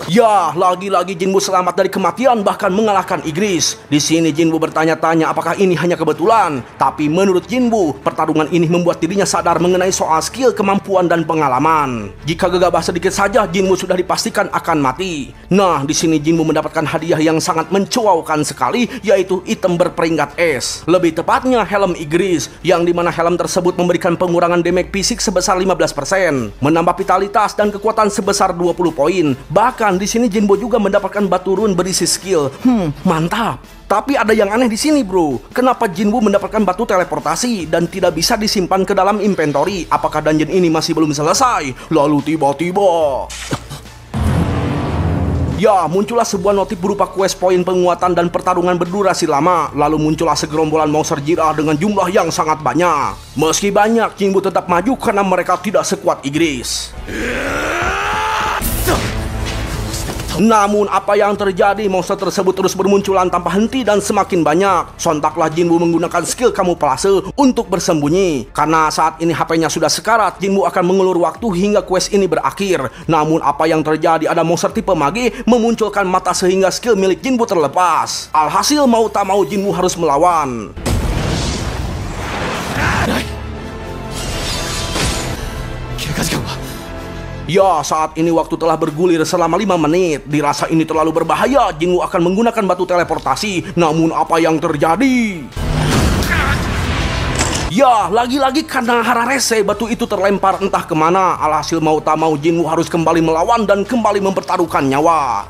Ya, lagi-lagi Jinwoo selamat dari kematian bahkan mengalahkan Igris. Di sini Jinwoo bertanya-tanya apakah ini hanya kebetulan. Tapi menurut Jinwoo, pertarungan ini membuat dirinya sadar mengenai soal skill, kemampuan, dan pengalaman. Jika gegabah sedikit saja, Jinwoo sudah dipastikan akan mati. Nah, di sini Jinwoo mendapatkan hadiah yang sangat mencewaukan sekali, yaitu item berperingkat S. Lebih tepatnya helm Igris, yang dimana helm tersebut memberikan pengurangan damage fisik sebesar 15%, menambah vitalitas dan kekuatan sebesar 20 poin. Bahkan di sini Jinwoo juga mendapatkan batu rune berisi skill. Mantap. Tapi ada yang aneh di sini, bro. Kenapa Jinwoo mendapatkan batu teleportasi dan tidak bisa disimpan ke dalam inventory? Apakah dungeon ini masih belum selesai? Lalu tiba-tiba ya, muncullah sebuah notif berupa quest poin penguatan dan pertarungan berdurasi lama. Lalu muncullah segerombolan monster jirah dengan jumlah yang sangat banyak. Meski banyak, Jinwoo tetap maju karena mereka tidak sekuat Igris. Namun apa yang terjadi? Monster tersebut terus bermunculan tanpa henti dan semakin banyak. Sontaklah Jinwoo menggunakan skill kamuflase untuk bersembunyi. Karena saat ini HP-nya sudah sekarat, Jinwoo akan mengulur waktu hingga quest ini berakhir. Namun apa yang terjadi? Ada monster tipe mage memunculkan mata sehingga skill milik Jinwoo terlepas. Alhasil mau tak mau Jinwoo harus melawan. Ya, saat ini waktu telah bergulir selama 5 menit. Dirasa ini terlalu berbahaya, Jinwoo akan menggunakan batu teleportasi. Namun apa yang terjadi? Ya, lagi-lagi karena hara rese, batu itu terlempar entah kemana. Alhasil mau tak mau Jinwoo harus kembali melawan dan kembali mempertaruhkan nyawa.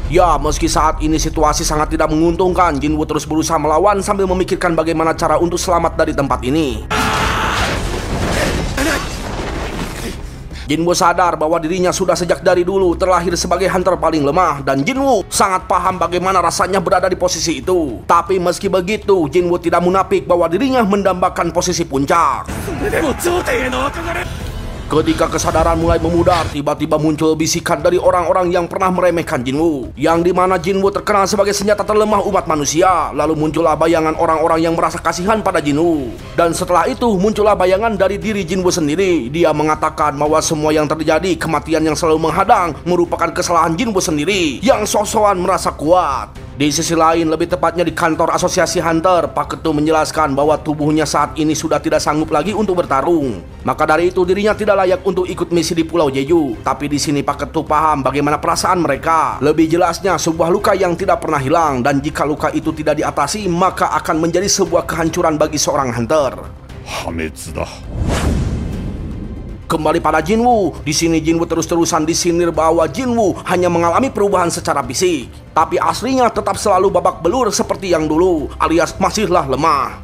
Ya, meski saat ini situasi sangat tidak menguntungkan, Jinwoo terus berusaha melawan sambil memikirkan bagaimana cara untuk selamat dari tempat ini. Jinwoo sadar bahwa dirinya sudah sejak dari dulu terlahir sebagai hunter paling lemah, dan Jinwoo sangat paham bagaimana rasanya berada di posisi itu. Tapi meski begitu, Jinwoo tidak munafik bahwa dirinya mendambakan posisi puncak. Ketika kesadaran mulai memudar, tiba-tiba muncul bisikan dari orang-orang yang pernah meremehkan Jinwoo, yang dimana Jinwoo terkenal sebagai senjata terlemah umat manusia. Lalu muncullah bayangan orang-orang yang merasa kasihan pada Jinwoo. Dan setelah itu muncullah bayangan dari diri Jinwoo sendiri. Dia mengatakan bahwa semua yang terjadi, kematian yang selalu menghadang, merupakan kesalahan Jinwoo sendiri yang sok-sokan merasa kuat. Di sisi lain, lebih tepatnya di kantor asosiasi Hunter, Pak Ketu menjelaskan bahwa tubuhnya saat ini sudah tidak sanggup lagi untuk bertarung. Maka dari itu dirinya tidak layak untuk ikut misi di Pulau Jeju. Tapi di sini Pak Ketu paham bagaimana perasaan mereka. Lebih jelasnya, sebuah luka yang tidak pernah hilang, dan jika luka itu tidak diatasi, maka akan menjadi sebuah kehancuran bagi seorang Hunter. Kembali pada Jinwoo, di sini Jinwoo terus-terusan disindir bahwa Jinwoo hanya mengalami perubahan secara fisik, tapi aslinya tetap selalu babak belur seperti yang dulu, alias masihlah lemah.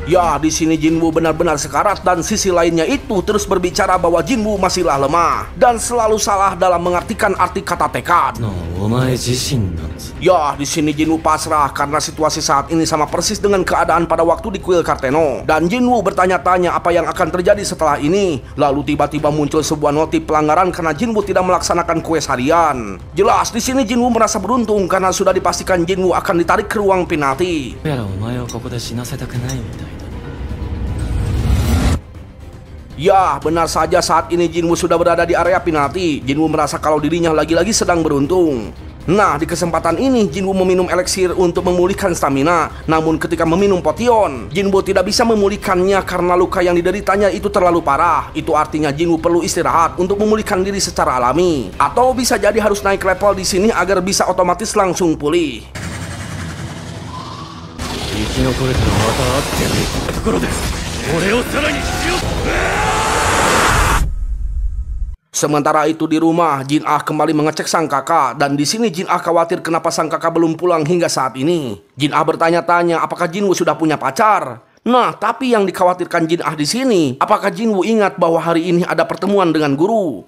Ya, di sini Jinwoo benar-benar sekarat, dan sisi lainnya itu terus berbicara bahwa Jinwoo masihlah lemah dan selalu salah dalam mengartikan arti kata tekad. Ya, di sini Jinwoo pasrah karena situasi saat ini sama persis dengan keadaan pada waktu di kuil Karteno. Dan Jinwoo bertanya-tanya apa yang akan terjadi setelah ini. Lalu tiba-tiba muncul sebuah notif pelanggaran karena Jinwoo tidak melaksanakan quest harian. Jelas di sini Jinwoo merasa beruntung karena sudah dipastikan Jinwoo akan ditarik ke ruang penalti. Ya, benar saja saat ini Jinwoo sudah berada di area penalti. Jinwoo merasa kalau dirinya lagi-lagi sedang beruntung. Nah, di kesempatan ini Jinwoo meminum eliksir untuk memulihkan stamina. Namun ketika meminum potion, Jinwoo tidak bisa memulihkannya karena luka yang dideritanya itu terlalu parah. Itu artinya Jinwoo perlu istirahat untuk memulihkan diri secara alami. Atau bisa jadi harus naik level di sini agar bisa otomatis langsung pulih. Sementara itu di rumah, Jin Ah kembali mengecek sang kakak dan di sini Jin Ah khawatir kenapa sang kakak belum pulang hingga saat ini. Jin Ah bertanya-tanya apakah Jinwoo sudah punya pacar. Nah, tapi yang dikhawatirkan Jin Ah di sini, apakah Jinwoo ingat bahwa hari ini ada pertemuan dengan guru?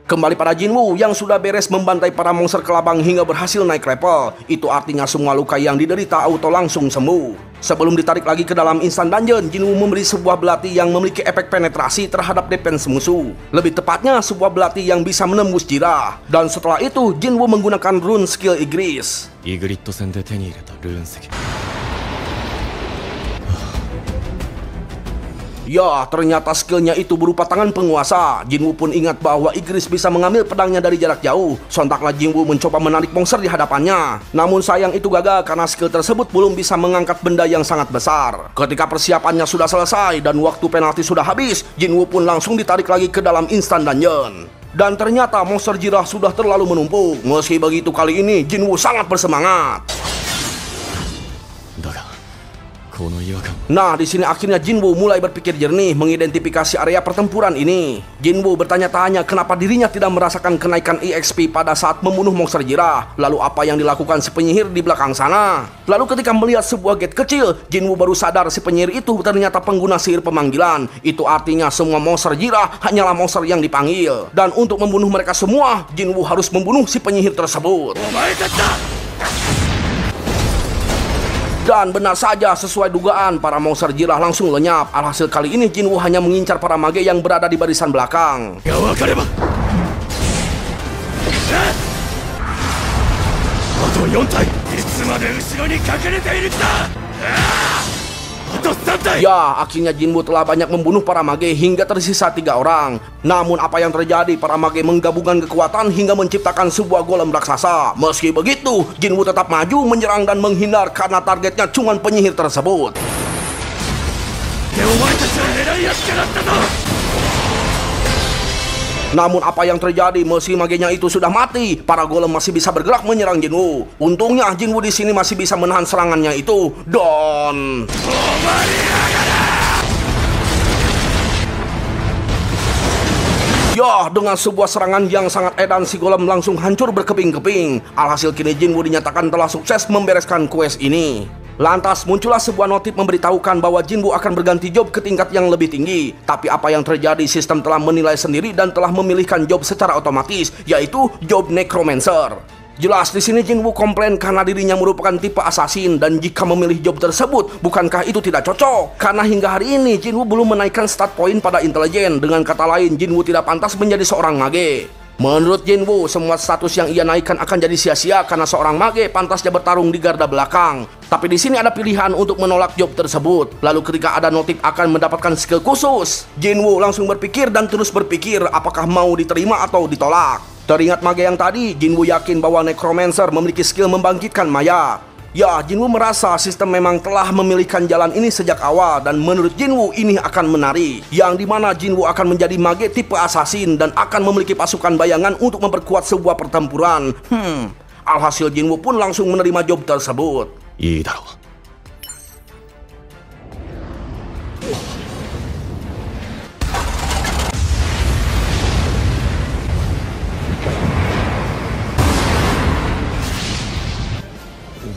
Kembali pada Jinwoo yang sudah beres membantai para monster kelabang hingga berhasil naik level. Itu artinya semua luka yang diderita auto langsung sembuh. Sebelum ditarik lagi ke dalam instant dungeon, Jinwoo memberi sebuah belati yang memiliki efek penetrasi terhadap defense musuh. Lebih tepatnya sebuah belati yang bisa menembus jirah. Dan setelah itu Jinwoo menggunakan rune skill Igris. Ya, ternyata skillnya itu berupa tangan penguasa. Jinwoo pun ingat bahwa Igris bisa mengambil pedangnya dari jarak jauh. Sontaklah Jinwoo mencoba menarik monster di hadapannya. Namun sayang itu gagal karena skill tersebut belum bisa mengangkat benda yang sangat besar. Ketika persiapannya sudah selesai dan waktu penalti sudah habis, Jinwoo pun langsung ditarik lagi ke dalam instant dungeon. Dan ternyata monster jirah sudah terlalu menumpuk. Meski begitu kali ini Jinwoo sangat bersemangat. Nah, di sini akhirnya Jinwoo mulai berpikir jernih mengidentifikasi area pertempuran ini. Jinwoo bertanya-tanya kenapa dirinya tidak merasakan kenaikan EXP pada saat membunuh monster jirah. Lalu apa yang dilakukan si penyihir di belakang sana? Lalu ketika melihat sebuah gate kecil, Jinwoo baru sadar si penyihir itu ternyata pengguna sihir pemanggilan. Itu artinya semua monster jirah hanyalah monster yang dipanggil. Dan untuk membunuh mereka semua, Jinwoo harus membunuh si penyihir tersebut. Dan benar saja, sesuai dugaan, para monster jirah langsung lenyap. Alhasil kali ini Jinwoo hanya mengincar para mage yang berada di barisan belakang. Ya, akhirnya Jinwoo telah banyak membunuh para mage hingga tersisa 3 orang. Namun apa yang terjadi, para mage menggabungkan kekuatan hingga menciptakan sebuah golem raksasa. Meski begitu, Jinwoo tetap maju menyerang dan menghindar karena targetnya cuma penyihir tersebut. Namun apa yang terjadi, meski magenya itu sudah mati, para golem masih bisa bergerak menyerang Jinwoo. Untungnya Jinwoo di sini masih bisa menahan serangannya itu. Don. Ya, dengan sebuah serangan yang sangat edan, si golem langsung hancur berkeping-keping. Alhasil kini Jinwoo dinyatakan telah sukses membereskan quest ini. Lantas muncullah sebuah notif memberitahukan bahwa Jinwoo akan berganti job ke tingkat yang lebih tinggi. Tapi apa yang terjadi, sistem telah menilai sendiri dan telah memilihkan job secara otomatis, yaitu job Necromancer. Jelas di sini Jinwoo komplain karena dirinya merupakan tipe assassin dan jika memilih job tersebut, bukankah itu tidak cocok? Karena hingga hari ini Jinwoo belum menaikkan stat point pada intelijen. Dengan kata lain, Jinwoo tidak pantas menjadi seorang mage. Menurut Jinwoo, semua status yang ia naikkan akan jadi sia-sia karena seorang mage pantasnya bertarung di garda belakang. Tapi di sini ada pilihan untuk menolak job tersebut. Lalu ketika ada notif akan mendapatkan skill khusus, Jinwoo langsung berpikir dan terus berpikir apakah mau diterima atau ditolak. Teringat mage yang tadi, Jinwoo yakin bahwa Necromancer memiliki skill membangkitkan mayat. Ya, Jinwoo merasa sistem memang telah memilihkan jalan ini sejak awal dan menurut Jinwoo ini akan menarik. Yang dimana Jinwoo akan menjadi mage tipe assassin dan akan memiliki pasukan bayangan untuk memperkuat sebuah pertempuran. Alhasil Jinwoo pun langsung menerima job tersebut.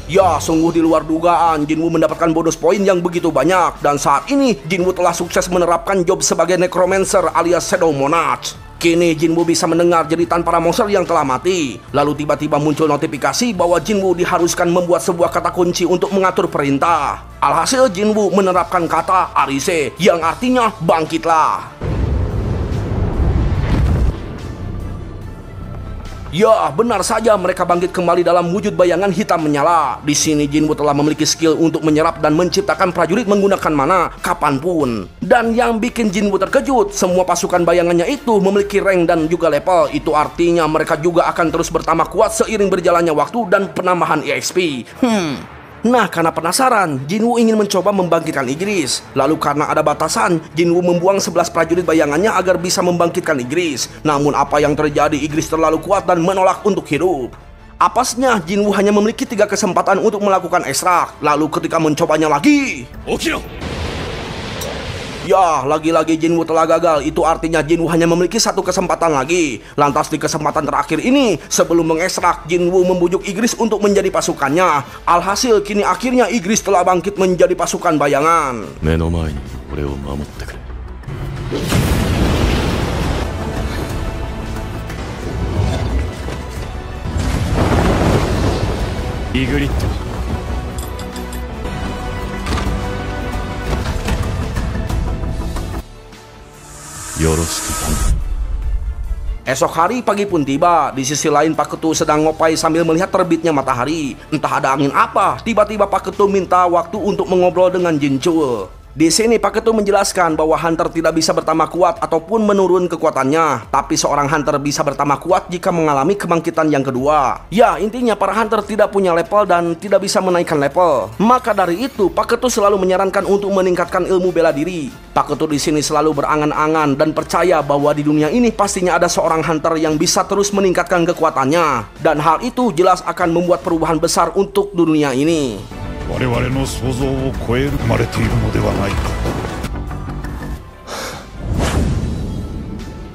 Ya, sungguh di luar dugaan, Jinwoo mendapatkan bonus poin yang begitu banyak. Dan saat ini, Jinwoo telah sukses menerapkan job sebagai Necromancer alias Shadow Monarch. Kini Jinwoo bisa mendengar jeritan para monster yang telah mati. Lalu tiba-tiba muncul notifikasi bahwa Jinwoo diharuskan membuat sebuah kata kunci untuk mengatur perintah. Alhasil Jinwoo menerapkan kata Arise yang artinya bangkitlah. Ya, benar saja mereka bangkit kembali dalam wujud bayangan hitam menyala. Di sini Jinwoo telah memiliki skill untuk menyerap dan menciptakan prajurit menggunakan mana kapanpun. Dan yang bikin Jinwoo terkejut, semua pasukan bayangannya itu memiliki rank dan juga level. Itu artinya mereka juga akan terus bertambah kuat seiring berjalannya waktu dan penambahan EXP. Nah, karena penasaran, Jinwoo ingin mencoba membangkitkan Igris. Lalu karena ada batasan, Jinwoo membuang 11 prajurit bayangannya agar bisa membangkitkan Igris. Namun apa yang terjadi, Igris terlalu kuat dan menolak untuk hidup. Apasnya, Jinwoo hanya memiliki 3 kesempatan untuk melakukan ekstrak. Lalu ketika mencobanya lagi, Okiro! ya, lagi-lagi Jinwoo telah gagal. Itu artinya Jinwoo hanya memiliki 1 kesempatan lagi. Lantas di kesempatan terakhir ini, sebelum mengekstrak, Jinwoo membujuk Igris untuk menjadi pasukannya. Alhasil kini akhirnya Igris telah bangkit menjadi pasukan bayangan. 目の前に俺を守ってくれ。イグリット。よろしく頼む。 Esok hari pagi pun tiba. Di sisi lain Pak Ketu sedang ngopai sambil melihat terbitnya matahari. Entah ada angin apa, tiba-tiba Pak Ketu minta waktu untuk mengobrol dengan Jin Chul. Di sini Pak Ketu menjelaskan bahwa Hunter tidak bisa bertambah kuat ataupun menurun kekuatannya, tapi seorang Hunter bisa bertambah kuat jika mengalami kebangkitan yang kedua. Ya, intinya para Hunter tidak punya level dan tidak bisa menaikkan level. Maka dari itu, Pak Ketu selalu menyarankan untuk meningkatkan ilmu bela diri. Pak Ketu di sini selalu berangan-angan dan percaya bahwa di dunia ini pastinya ada seorang Hunter yang bisa terus meningkatkan kekuatannya. Dan hal itu jelas akan membuat perubahan besar untuk dunia ini. 我々の想像を超える生まれているのではないか。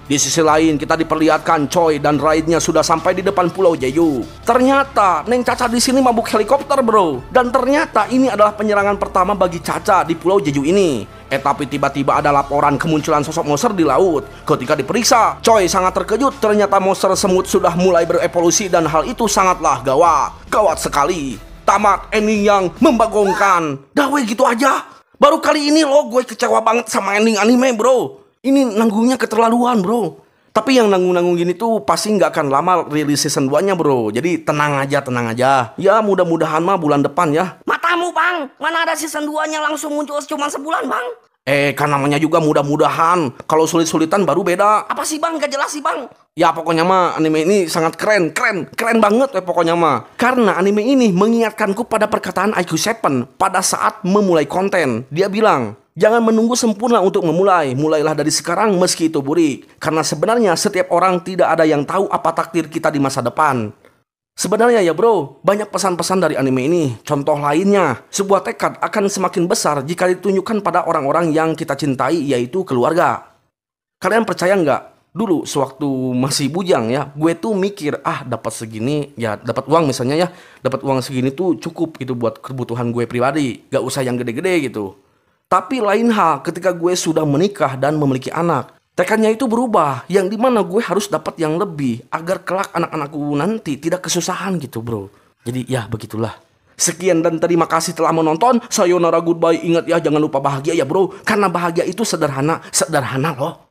Di sisi lain kita diperlihatkan Choi dan raidnya sudah sampai di depan Pulau Jeju. Ternyata Neng Caca di sini mabuk helikopter, bro. Dan ternyata ini adalah penyerangan pertama bagi Caca di Pulau Jeju ini. Tapi tiba-tiba ada laporan kemunculan sosok monster di laut. Ketika diperiksa, Choi sangat terkejut. Ternyata monster semut sudah mulai berevolusi dan hal itu sangatlah gawat. Gawat sekali. Tamat ending yang membagongkan. Dah weh gitu aja. Baru kali ini loh gue kecewa banget sama ending anime, bro. Ini nanggungnya keterlaluan, bro. Tapi yang nanggung-nanggung gini tuh pasti nggak akan lama rilis season 2-nya, bro. Jadi tenang aja. Ya mudah-mudahan mah bulan depan ya. Matamu, Bang. Mana ada season 2-nya langsung muncul cuma sebulan, Bang? Kan namanya juga mudah-mudahan. Kalau sulit-sulitan baru beda. Apa sih, Bang? Gak jelas sih, Bang. Ya pokoknya mah anime ini sangat keren banget pokoknya mah. Karena anime ini mengingatkanku pada perkataan IQ7 pada saat memulai konten. Dia bilang, jangan menunggu sempurna untuk memulai. Mulailah dari sekarang meski itu buruk. Karena sebenarnya setiap orang tidak ada yang tahu apa takdir kita di masa depan. Sebenarnya ya bro, banyak pesan-pesan dari anime ini. Contoh lainnya, sebuah tekad akan semakin besar jika ditunjukkan pada orang-orang yang kita cintai, yaitu keluarga. Kalian percaya nggak? Dulu sewaktu masih bujang ya, gue tuh mikir, dapat segini, ya dapat uang misalnya ya, dapat uang segini tuh cukup gitu buat kebutuhan gue pribadi, gak usah yang gede-gede gitu. Tapi lain hal ketika gue sudah menikah dan memiliki anak. Tekadnya itu berubah, yang dimana gue harus dapat yang lebih agar kelak anak-anakku nanti tidak kesusahan gitu bro. Jadi ya begitulah. Sekian dan terima kasih telah menonton. Sayonara, goodbye. Ingat ya, jangan lupa bahagia ya bro. Karena bahagia itu sederhana loh.